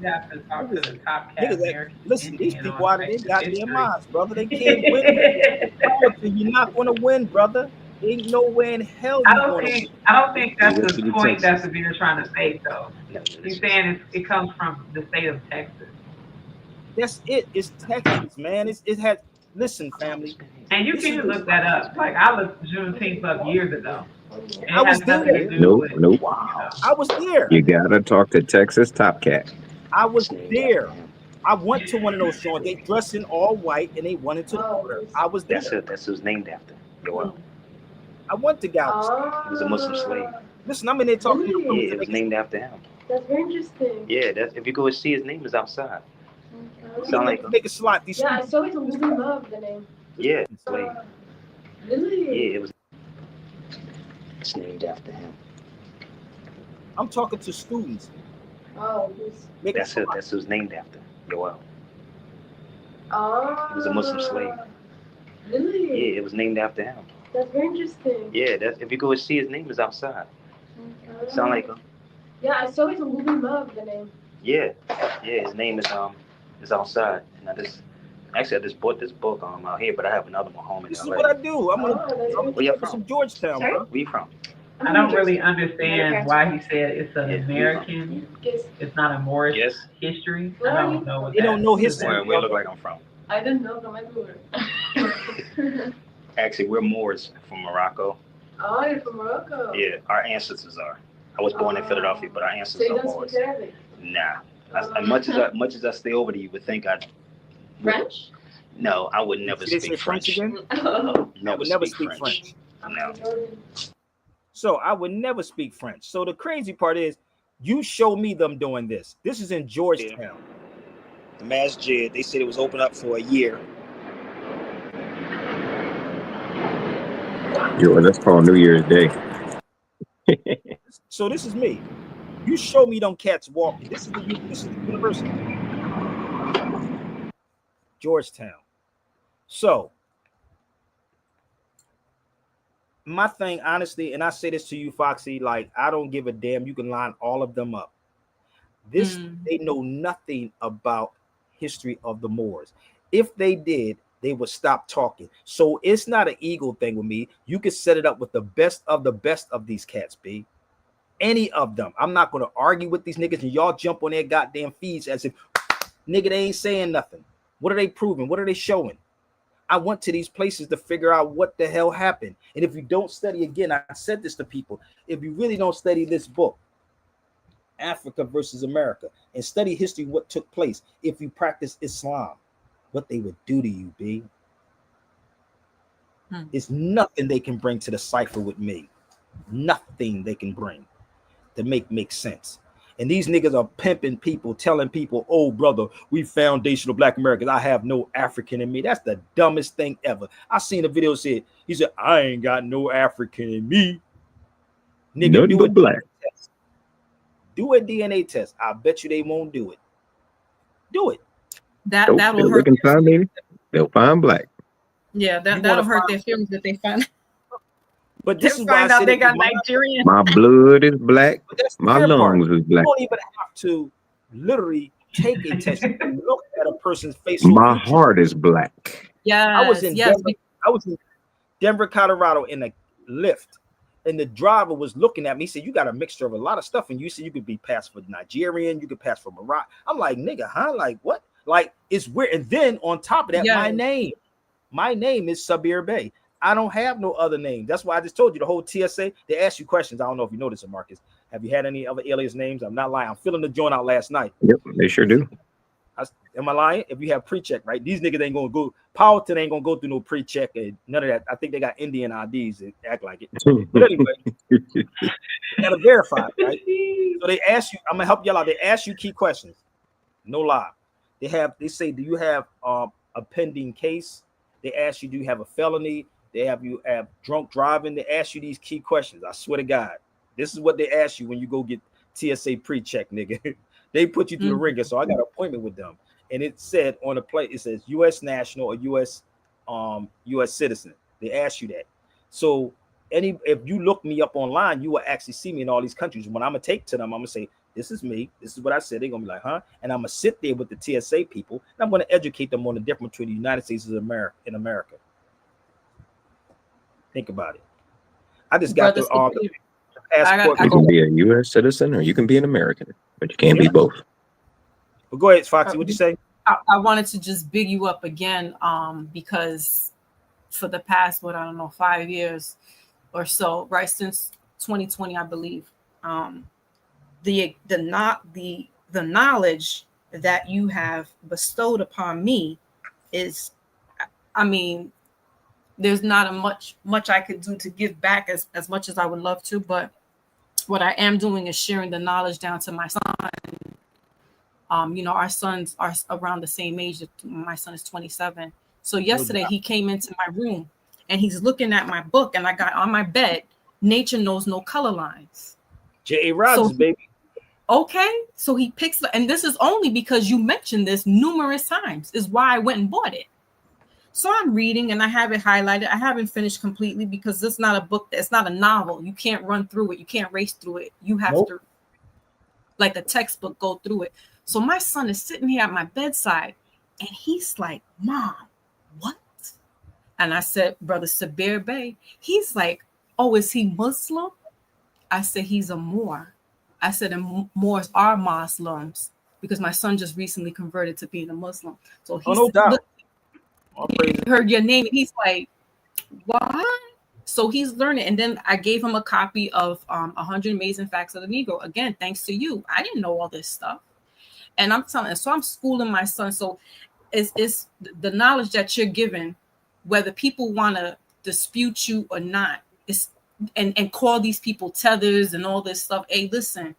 L: You have to talk to the top cat.
A: Listen, these people out of their goddamn minds, brother. They can't win. You're not going to win, brother. Ain't no way in hell.
L: I don't think that's the point that Sabir trying to make, though. He's saying it comes from the state of Texas.
A: That's it. It's Texas, man. It had. Listen, family.
L: And you can look that up. Like I looked Juneteenth up years ago.
A: I was there.
N: Nope.
A: I was there.
N: You gotta talk to Texas Top Cat.
A: I was there. I went to one of those shows. They dressed in all white and they went into the water. I was there.
E: That's who's named after. Yoel.
A: I went to Galveston.
E: He was a Muslim slave.
A: Listen, I'm in there talking to you.
E: Yeah, it was named after him.
O: That's very interesting.
E: Yeah, that's if you go and see his name is outside. Sound like
A: make a slot.
O: Yeah, I saw it on Google Love, the name.
E: Yeah, slave.
O: Really?
E: Yeah, it was. It's named after him.
A: I'm talking to students.
O: Oh,
E: that's who's named after. Yoel.
O: Oh.
E: He was a Muslim slave.
O: Really?
E: Yeah, it was named after him.
O: That's very interesting.
E: Yeah, that's if you go and see his name is outside.
O: Okay.
E: Sound like him?
O: Yeah, I saw it on Google Love, the name.
E: Yeah, his name is outside. And I just bought this book out here, but I have another one home in
A: This
E: LA.
A: is what I do. I'm gonna from Georgetown, bro.
E: Where you from?
L: I don't really understand why he said it's an American. It's not a Moorish history. I don't know what
A: they don't know history.
E: Where it look like I'm from?
O: I didn't know from everywhere.
E: Actually, we're Moors from Morocco.
O: Oh, you're from Morocco.
E: Yeah, our ancestors are. I was born in Philadelphia, but our ancestors
O: so you
E: are
O: don't
E: Moors.
O: speak Arabic?
E: Nah. Much as I stay over there, you would think I'd.
P: French?
E: No, I would never
A: Did they
E: speak
A: say French
E: French.
A: again?
E: Never,
A: I would never
E: speak
A: French.
E: No.
A: So I would never speak French. So the crazy part is, you show me them doing this. This is in Georgetown. The masjid, they said it was open up for a year.
N: Yo, that's called New Year's Day.
A: So this is me. You show me them cats walking. This is the university. Georgetown. So my thing, honestly, and I say this to you, Foxy, like, I don't give a damn. You can line all of them up. They know nothing about history of the Moors. If they did, they would stop talking. So it's not an ego thing with me. You can set it up with the best of these cats, B. Any of them. I'm not going to argue with these niggas, and y'all jump on their goddamn feeds as if, nigga, they ain't saying nothing. What are they proving? What are they showing? I went to these places to figure out what the hell happened. And if you don't study, again, I said this to people, if you really don't study this book, Africa versus America, and study history, what took place, if you practice Islam, what they would do to you, B. It's nothing they can bring to the cipher with me. Nothing they can bring to make sense. And these niggas are pimping people, telling people, oh, brother, we foundational Black Americans. I have no African in me. That's the dumbest thing ever. I seen a video said, he said, I ain't got no African in me. Nigga,
N: Nothing but black.
A: Test. Do a DNA test. I bet you they won't do it. Do it.
B: That'll hurt.
N: They can find me. They'll find black.
B: Yeah, that'll hurt their feelings if they find.
A: But this is why
B: find
A: I
B: out
A: said
B: they got Nigerian.
N: My blood is black. My lungs is black.
A: You don't even have to literally take a test. You can look at a person's face.
N: My heart is black.
B: Yeah,
A: I was in Denver, Colorado, in a lift, and the driver was looking at me. He said, "You got a mixture of a lot of stuff, and you said you could be passed for Nigerian, you could pass for Morocco." I'm like, "Nigga, huh? Like what? Like it's weird." And then on top of that, my name is Sabir Bey. I don't have no other name. That's why I just told you the whole TSA. They ask you questions. I don't know if you noticed it, Marcus. Have you had any other alias names? I'm not lying. I'm filling the joint out last night.
N: Yep, they sure do.
A: Am I lying? If you have pre-check, right? These niggas ain't gonna go. Powelton ain't gonna go through no pre-check and none of that. I think they got Indian IDs and act like it. But anyway, you gotta verify, right? So they ask you. I'm gonna help y'all out. They ask you key questions. No lie. They say, do you have a pending case? They ask you, do you have a felony? They have you have drunk driving. They ask you these key questions. I swear to God, this is what they ask you when you go get TSA pre-check, nigga. They put you through the ringer. So I got an appointment with them, and it said on the plate, it says U.S. national or U.S. citizen. They ask you that. So if you look me up online, you will actually see me in all these countries. When I'm gonna take to them, I'm gonna say, this is me. This is what I said. They're gonna be like, huh? And I'm gonna sit there with the TSA people, and I'm gonna educate them on the difference between the United States and America. Think about it. I just got the passport.
N: You can be a U.S. citizen or you can be an American, but you can't be both.
A: But go ahead, Foxy. What'd you say?
B: I wanted to just big you up again, because for the past, 5 years or so, right since 2020, I believe, the knowledge that you have bestowed upon me is, I mean, there's not much I could do to give back as much as I would love to, but what I am doing is sharing the knowledge down to my son. Our sons are around the same age. My son is 27. So yesterday he came into my room and he's looking at my book, and I got on my bed, Nature Knows No Color Lines.
A: J.A. Rogers, baby.
B: Okay. So he picks, and this is only because you mentioned this numerous times, is why I went and bought it. So I'm reading and I have it highlighted. I haven't finished completely because it's not a book. It's not a novel. You can't run through it. You can't race through it. You have to, like a textbook, go through it. So my son is sitting here at my bedside and he's like, Mom, what? And I said, Brother Sabir Bey. He's like, oh, is he Muslim? I said, he's a Moor. I said, and Moors are Muslims, because my son just recently converted to being a Muslim. So he's
A: no doubt.
B: He heard your name and he's like, what? So he's learning. And then I gave him a copy of 100 Amazing Facts of the Negro. Again, thanks to you. I didn't know all this stuff. And I'm telling, so I'm schooling my son. So it's the knowledge that you're given, whether people want to dispute you or not, it's and call these people tethers and all this stuff. Hey, listen,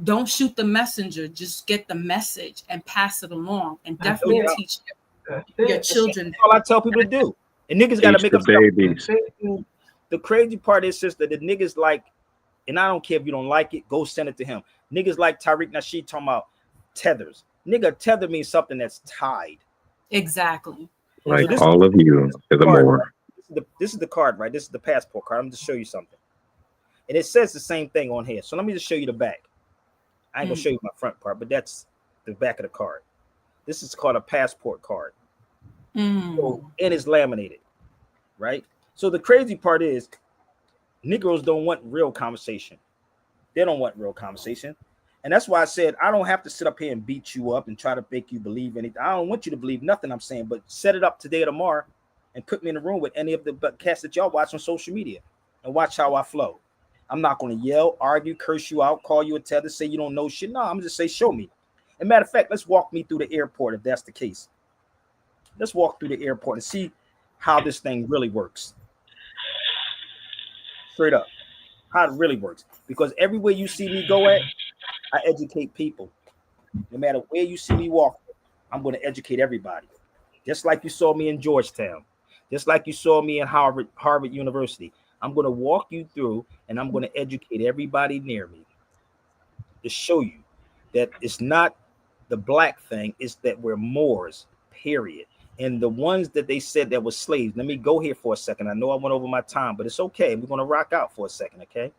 B: don't shoot the messenger, just get the message and pass it along, and definitely teach your children.
A: That's all I tell people to do. And niggas got to
N: Teach
A: make
N: the
A: up
N: babies.
A: The crazy part is, sister, the niggas like, and I don't care if you don't like it, go send it to him. Niggas like Tariq Nasheed talking about tethers. Nigga, tether means something that's tied.
B: Exactly.
N: Like all of you to the more.
A: This is the card, right? This is the passport card. I'm just show you something. And it says the same thing on here. So let me just show you the back. I ain't gonna show you my front part, but that's the back of the card. This is called a passport card. So, and it's laminated, right? So the crazy part is Negroes don't want real conversation. They don't want real conversation. And that's why I said I don't have to sit up here and beat you up and try to make you believe anything. I don't want you to believe nothing I'm saying, but set it up today or tomorrow and put me in the room with any of the cats that y'all watch on social media and watch how I flow. I'm not going to yell, argue, curse you out, call you a tether, say you don't know shit. No, I'm just say, show me. As a matter of fact, let's walk me through the airport if that's the case. Let's walk through the airport and see how this thing really works. Straight up, how it really works. Because everywhere you see me go at, I educate people. No matter where you see me walk, I'm going to educate everybody. Just like you saw me in Georgetown, just like you saw me in Harvard University. I'm going to walk you through and I'm going to educate everybody near me to show you that it's not the black thing, it's that we're Moors, period. And the ones that they said that were slaves, let me go here for a second. I know I went over my time, but it's okay. We're going to rock out for a second, okay?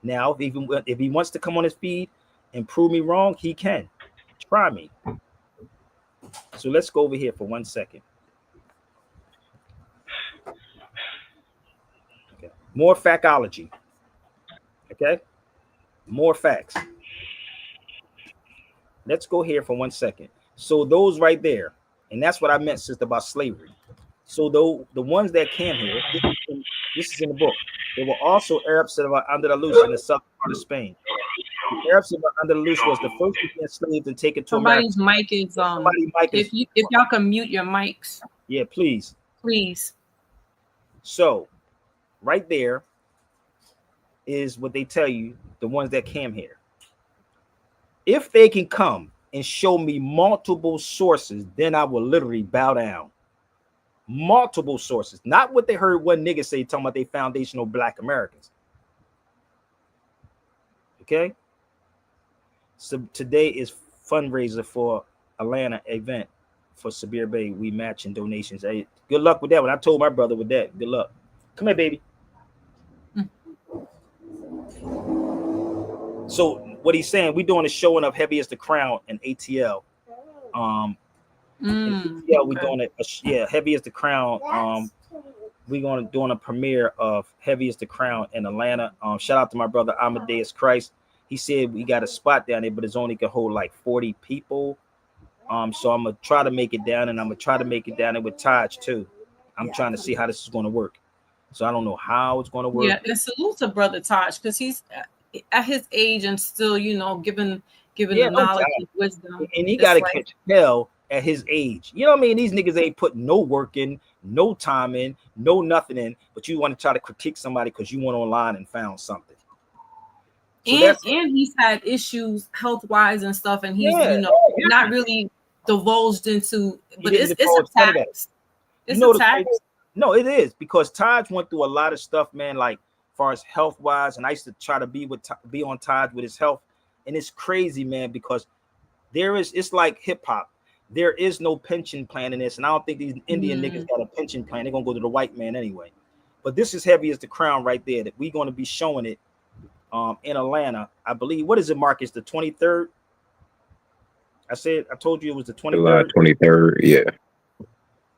A: Now, if he wants to come on his feed and prove me wrong, he can. Try me. So let's go over here for 1 second. Okay. More factology. Okay? More facts. Let's go here for 1 second. So those right there, and that's what I meant, sister, about slavery. So the ones that came here, this is in the book. There were also Arabs that were under the Andalus in the southern part of Spain. The Arabs that were under the Andalus was the first to get enslaved and taken to
B: Somebody's
A: America.
B: mic is if y'all can mute your mics.
A: Yeah, please.
B: Please.
A: So right there is what they tell you, the ones that came here. If they can come and show me multiple sources, then I will literally bow down. Multiple sources, not what they heard one nigga say talking about they foundational black Americans. Okay. So today is fundraiser for Atlanta event for Sabir Bay. We matching donations. Hey, good luck with that one. I told my brother with that. Good luck. Come here, baby. So what he's saying, we doing a showing of Heavy as the Crown and ATL. We doing it. Heavy as the Crown. We're going to doing a premiere of Heavy as the Crown in Atlanta. Shout out to my brother Amadeus Christ. He said we got a spot down there, but it's only can hold like 40 people. So I'm gonna try to make it down, and I'm gonna try to make it down there with Taj too. I'm trying to see how this is going to work. So I don't know how it's going to work.
B: Yeah, and salute to Brother Taj, because he's at his age and still, given the knowledge and wisdom.
A: And he got to catch hell at his age. You know what I mean? These niggas ain't put no work in, no time in, no nothing in, but you want to try to critique somebody because you went online and found something. So
B: and he's had issues health-wise and stuff, and he's not really divulged into, but it's a tax. It's a tax.
A: No, it is, because Taj went through a lot of stuff, man, like as far as health-wise, and I used to try to be on Taj with his health, and it's crazy, man, because it's like hip-hop. There is no pension plan in this, and I don't think these Indian niggas got a pension plan. They're gonna go to the white man anyway. But this is Heavy as the Crown right there, that we're gonna be showing it in Atlanta. I believe, what is it, Marcus? The 23rd? I told you it was the 23rd.
N: July 23rd, yeah.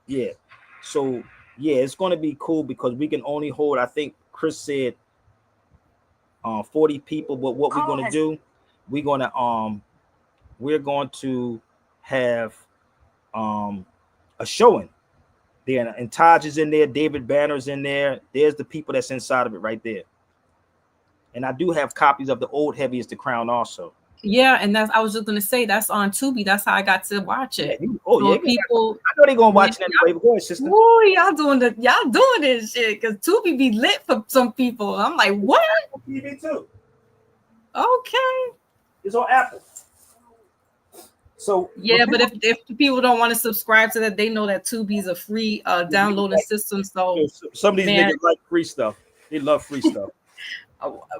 A: Yeah. So yeah, it's gonna be cool because we can only hold, I think Chris said 40 people, but what we're gonna do, we're going to have a showing there, and Taj is in there, David Banner's in there. There's the people that's inside of it right there. And I do have copies of the old Heavy as the Crown also.
B: Yeah, and that's I was just gonna say that's on Tubi. That's how I got to watch it.
A: Oh
B: So
A: yeah,
B: people.
A: I know they're gonna watch it anyway. But go ahead, sister.
B: Woo, y'all doing this shit because Tubi be lit for some people. I'm like, what?
A: TV too.
B: Okay.
A: It's on Apple. So
B: yeah, but if the people don't want to subscribe to that, they know that Tubi's a free downloading system. So
A: some of these niggas like free stuff. They love free stuff.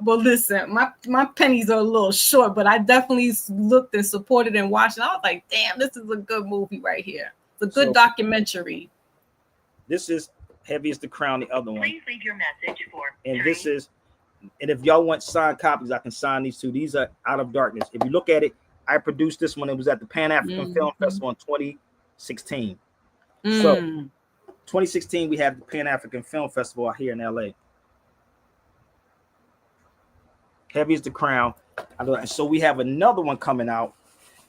B: Well, listen, my pennies are a little short, but I definitely looked and supported and watched. And I was like, damn, this is a good movie right here. It's a good documentary.
A: This is Heavy as the Crown, the other one.
H: Please leave your message for.
A: And this is, and if y'all want signed copies, I can sign these two. These are Out of Darkness. If you look at it, I produced this one. It was at the Pan African Film Festival in 2016. So 2016, we had the Pan African Film Festival out here in LA. Heavy as the Crown. So we have another one coming out,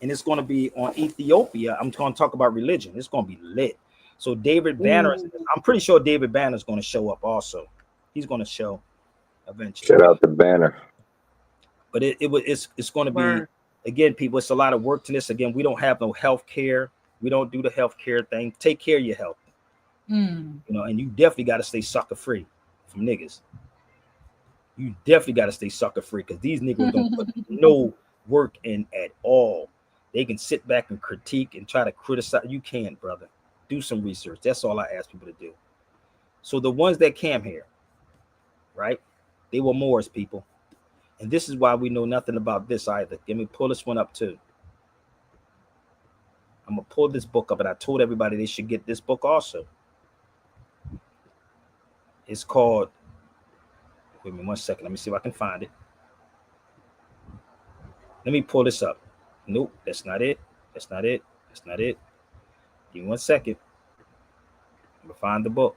A: and it's going to be on Ethiopia. I'm going to talk about religion. It's going to be lit. So David Banner, I'm pretty sure David Banner is going to show up also. He's going to show eventually.
N: Shout out to Banner.
A: But it's going to be, again, people, it's a lot of work to this. Again, we don't have no health care. We don't do the health care thing. Take care of your health. You know, and you definitely got to stay sucker free from niggas. You definitely got to stay sucker free because these niggas don't put no work in at all. They can sit back and critique and try to criticize. You can't, brother. Do some research. That's all I ask people to do. So the ones that came here, right? They were Moors people. And this is why we know nothing about this either. Let me pull this one up too. I'm going to pull this book up, and I told everybody they should get this book also. It's called, wait a minute 1 second. Let me see if I can find it. Let me pull this up. Nope, that's not it. That's not it. That's not it. Give me 1 second. I'm going to find the book.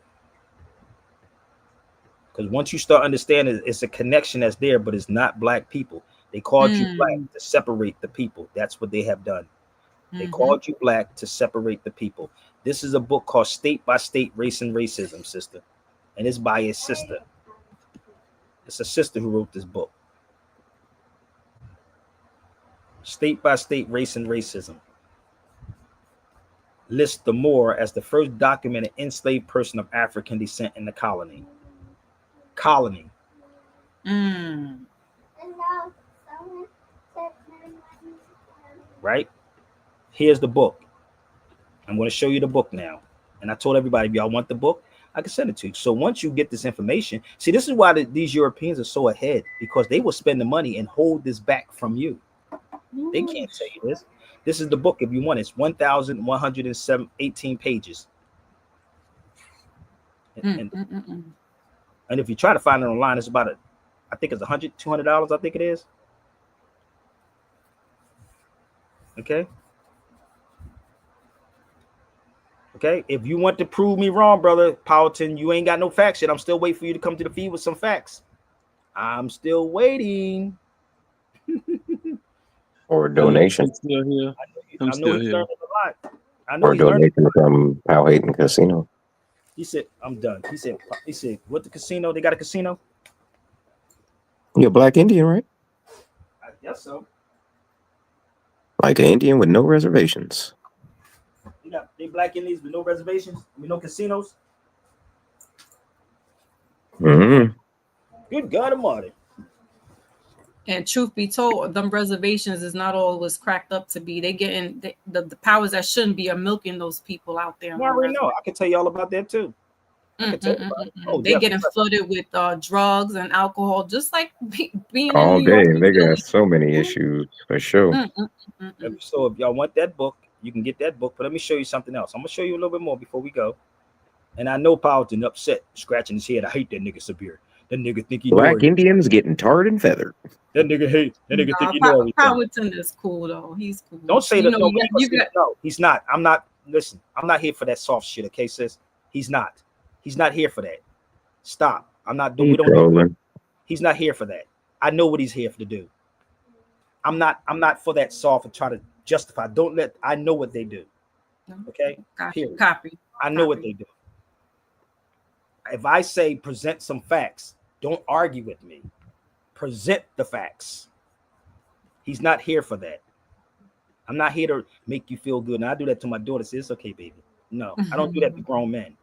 A: Because once you start understanding, it's a connection that's there, but it's not black people. They called you black to separate the people. That's what they have done. They called you black to separate the people. This is a book called State by State, Race and Racism, sister. And it's by his sister. It's a sister who wrote this book. State by State, Race and Racism lists the Moor as the first documented enslaved person of African descent in the colony. Right? Here's the book. I'm going to show you the book now. And I told everybody, if y'all want the book, I can send it to you. So once you get this information, see, this is why these Europeans are so ahead, because they will spend the money and hold this back from you. They can't tell you this. This is the book if you want. It's 1,118 pages. And if you try to find it online, it's about I think it's $200, I think it is. Okay. Okay. If you want to prove me wrong, brother Powelton, you ain't got no facts yet. I'm still waiting for you to come to the feed with some facts. I'm still waiting.
N: Or a donation.
A: I'm still here.
N: Or a donation from Powhatan Casino.
A: He said, I'm done. He said, what, the casino? They got a casino?
N: You're a black Indian, right?
A: I guess so.
N: Like an Indian with no reservations.
A: You got they black Indians with no reservations, with no casinos. Good God Almighty.
B: And truth be told, them reservations is not always cracked up to be. They getting the powers that shouldn't be are milking those people out there.
A: I already know. I can tell you all about that too.
B: They're getting flooded with drugs and alcohol, just like being
N: all
B: in New
N: day.
B: York.
N: They got so many issues for sure.
A: So if y'all want that book, you can get that book. But let me show you something else. I'm gonna show you a little bit more before we go. And I know Powelton upset, scratching his head. I hate that nigga Sabir. That nigga think he
N: black Indians getting tarred and feathered.
A: That nigga hate. That nigga think he know everything.
B: Powelton is cool though. He's cool.
A: Don't say that. No, he's not. I'm not. Listen, I'm not here for that soft shit. Okay, sis. He's not. He's not here for that. Stop. I'm not doing. We don't. He's not here for that. I know what he's here to do. I'm not for that soft and try to justify. Don't let. I know what they do. Okay.
B: Copy.
A: I know what they do. If I say present some facts, don't argue with me. Present the facts. He's not here for that. I'm not here to make you feel good. And I do that to my daughter. Say, it's okay, baby. No, I don't do that to grown men.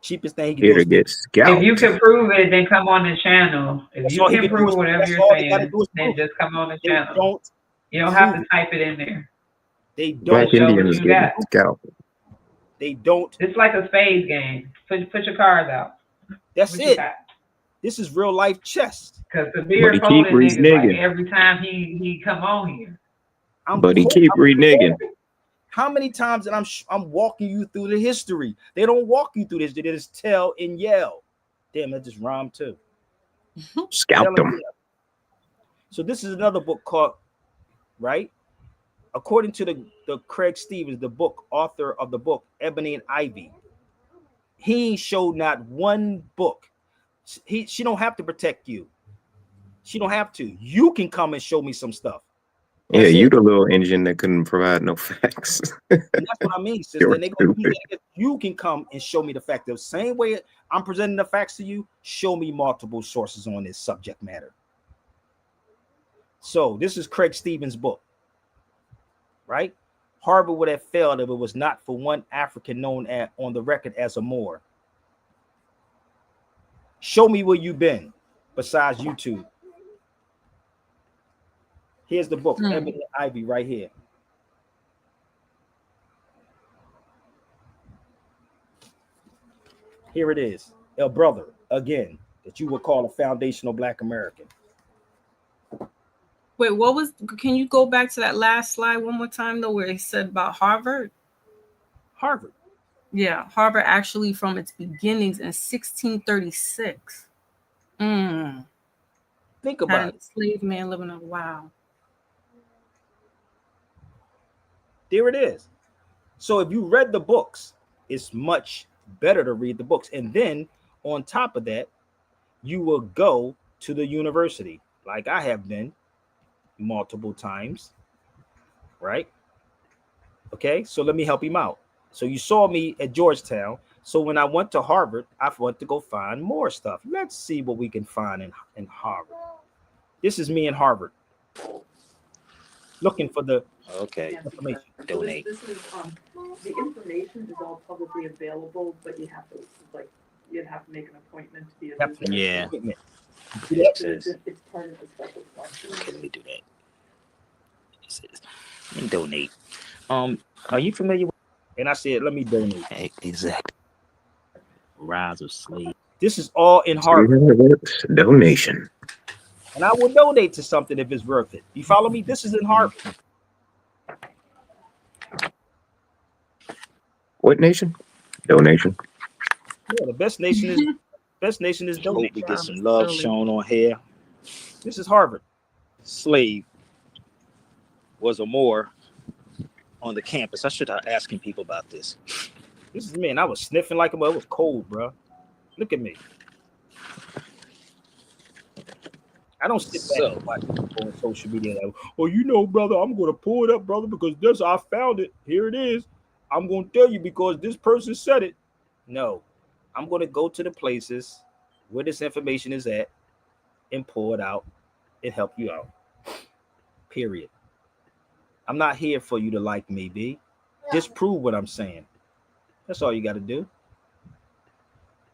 A: Cheapest thing he can
N: Here
A: do
N: to
A: is
N: get
L: If you
N: scalped.
L: can prove it, then come on the channel. If
A: that's
L: you
A: all he
L: can
A: can do.
L: prove whatever
A: That's
L: you're
A: all they got to
L: saying,
A: do is
L: then
A: prove it.
L: just come on the
A: They
L: channel.
A: don't
L: You don't have
A: prove
L: to
A: it.
L: type it in there.
A: They
N: Black
A: don't.
L: Show what
N: Indians
L: you
N: getting
L: got.
N: scalped.
A: They don't.
L: It's like a spades game. Put your cards out.
A: That's
L: What you
A: it.
L: got?
A: This is real life chess.
L: Because
N: But
L: Sabir
N: he keep
L: folding niggas like
N: reneging.
L: every time he come on here.
N: But he keep reneging.
A: How many times that I'm walking you through the history? They don't walk you through this. They just tell and yell. Damn, that just rhymed too.
N: Scalped
A: Tell and
N: him.
A: yell. So this is another book called, right? According to the Craig Stevens, the book author of the book, Ebony and Ivy, he showed not one book. She don't have to protect you. She don't have to. You can come and show me some stuff.
N: Yeah,
A: That's
N: you
A: it.
N: the little engine that couldn't provide no facts.
A: And that's what I mean, sister.
N: You're
A: And they gonna use
N: stupid.
A: that. You can come and show me the fact. The same way I'm presenting the facts to you, show me multiple sources on this subject matter. So this is Craig Stevens' book, right? Harvard would have failed if it was not for one African known on the record as a Moor. Show me where you've been besides YouTube. Here's the book, Ebony and Ivy, right here. Here it is, a brother, again, that you would call a foundational Black American.
B: Wait, what was? Can you go back to that last slide one more time, though, where it said about Harvard?
A: Harvard.
B: Yeah, Harvard actually from its beginnings in 1636.
A: Think about
B: Had
A: it.
B: a slave man living a wow.
A: There it is. So if you read the books, it's much better to read the books. And then on top of that, you will go to the university, like I have been multiple times, right? Okay, so let me help him out. So you saw me at Georgetown. So when I went to Harvard, I went to go find more stuff. Let's see what we can find in Harvard. This is me in Harvard, looking for the information.
H: Donate. This is the information is all publicly available, but you have to you'd have to make an appointment to be able to.
E: Yeah.
H: It's part of the special collection.
E: Okay, let me do that. It says, and donate. Are you familiar with?
A: And I said, let me donate.
E: Exactly. Rise of slaves.
A: This is all in Harvard.
N: Donation.
A: And I will donate to something if it's worth it. You follow me? This is in Harvard.
N: What nation? Donation.
A: Yeah, the best nation is donate.
E: Hope we get some love shown on here.
A: This is Harvard.
E: Slave was a Moor on the campus. I should have asking people about this.
A: This is me, and I was sniffing like a mother. It was cold, bro. Look at me. I don't sit back and watch people on social media like, oh, you know, brother, I'm going to pull it up, brother, because this, I found it. Here it is. I'm going to tell you because this person said it. No, I'm going to go to the places where this information is at and pull it out and help you out. Period. I'm not here for you to like me, B. Disprove what I'm saying. That's all you got to do.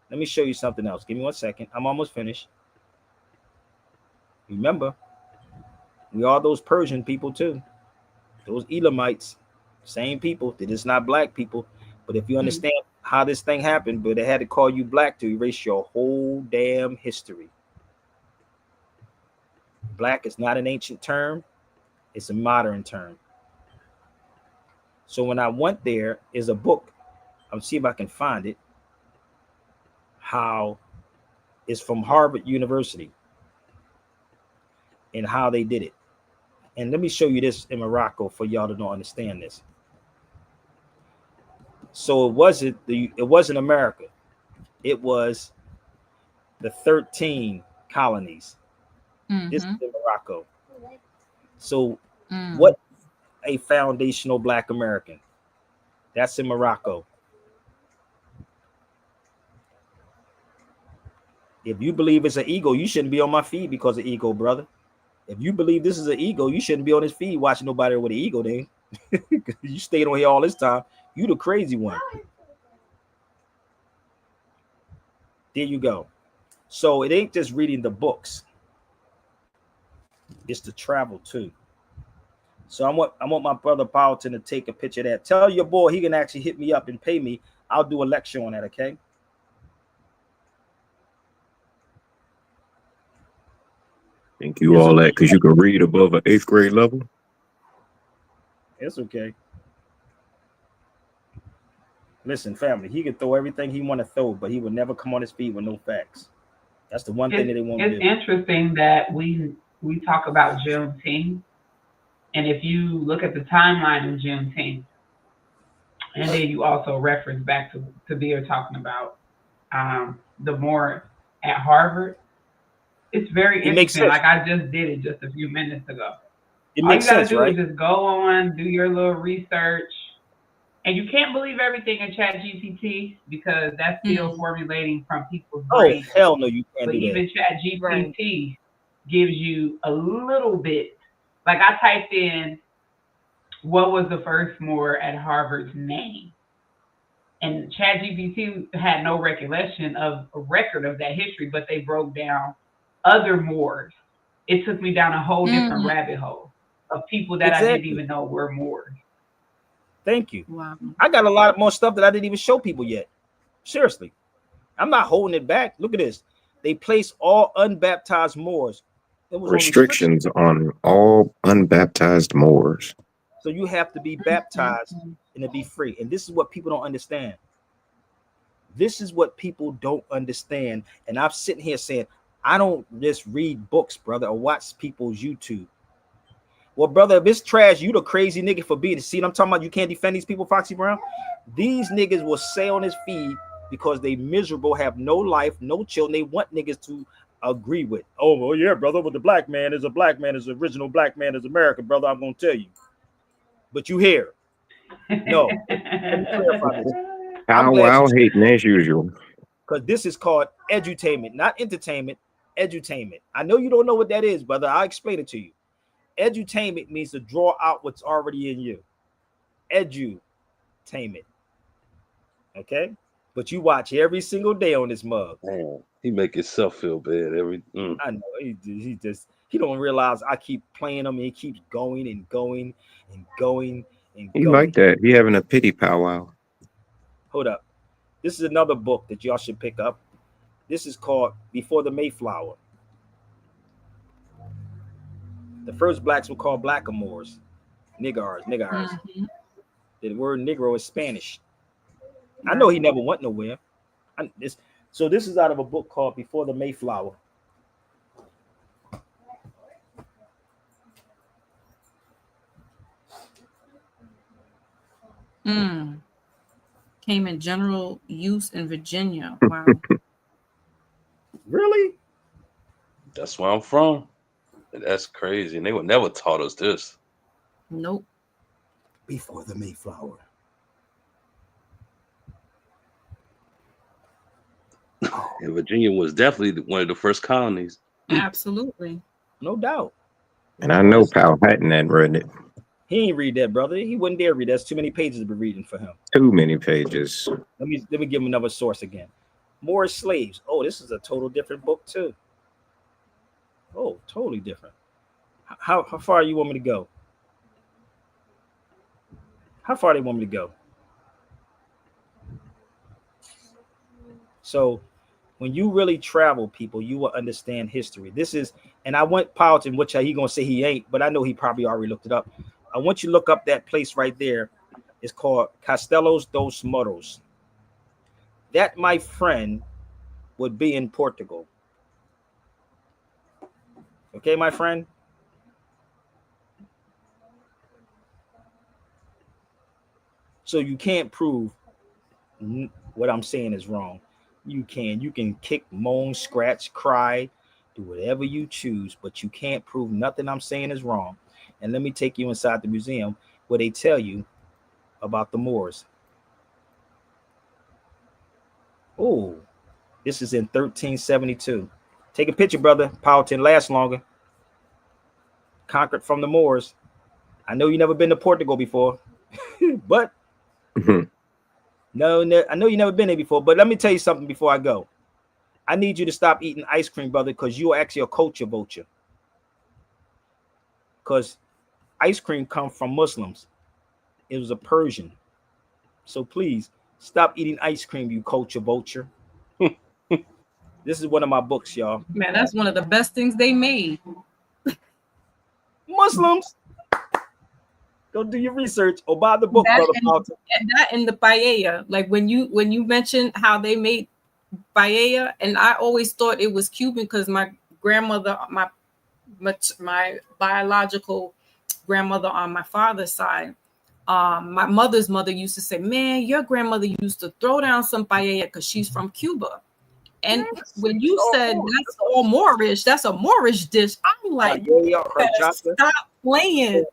A: Let me show you something else. Give me 1 second. I'm almost finished. Remember, we are those Persian people too. Those Elamites, same people. That is not black people. But if you understand how this thing happened, but they had to call you black to erase your whole damn history. Black is not an ancient term. It's a modern term. So when I went there is a book. I'll see if I can find it. How it's from Harvard University and how they did it. And let me show you this in Morocco for y'all to don't understand this. So it wasn't America. It was the 13 colonies. This is in Morocco. So what a foundational Black American? That's in Morocco. If you believe it's an ego, you shouldn't be on my feed because of ego, brother. If you believe this is an ego, you shouldn't be on this feed watching nobody with an ego. Then you stayed on here all this time. You the crazy one. There you go. So it ain't just reading the books. It's the travel too. So I want my brother Powelton to take a picture of that. Tell your boy he can actually hit me up and pay me. I'll do a lecture on that, okay?
N: Thank you all that because you can read above an 8th grade level.
A: It's okay. Listen, family, he can throw everything he want to throw, but he would never come on his feet with no facts. That's the one thing that they won't do.
L: It's interesting that we talk about Juneteenth, and if you look at the timeline of Juneteenth, and then you also reference back to Beer talking about the Moors at Harvard, it's very interesting. Like I just did it just a few minutes ago.
A: It
L: All
A: makes
L: you gotta
A: sense,
L: do
A: right?
L: is just go on, do your little research, and you can't believe everything in ChatGPT because that's still formulating from people's brains.
A: Oh hell no, you can't
L: But
A: do that.
L: even ChatGPT gives you a little bit. Like I typed in, what was the first Moor at Harvard's name? And ChatGPT had no recollection of a record of that history, but they broke down other Moors. It took me down a whole different rabbit hole of people that I didn't even know were Moors.
A: Thank you.
B: Wow.
A: I got a lot more stuff that I didn't even show people yet. Seriously. I'm not holding it back. Look at this. They place all unbaptized Moors. It was
N: Restrictions on all unbaptized Moors.
A: So you have to be baptized and to be free. And this is what people don't understand. This is what people don't understand. And I'm sitting here saying, I don't just read books, brother, or watch people's YouTube. Well, brother, if it's trash, you the crazy nigga for being. See what I'm talking about? You can't defend these people, Foxy Brown. These niggas will say on his feed because they miserable, have no life, no children. They want niggas to agree with. Oh, well, yeah, brother, but the black man is the original black man is America, brother. I'm gonna tell you. But you hear. No. Let me clarify this.
N: Wow, hating as usual.
A: Because this is called edutainment, not entertainment, edutainment. I know you don't know what that is, brother. I'll explain it to you. Edutainment means to draw out what's already in you. Edutainment. Okay? But you watch every single day on this mug.
K: Man, he make himself feel bad every.
A: I know. He don't realize I keep playing him and he keeps going and going and going and
N: He
A: going.
N: like that. He having a pity powwow.
A: Hold up. This is another book that y'all should pick up. This is called Before the Mayflower. The first blacks were called blackamoors, niggars. Mm-hmm. The word Negro is Spanish. I know he never went nowhere. So this is out of a book called Before the Mayflower.
B: Came in general use in Virginia. Wow.
A: Really?
K: That's where I'm from. That's crazy. And they would never taught us this.
B: Nope.
A: Before the Mayflower.
K: And Virginia was definitely one of the first colonies.
B: Absolutely.
A: No doubt.
N: And I know Powell hadn't read it.
A: He ain't read that, brother. He wouldn't dare read. That's too many pages to be reading for him.
N: Too many pages.
A: Let me give him another source again. More slaves. Oh, this is a total different book too. Oh, totally different. How far you want me to go? How far they want me to go? So when you really travel, people, you will understand history. This is, and I went Powelton, which he gonna say he ain't, but I know he probably already looked it up. I want you to look up that place right there. It's called Castelos dos Moros. That, my friend, would be in Portugal. Okay, my friend? So you can't prove what I'm saying is wrong. You can kick, moan, scratch, cry, do whatever you choose, but you can't prove nothing I'm saying is wrong. And let me take you inside the museum where they tell you about the Moors. Oh, this is in 1372. Take a picture, brother. Powelton lasts longer. conquered from the Moors. I know you never been to Portugal before, but no, I know you never been there before. But let me tell you something before I go. I need you to stop eating ice cream, brother, because you are actually a culture vulture. Because ice cream comes from Muslims. It was a Persian. So please stop eating ice cream, you culture vulture. This is one of my books, y'all.
B: Man, that's one of the best things they made.
A: Muslims. Go do your research or buy the book,
B: that
A: brother.
B: And that in the paella. Like when you mentioned how they made paella, and I always thought it was Cuban because my grandmother, my biological grandmother on my father's side, my mother's mother used to say, man, your grandmother used to throw down some paella because she's from Cuba. And when you said that's all Moorish, that's a Moorish dish, I'm like, you better stop playing.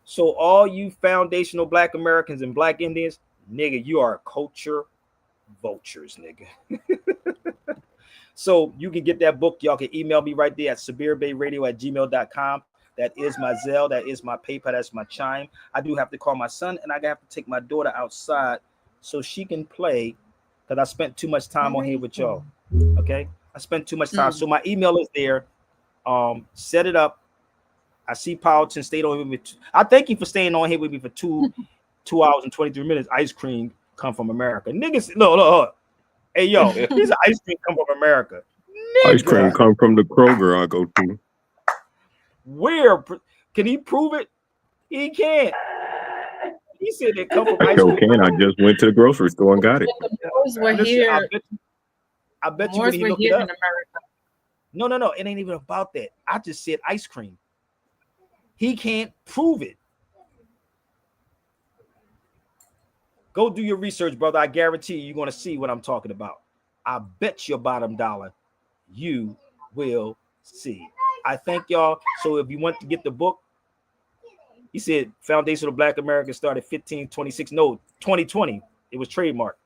A: So all you foundational Black Americans and Black Indians, nigga, you are culture vultures, nigga. So you can get that book. Y'all can email me right there at SabirBayRadio@gmail.com. That is my Zelle. That is my PayPal. That's my Chime. I do have to call my son, and I have to take my daughter outside so she can play because I spent too much time on here with y'all. Okay? I spent too much time. So my email is there. Set it up. I see Powelton stayed on with me. I thank you for staying on here with me for 2 hours and 23 minutes. Ice cream come from America. Niggas, look. Hey, yo, these ice cream come from America. Nigga.
N: Ice cream come from the Kroger I go to.
A: Where? Can he prove it? He can't. He said they come from
N: I
A: ice
N: sure
A: cream.
N: can. I just went to the grocery store and got it.
B: Moors were here.
A: I bet you
B: Moors
A: when he
B: were
A: looked
B: here
A: it
B: in
A: up.
B: America.
A: No. It ain't even about that. I just said ice cream. He can't prove it. Go do your research, brother. I guarantee you're going to see what I'm talking about. I bet your bottom dollar you will see. I thank y'all. So if you want to get the book, he said Foundation of Black America started 1526. No, 2020. It was trademarked.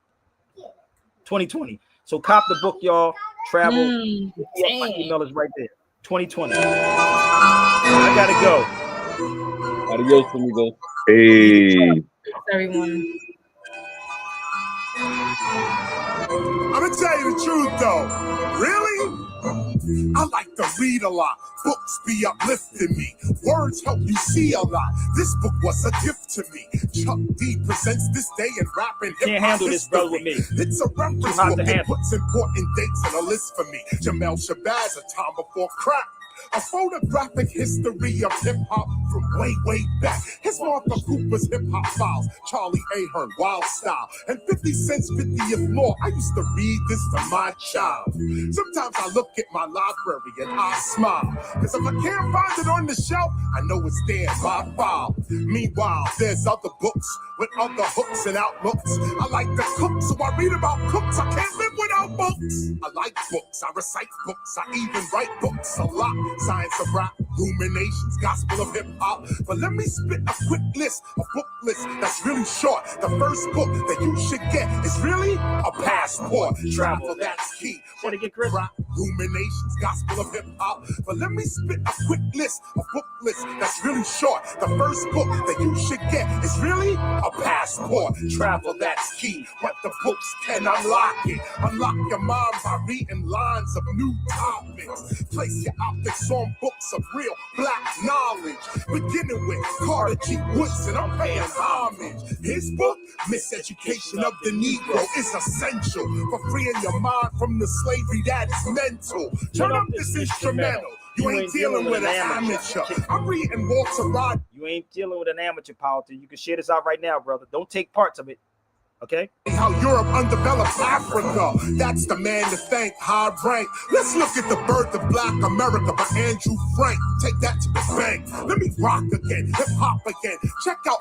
A: 2020. So cop the book, y'all. Travel. My email is right there. 2020. I gotta go.
K: Adios, amigos.
N: Hey.
B: Everyone.
I: I'm gonna tell you the truth though. Really? I like to read a lot. Books be uplifting me. Words help you see a lot. This book was a gift to me. Chuck D presents this day in rap and hip hop.
A: Can't handle this, brother, with me.
I: It's a reference book and puts important dates on a list for me. Jamel Shabazz, A Time Before Crack. A photographic history of hip-hop from way back. His Martha Cooper's hip-hop files, Charlie Ahern, Wild Style, and 50 Cent's 50th Law. I used to read this to my child. Sometimes I look at my library and I smile, because if I can't find it on the shelf, I know it's there in my file. Meanwhile, there's other books with other hooks and outlooks. I like to cook, so I read about cooks. I can't live without books. I like books, I recite books, I even write books a lot. Science of rap, ruminations, gospel of hip-hop. But let me spit a quick list, a book list that's really short. The first book that you should get is really a passport. Travel, that's key. Rap, ruminations, gospel of hip-hop. But let me spit a quick list, a book list that's really short. The first book that you should get is really a passport. Travel, that's key. But the books can unlock it. Unlock your mind by reading lines of new topics. Place your optics on books of real black knowledge, beginning with Carter G. Woodson. I'm paying homage. His book, Miseducation of the Negro, is essential for freeing your mind from the slavery that is mental. Turn up this instrumental. You ain't dealing with an amateur. I'm reading Walter Rod.
A: You ain't dealing with an amateur, Powelton. You can share this out right now, brother. Don't take parts of it. Okay?
I: How Europe undeveloped Africa. That's the man to thank, high rank. Let's look at the birth of Black America by Andrew Frank. Take that to the bank. Let me rock again, hip hop again. Check out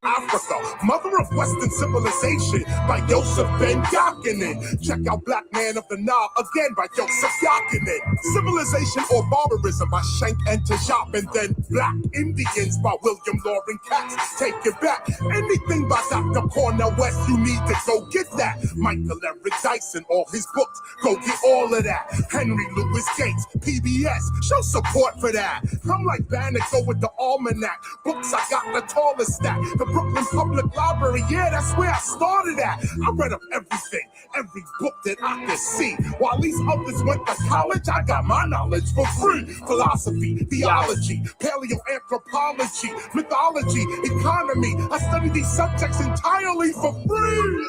I: Africa, mother of Western civilization by Yosef Ben Yakinen. Check out Black Man of the Nile again by Yosef Yakinen. Civilization or Barbarism by Shank and Tajab, and then Black Indians by William Loring Katz. Take it back. Anything by Dr. Cornel West, you need to go get that. Michael Eric Dyson, all his books, go get all of that. Henry Louis Gates, PBS, show support for that. I'm like Bannock, go with the almanac. Books, I got the tallest stack. The Brooklyn Public Library, yeah, that's where I started at. I read up everything, every book that I could see. While these others went to college, I got my knowledge for free. Philosophy, theology, paleoanthropology, mythology, economy. I study these subjects entirely for free.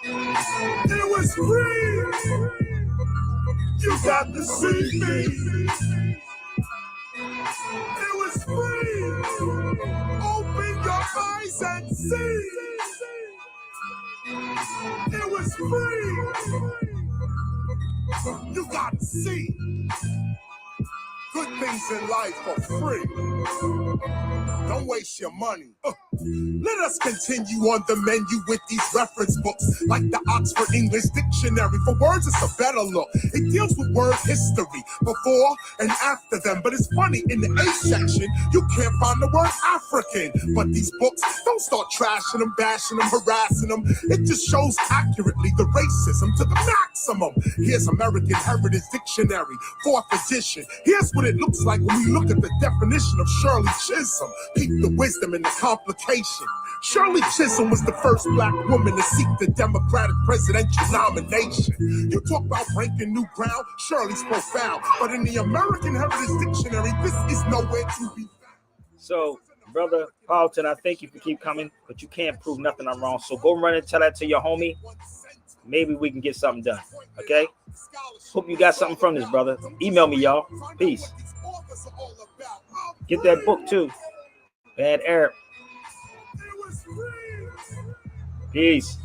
I: It was free. You got to see me. It was free. Open your eyes and see. It was free. You got to see good things in life for free. Don't waste your money. Let us continue on the menu with these reference books, like the Oxford English Dictionary. For words, it's a better look. It deals with word history before and after them. But it's funny, in the A section, you can't find the word African. But these books, don't start trashing them, bashing them, harassing them. It just shows accurately the racism to the maximum. Here's American Heritage Dictionary, 4th edition. Here's what it looks like when we look at the definition of Shirley Chisholm. Peep the wisdom and the complication. Shirley Chisholm was the first Black woman to seek the Democratic presidential nomination. You talk about breaking new ground, Shirley's profound. But in the American Heritage Dictionary, this is nowhere to be found.
A: So, brother Paulton, I thank you for keep coming, but you can't prove nothing I'm wrong. So go run and tell that to your homie. Maybe we can get something done. Okay? Hope you got something from this, brother. Email me, y'all. Peace. Get that book too. Bad Arab. Peace.